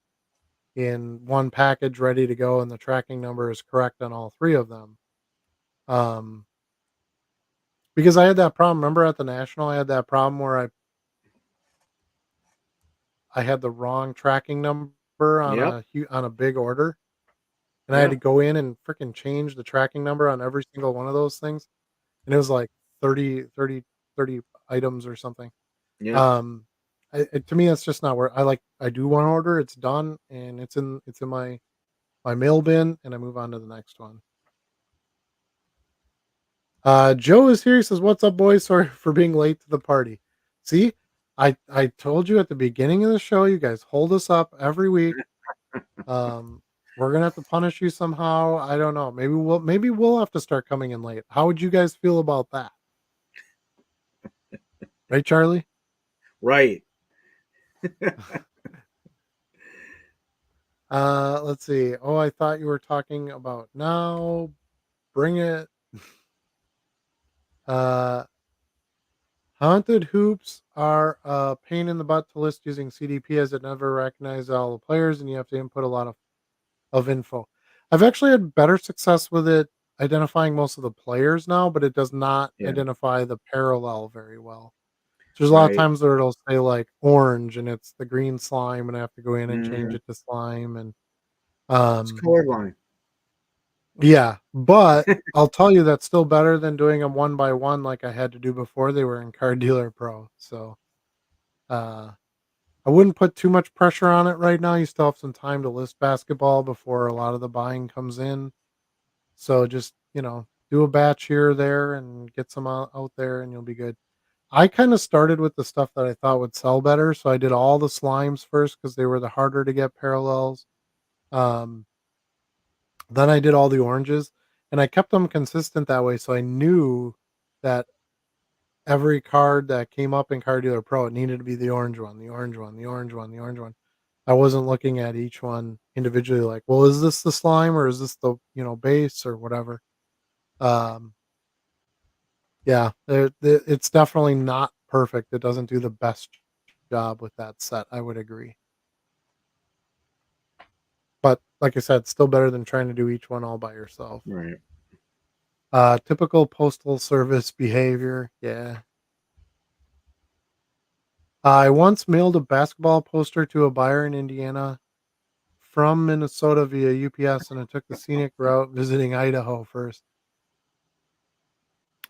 in one package ready to go and the tracking number is correct on all three of them. Um, because I had that problem. Remember at the National, I had that problem where I had the wrong tracking number on yep, a big order, and I had to yep, go in and freaking change the tracking number on every single one of those things, and it was like 30 items or something. yep. Um, to me, that's just not where I do one order, it's done, and it's in my mail bin, and I move on to the next one. Joe is here. He says, "What's up, boys? Sorry for being late to the party." See, I told you at the beginning of the show, you guys hold us up every week. Um, we're gonna have to punish you somehow. I don't know. Maybe we'll have to start coming in late. How would you guys feel about that? Right, Charlie? Right. Let's see. Oh, I thought you were talking about now. Bring it. Uh, Haunted hoops are a pain in the butt to list using CDP as it never recognizes all the players and you have to input a lot of info. I've actually had better success with it identifying most of the players now, but it does not Yeah. identify the parallel very well. So there's a lot of Right. times where it'll say like orange and it's the green slime and I have to go in and change Mm, it to slime and it's um colorblind. yeah, but I'll tell you that's still better than doing them one by one like I had to do before they were in Card Dealer Pro. So uh I wouldn't put too much pressure on it right now. You still have some time to list basketball before a lot of the buying comes in. So just, do a batch here or there and get some out there and you'll be good. I kind of started with the stuff that I thought would sell better. So I did all the slimes first because they were the harder to get parallels. Um, then I did all the oranges and I kept them consistent that way. So I knew that every card that came up in Card Dealer Pro, it needed to be the orange one, the orange one, the orange one, the orange one. I wasn't looking at each one individually like, well, is this the slime or is this the, base or whatever? Um, yeah, it's definitely not perfect. It doesn't do the best job with that set. I would agree. But like I said, still better than trying to do each one all by yourself. Right. Typical postal service behavior. Yeah. I once mailed a basketball poster to a buyer in Indiana from Minnesota via UPS, and I took the scenic route visiting Idaho first.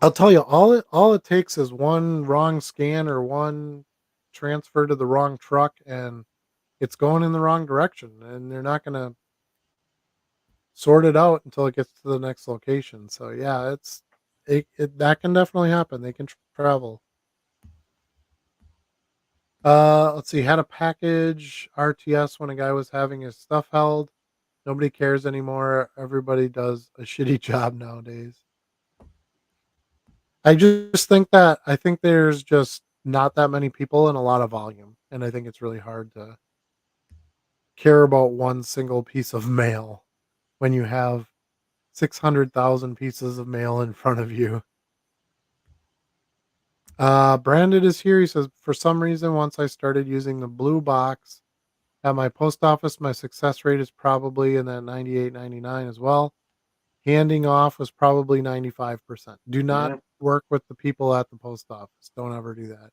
I'll tell you, all it takes is one wrong scan or one transfer to the wrong truck, and it's going in the wrong direction, and they're not gonna sort it out until it gets to the next location. So yeah, it that can definitely happen. They can travel. Let's see. Had a package RTS when a guy was having his stuff held. Nobody cares anymore. Everybody does a shitty job nowadays. I think there's just not that many people and a lot of volume, and I think it's really hard to care about one single piece of mail when you have 600,000 pieces of mail in front of you. Brandon is here. He says, for some reason, once I started using the blue box, At my post office, my success rate is probably in that 98, 99 as well. Handing off was probably 95%. Do not Yeah. work with the people at the post office. Don't ever do that.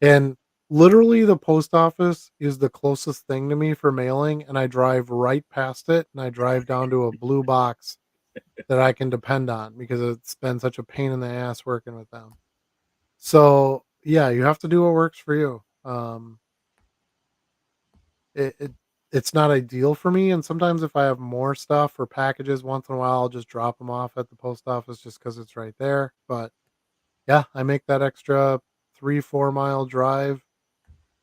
And literally, the post office is the closest thing to me for mailing, and I drive right past it, and I drive down to a blue box that I can depend on because it's been such a pain in the ass working with them. So, yeah, you have to do what works for you. It it's not ideal for me, and sometimes if I have more stuff or packages once in a while, I'll just drop them off at the post office just because it's right there, but, yeah, I make that extra 3, 4-mile drive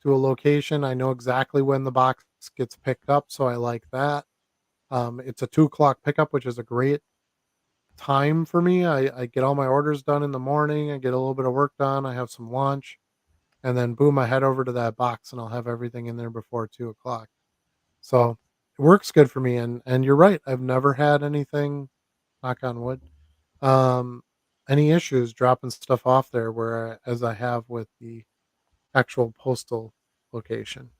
to a location. I know exactly when the box gets picked up, so I like that. It's a 2 o'clock pickup, which is a great time for me. I get all my orders done in the morning. I get a little bit of work done. I have some lunch, and then boom, I head over to that box, and I'll have everything in there before 2 o'clock. So it works good for me. And you're right. I've never had anything, knock on wood, um, any issues dropping stuff off there, where as I have with the actual postal location.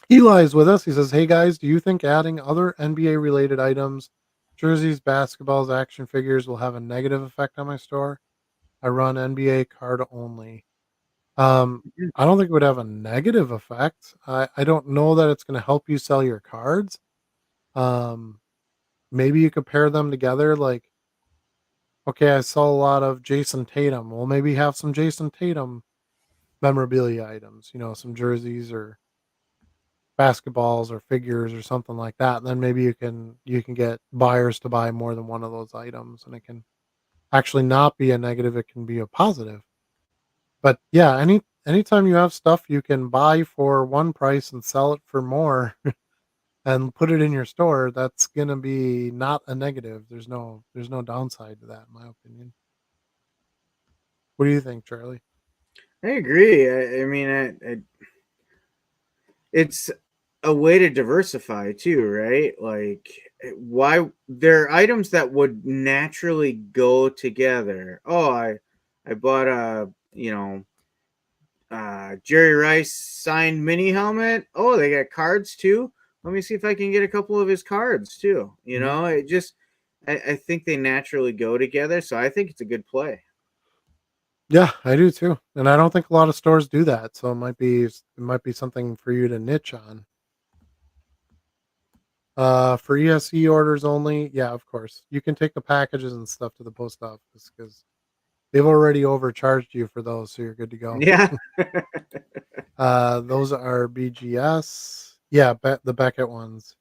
Eli is with us. He says, "Hey guys, do you think adding other NBA related items, jerseys, basketballs, action figures will have a negative effect on my store? I run NBA card only." Um, I don't think it would have a negative effect. I don't know that it's going to help you sell your cards. Um, Maybe you could pair them together. Like, okay, I saw a lot of Jason Tatum. Well, maybe have some Jason Tatum memorabilia items. Some jerseys or basketballs or figures or something like that, and then maybe you can get buyers to buy more than one of those items, and it can actually not be a negative, it can be a positive. But yeah, anytime you have stuff you can buy for one price and sell it for more and put it in your store, that's going to be not a negative. There's no downside to that, in my opinion. What do you think, Charlie? I agree. I mean, it's a way to diversify too, right? Like, why there are items that would naturally go together. Oh, I bought a Jerry Rice signed mini helmet. Oh, they got cards too. Let me see if I can get a couple of his cards too. Mhm. It just I think they naturally go together, so I think it's a good play. Yeah, I do too, and I don't think a lot of stores do that, so it might be something for you to niche on. For ESE orders only, yeah, of course. You can take the packages and stuff to the post office because they've already overcharged you for those, so you're good to go. Yeah. Those are BGS. Yeah, the Beckett ones.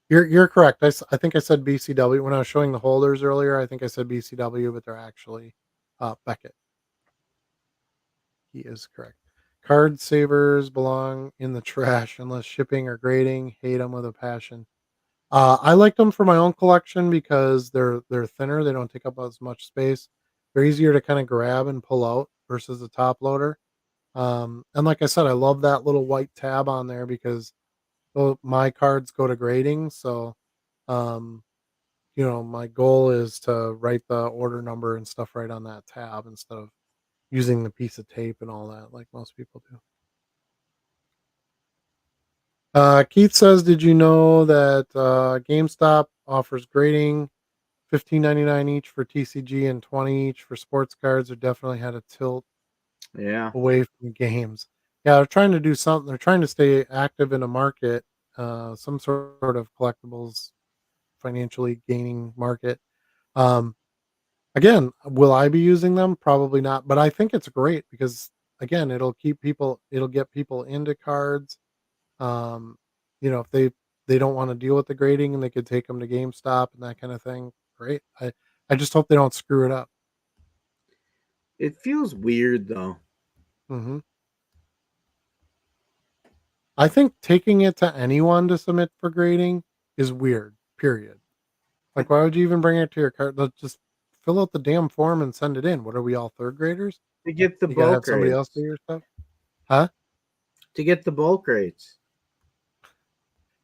You're correct. I think I said BCW when I was showing the holders earlier. I think I said BCW, but they're actually Beckett. He is correct. Card savers belong in the trash unless shipping or grading. Hate them with a passion. I like them for my own collection because they're thinner. They don't take up as much space. They're easier to kind of grab and pull out versus the top loader. And like I said, I love that little white tab on there because my cards go to grading. So, um, my goal is to write the order number and stuff right on that tab instead of using the piece of tape and all that like most people do. Keith says, "Did you know that GameStop offers grading 15.99 each for TCG and 20 each for sports cards? Are definitely had a tilt Yeah. away from games." Yeah, they're trying to do something. They're trying to stay active in a market, some sort of collectibles financially gaining market. Um, Again, will I be using them? Probably not, but I think it's great because again, it'll get people into cards. Um, if they don't want to deal with the grading and they could take them to GameStop and that kind of thing. Great. I just hope they don't screw it up. It feels weird though. Hmm. I think taking it to anyone to submit for grading is weird. Period. Like, why would you even bring it to your card? Let's just fill out the damn form and send it in. What are we all third graders? To get the You gotta have bulk somebody else do rates. your stuff, huh? To get the bulk rates.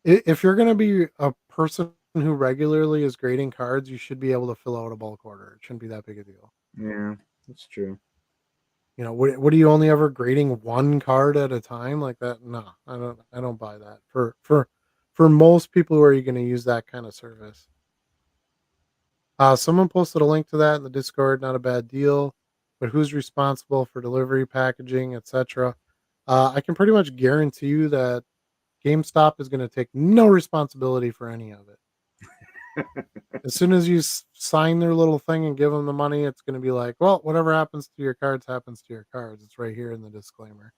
If you're gonna be a person who regularly is grading cards, you should be able to fill out a bulk order. It shouldn't be that big a deal. Yeah, that's true. What are you only ever grading one card at a time like that? No, I don't buy that. For most people who are you going to use that kind of service. Someone posted a link to that in the Discord. Not a bad deal, but who's responsible for delivery, packaging, etc.? I can pretty much guarantee you that GameStop is going to take no responsibility for any of it. As soon as you sign their little thing and give them the money, it's going to be like, well, whatever happens to your cards happens to your cards. It's right here in the disclaimer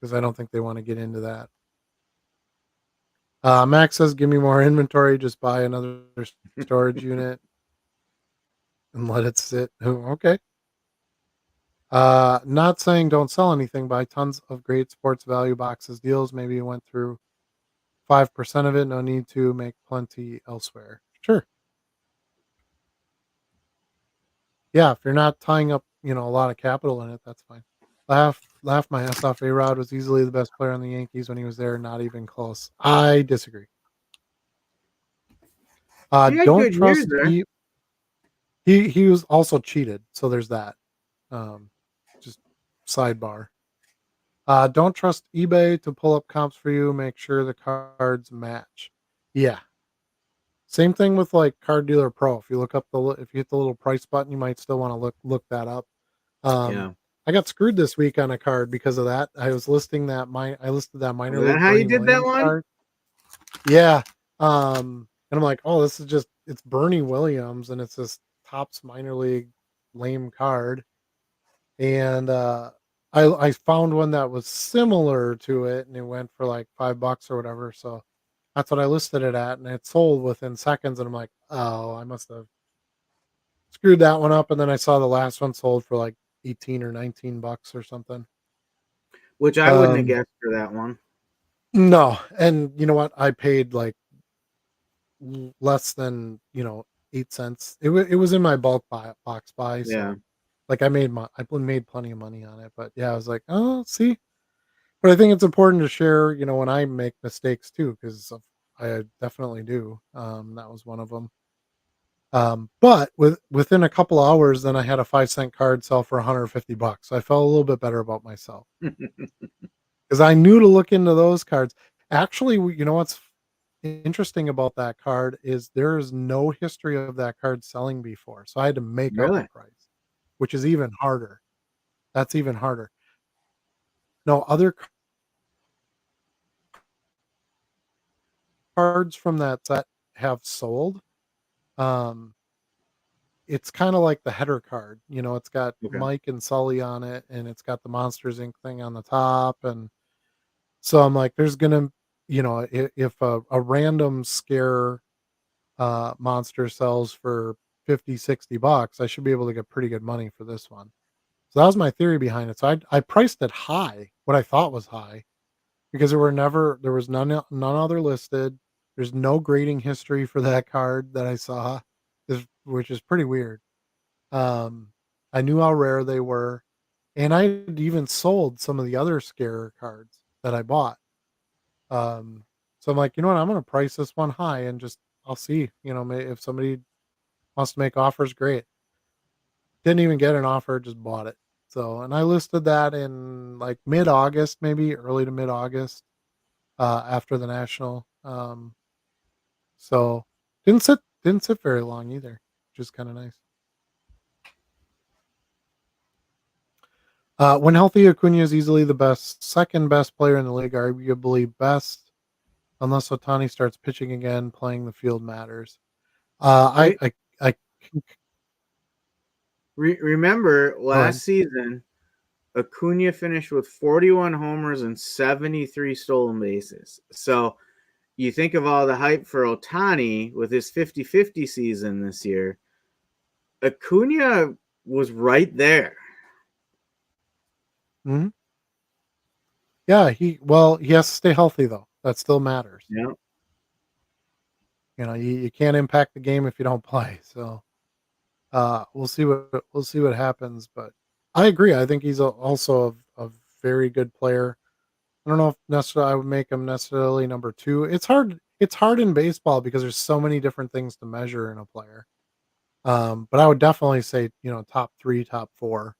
because I don't think they want to get into that. Max says, give me more inventory. Just buy another storage unit and let it sit. Oh, okay. Not saying don't sell anything. Buy tons of great sports value boxes deals. Maybe you went through 5% of it. No need to make plenty elsewhere. Sure. Yeah, if you're not tying up, a lot of capital in it, that's fine. Laugh my ass off. A-Rod was easily the best player on the Yankees when he was there, not even close. I disagree. He had Don't good years trust there. he was also cheated, so there's that. Um, just sidebar. Don't trust eBay to pull up comps for you. Make sure the cards match. Yeah. Same thing with like Card Dealer Pro. If you hit the little price button, you might still want to look that up. Um, Yeah. I got screwed this week on a card because of that. I listed that minor Was that league how you Bernie did that Williams one? card. Yeah. And I'm like, oh, it's Bernie Williams and it's this tops minor league lame card. And I found one that was similar to it and it went for like $5 or whatever. So that's what I listed it at, and it sold within seconds. And I'm like, oh, I must have screwed that one up. And then I saw the last one sold for like 18 or $19 or something. Which I wouldn't have Um, guessed for that one. no, and you know what? I paid like less than 8 cents. It was in my box buy, Yeah. so like I made plenty of money on it. But yeah, I was like, oh, see. But I think it's important to share, when I make mistakes too, because I definitely do. That was one of them. But within a couple hours, then I had a 5 cent card sell for $150. So I felt a little bit better about myself because I knew to look into those cards. Actually, you know what's interesting about that card is there is no history of that card selling before. So I had to make up a Really? price, which is even harder. That's even harder. No, other cards from that set have sold. Um, it's kind of like the header card. It's got Okay. Mike and Sully on it, and it's got the Monsters Inc. thing on the top. And so I'm like, there's gonna, if a random scare monster sells for 50, $60, I should be able to get pretty good money for this one. So that was my theory behind it. So I priced it high, what I thought was high, because there was none other listed. There's no grading history for that card that I saw, which is pretty weird. Um, I knew how rare they were, and I had even sold some of the other scare cards that I bought. Um, so I'm like, you know what? I'm going to price this one high and just I'll see. If somebody wants to make offers, great. Didn't even get an offer, just bought it. So, and I listed that in like mid August, maybe early to mid August, after the national. So didn't sit very long either, which is kind of nice. When healthy, Acuna is easily the second best player in the league, arguably best, unless Otani starts pitching again. Playing the field matters. Wait. I Remember go ahead. last season, Acuna finished with 41 homers and 73 stolen bases. So you think of all the hype for Otani with his 50-50 season this year. Acuna was right there. Hmm. Yeah, he has to stay healthy though. That still matters. Yeah. You can't impact the game if you don't play. So we'll see what happens. But I agree. I think he's also a very good player. I don't know if necessarily I would make him necessarily number two. It's hard. It's hard in baseball because there's so many different things to measure in a player. But I would definitely say top three, top four.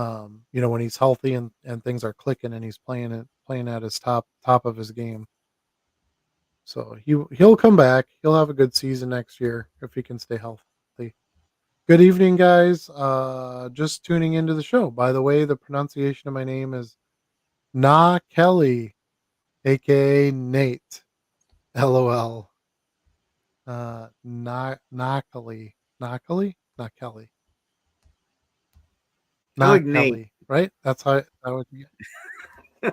When he's healthy and things are clicking and he's playing at his top of his game. So he'll come back. He'll have a good season next year if he can stay healthy. Good evening, guys. Just tuning into the show. By the way, the pronunciation of my name is Na Kelly, aka Nate. LOL. Na Kelly. Na Kelly? Not Kelly. I like Not Nate. Kelly, right? That's how that would be.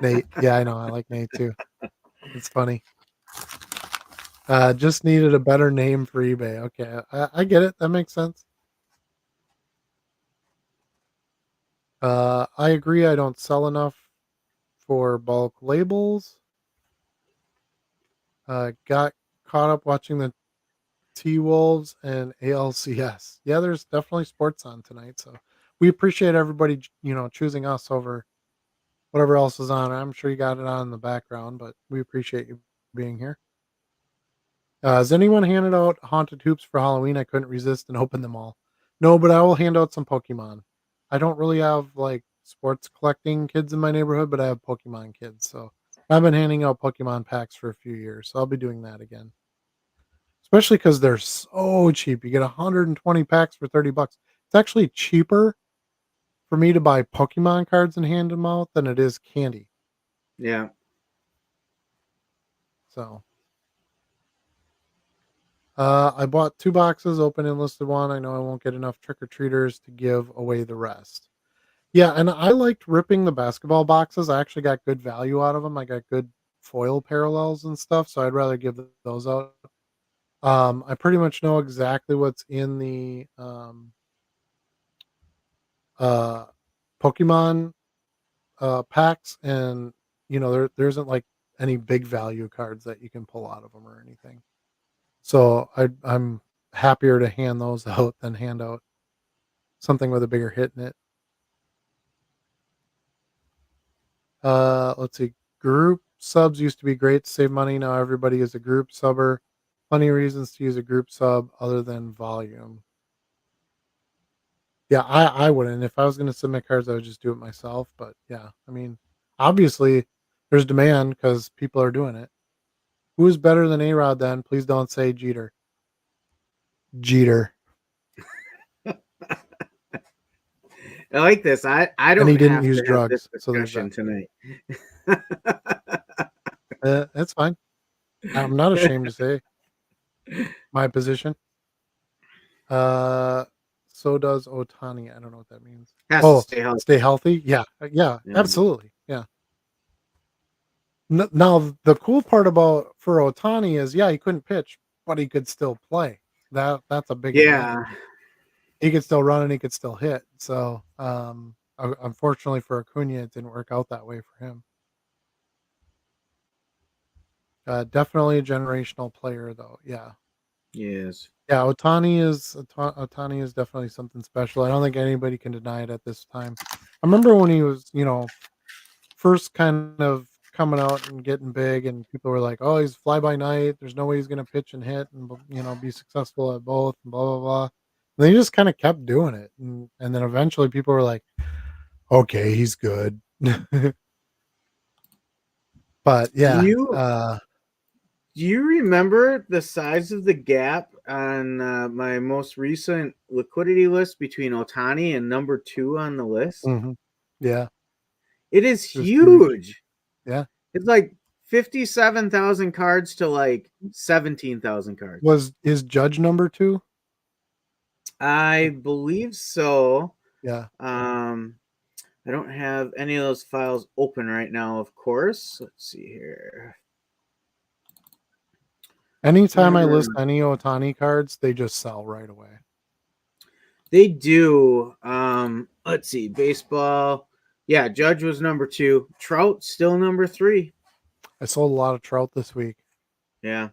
Nate. Yeah, I know. I like Nate too. It's funny. Just needed a better name for eBay. Okay, I get it. That makes sense. I agree. I don't sell enough for bulk labels. Got caught up watching the T Wolves and ALCS. Yeah, there's definitely sports on tonight, so we appreciate everybody, choosing us over whatever else is on. I'm sure you got it on in the background, but we appreciate you being here. Has anyone handed out haunted hoops for Halloween? I couldn't resist and opened them all. No, but I will hand out some Pokemon. I don't really have like sports collecting kids in my neighborhood, but I have Pokemon kids. So I've been handing out Pokemon packs for a few years. So I'll be doing that again. Especially because they're so cheap. You get 120 packs for $30. It's actually cheaper for me to buy Pokemon cards and hand them out than it is candy. Yeah. So I bought 2 boxes, open and listed one. I know I won't get enough trick or treaters to give away the rest. Yeah, and I liked ripping the basketball boxes. I actually got good value out of them. I got good foil parallels and stuff, so I'd rather give those out. I pretty much know exactly what's in the uh, Pokemon packs, and there isn't like any big value cards that you can pull out of them or anything. So I'm happier to hand those out than hand out something with a bigger hit in it. Let's see. Group subs used to be great to save money. Now everybody is a group subber. Plenty of reasons to use a group sub other than volume. Yeah, I wouldn't. If I was going to submit cards, I would just do it myself. But yeah, I mean, obviously there's demand because people are doing it. Who's better than A Rod then? Please don't say Jeter. Jeter. I like this. I And he don't didn't have use to have this drugs. So there's discussion that too. tonight. That's fine. I'm not ashamed to say my position. Uh, so does Otani. I don't know what that means. Has to Oh, stay healthy. stay healthy. Yeah, yeah, Yeah. absolutely. Yeah. Now the cool part about for Otani is, yeah, he couldn't pitch, but he could still play. That's a big Yeah. advantage. He could still run and he could still hit. So, unfortunately for Acuna, it didn't work out that way for him. Definitely a generational player, though. Yeah. Yes. Yeah, Otani is definitely something special. I don't think anybody can deny it at this time. I remember when he was, first kind of coming out and getting big, and people were like, "Oh, he's fly by night. There's no way he's going to pitch and hit, and be successful at both." And blah blah blah. And they just kind of kept doing it, and then eventually people were like, "Okay, he's good." But Do yeah, you do you remember the size of the gap on my most recent liquidity list between Otani and number 2 on the list? mhm, yeah, It is it was huge. huge. Yeah, It's like 57,000 cards to like 17,000 cards. is Judge number 2? I believe so. Yeah. Um, I don't have any of those files open right now, of course. Let's see here. Anytime I list Uh, any Otani cards, they just sell right away. They do. Let's see. Baseball. Yeah, Judge was number 2. Trout still number 3. I sold a lot of Trout this week, Yeah.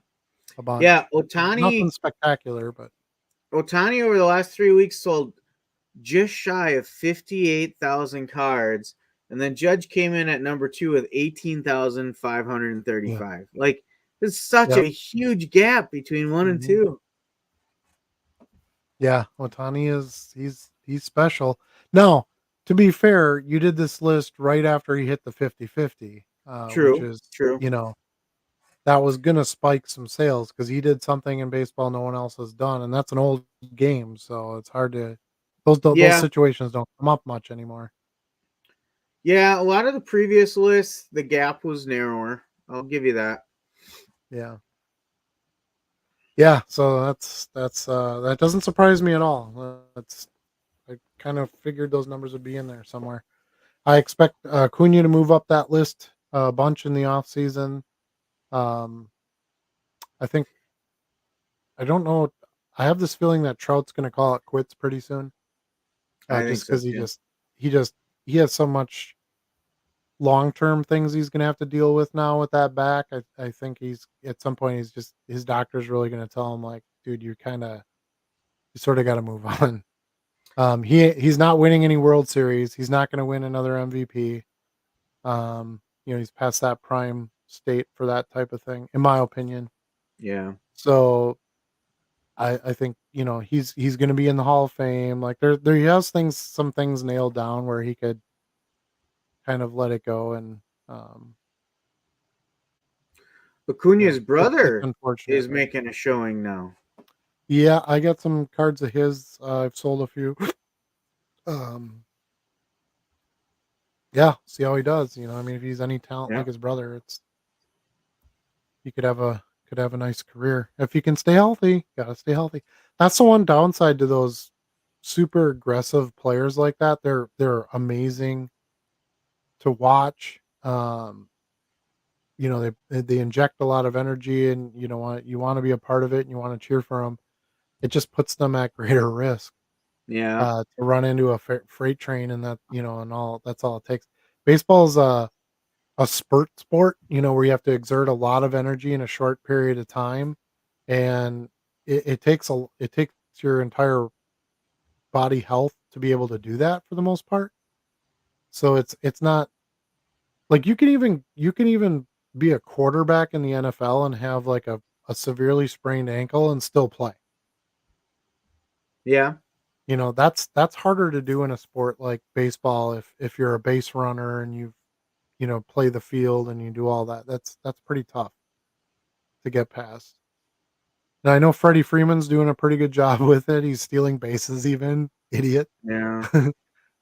a Yeah, bunch. Nothing Otani spectacular, but over the last 3 weeks sold just shy of 58,000 cards, and then Judge came in at number 2 with yeah, 18,535. Like, there's such yep, a huge gap between 1 and mhm. 2. Yeah, Otani is he's special. Now, to be fair, you did this list right after he hit the 50-50, which True, is, true. you know, that was gonna spike some sales because he did something in baseball no one else has done, and that's an old game, so it's hard to those Yeah, situations don't come up much anymore. yeah. A lot of the previous lists, the gap was narrower. I'll give you that. Yeah. Yeah, so that doesn't surprise me at all. That's I kind of figured those numbers would be in there somewhere. I expect, Cunha to move up that list a bunch in the offseason. Um, I think I don't know. I have this feeling that Trout's gonna call it quits pretty soon, I think just so because too. he just he has so much long-term things he's gonna have to deal with now with that back. I think he's at some point, he's just his doctor's really gonna tell him, like, "Dude, you sorta gotta move on." He's not winning any World Series. He's not gonna win another MVP. He's past that prime state for that type of thing, in my opinion. Yeah, So I think, he's gonna be in the Hall of Fame. Like there he has some things nailed down where he could kind of let it go and um Acuna's it's brother unfortunate. is making a showing now. Yeah, I got some cards of his. I've sold a few. Um yeah, see how he does. I mean, if he's any talent Yeah, like his brother, he could have a nice career if he can stay healthy. Gotta stay healthy. That's the one downside to those super aggressive players like that. They're amazing to watch. They inject a lot of energy, and you want to be a part of it, and you want to cheer for them. It just puts them at greater risk yeah, to run into a freight train, and and all that's all it takes. Baseball's a spurt sport, where you have to exert a lot of energy in a short period of time, and it takes your entire body health to be able to do that for the most part. So it's not like you can even be a quarterback in the NFL and have like a severely sprained ankle and still play. yeah, That's harder to do in a sport like baseball if you're a base runner and play the field and you do all that. That's pretty tough to get past. And I know Freddie Freeman's doing a pretty good job with it. He's stealing bases even, idiot. yeah.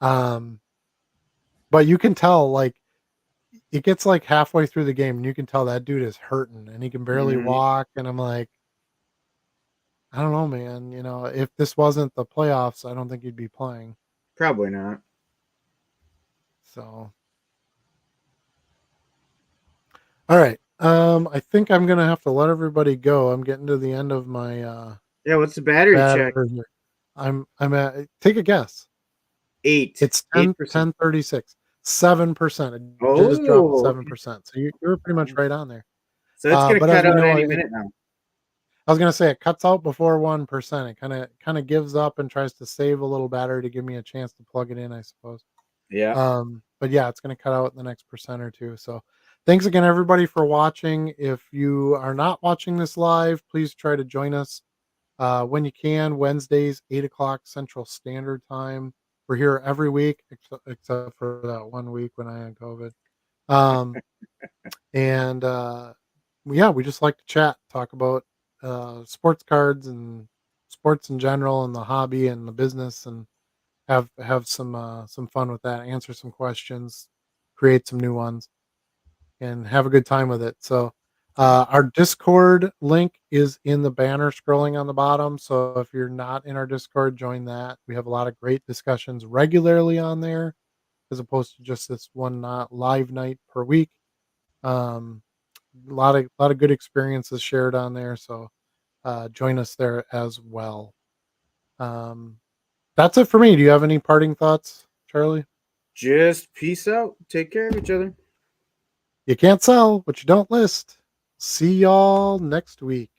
um, but you can tell, like, it gets like halfway through the game and you can tell that dude is hurting and he can barely Hmm. walk. And I'm like, I don't know, man. If this wasn't the playoffs, I don't think he'd be playing. Probably not. So, all right. I think I'm gonna have to let everybody go. I'm getting to the end of my Yeah, what's the battery check? battery here. I'm at take a guess. Eight. It's 10 8%. 10:36. 7%. It just dropped to Oh, 7%. So you're pretty much right on there. so it's gonna But as cut we out know, any minute now. I was gonna say it cuts out before 1%. It kinda gives up and tries to save a little battery to give me a chance to plug it in, I suppose. Yeah. But yeah, it's gonna cut out in the next percent or two. So thanks again, everybody, for watching. If you are not watching this live, please try to join us when you can. Wednesdays, 8 o'clock Central Standard Time. We're here every week, except for that one week when I had COVID. Um, and yeah, we just like to chat, talk about sports cards and sports in general, and the hobby and the business, and have some fun with that. Answer some questions, create some new ones, and have a good time with it. So. Our Discord link is in the banner scrolling on the bottom. So if you're not in our Discord, join that. We have a lot of great discussions regularly on there, as opposed to just this one live night per week. Um, a lot of good experiences shared on there. So join us there as well. Um, that's it for me. Do you have any parting thoughts, Charlie? Just peace out. Take care of each other. You can't sell what you don't list. See y'all next week.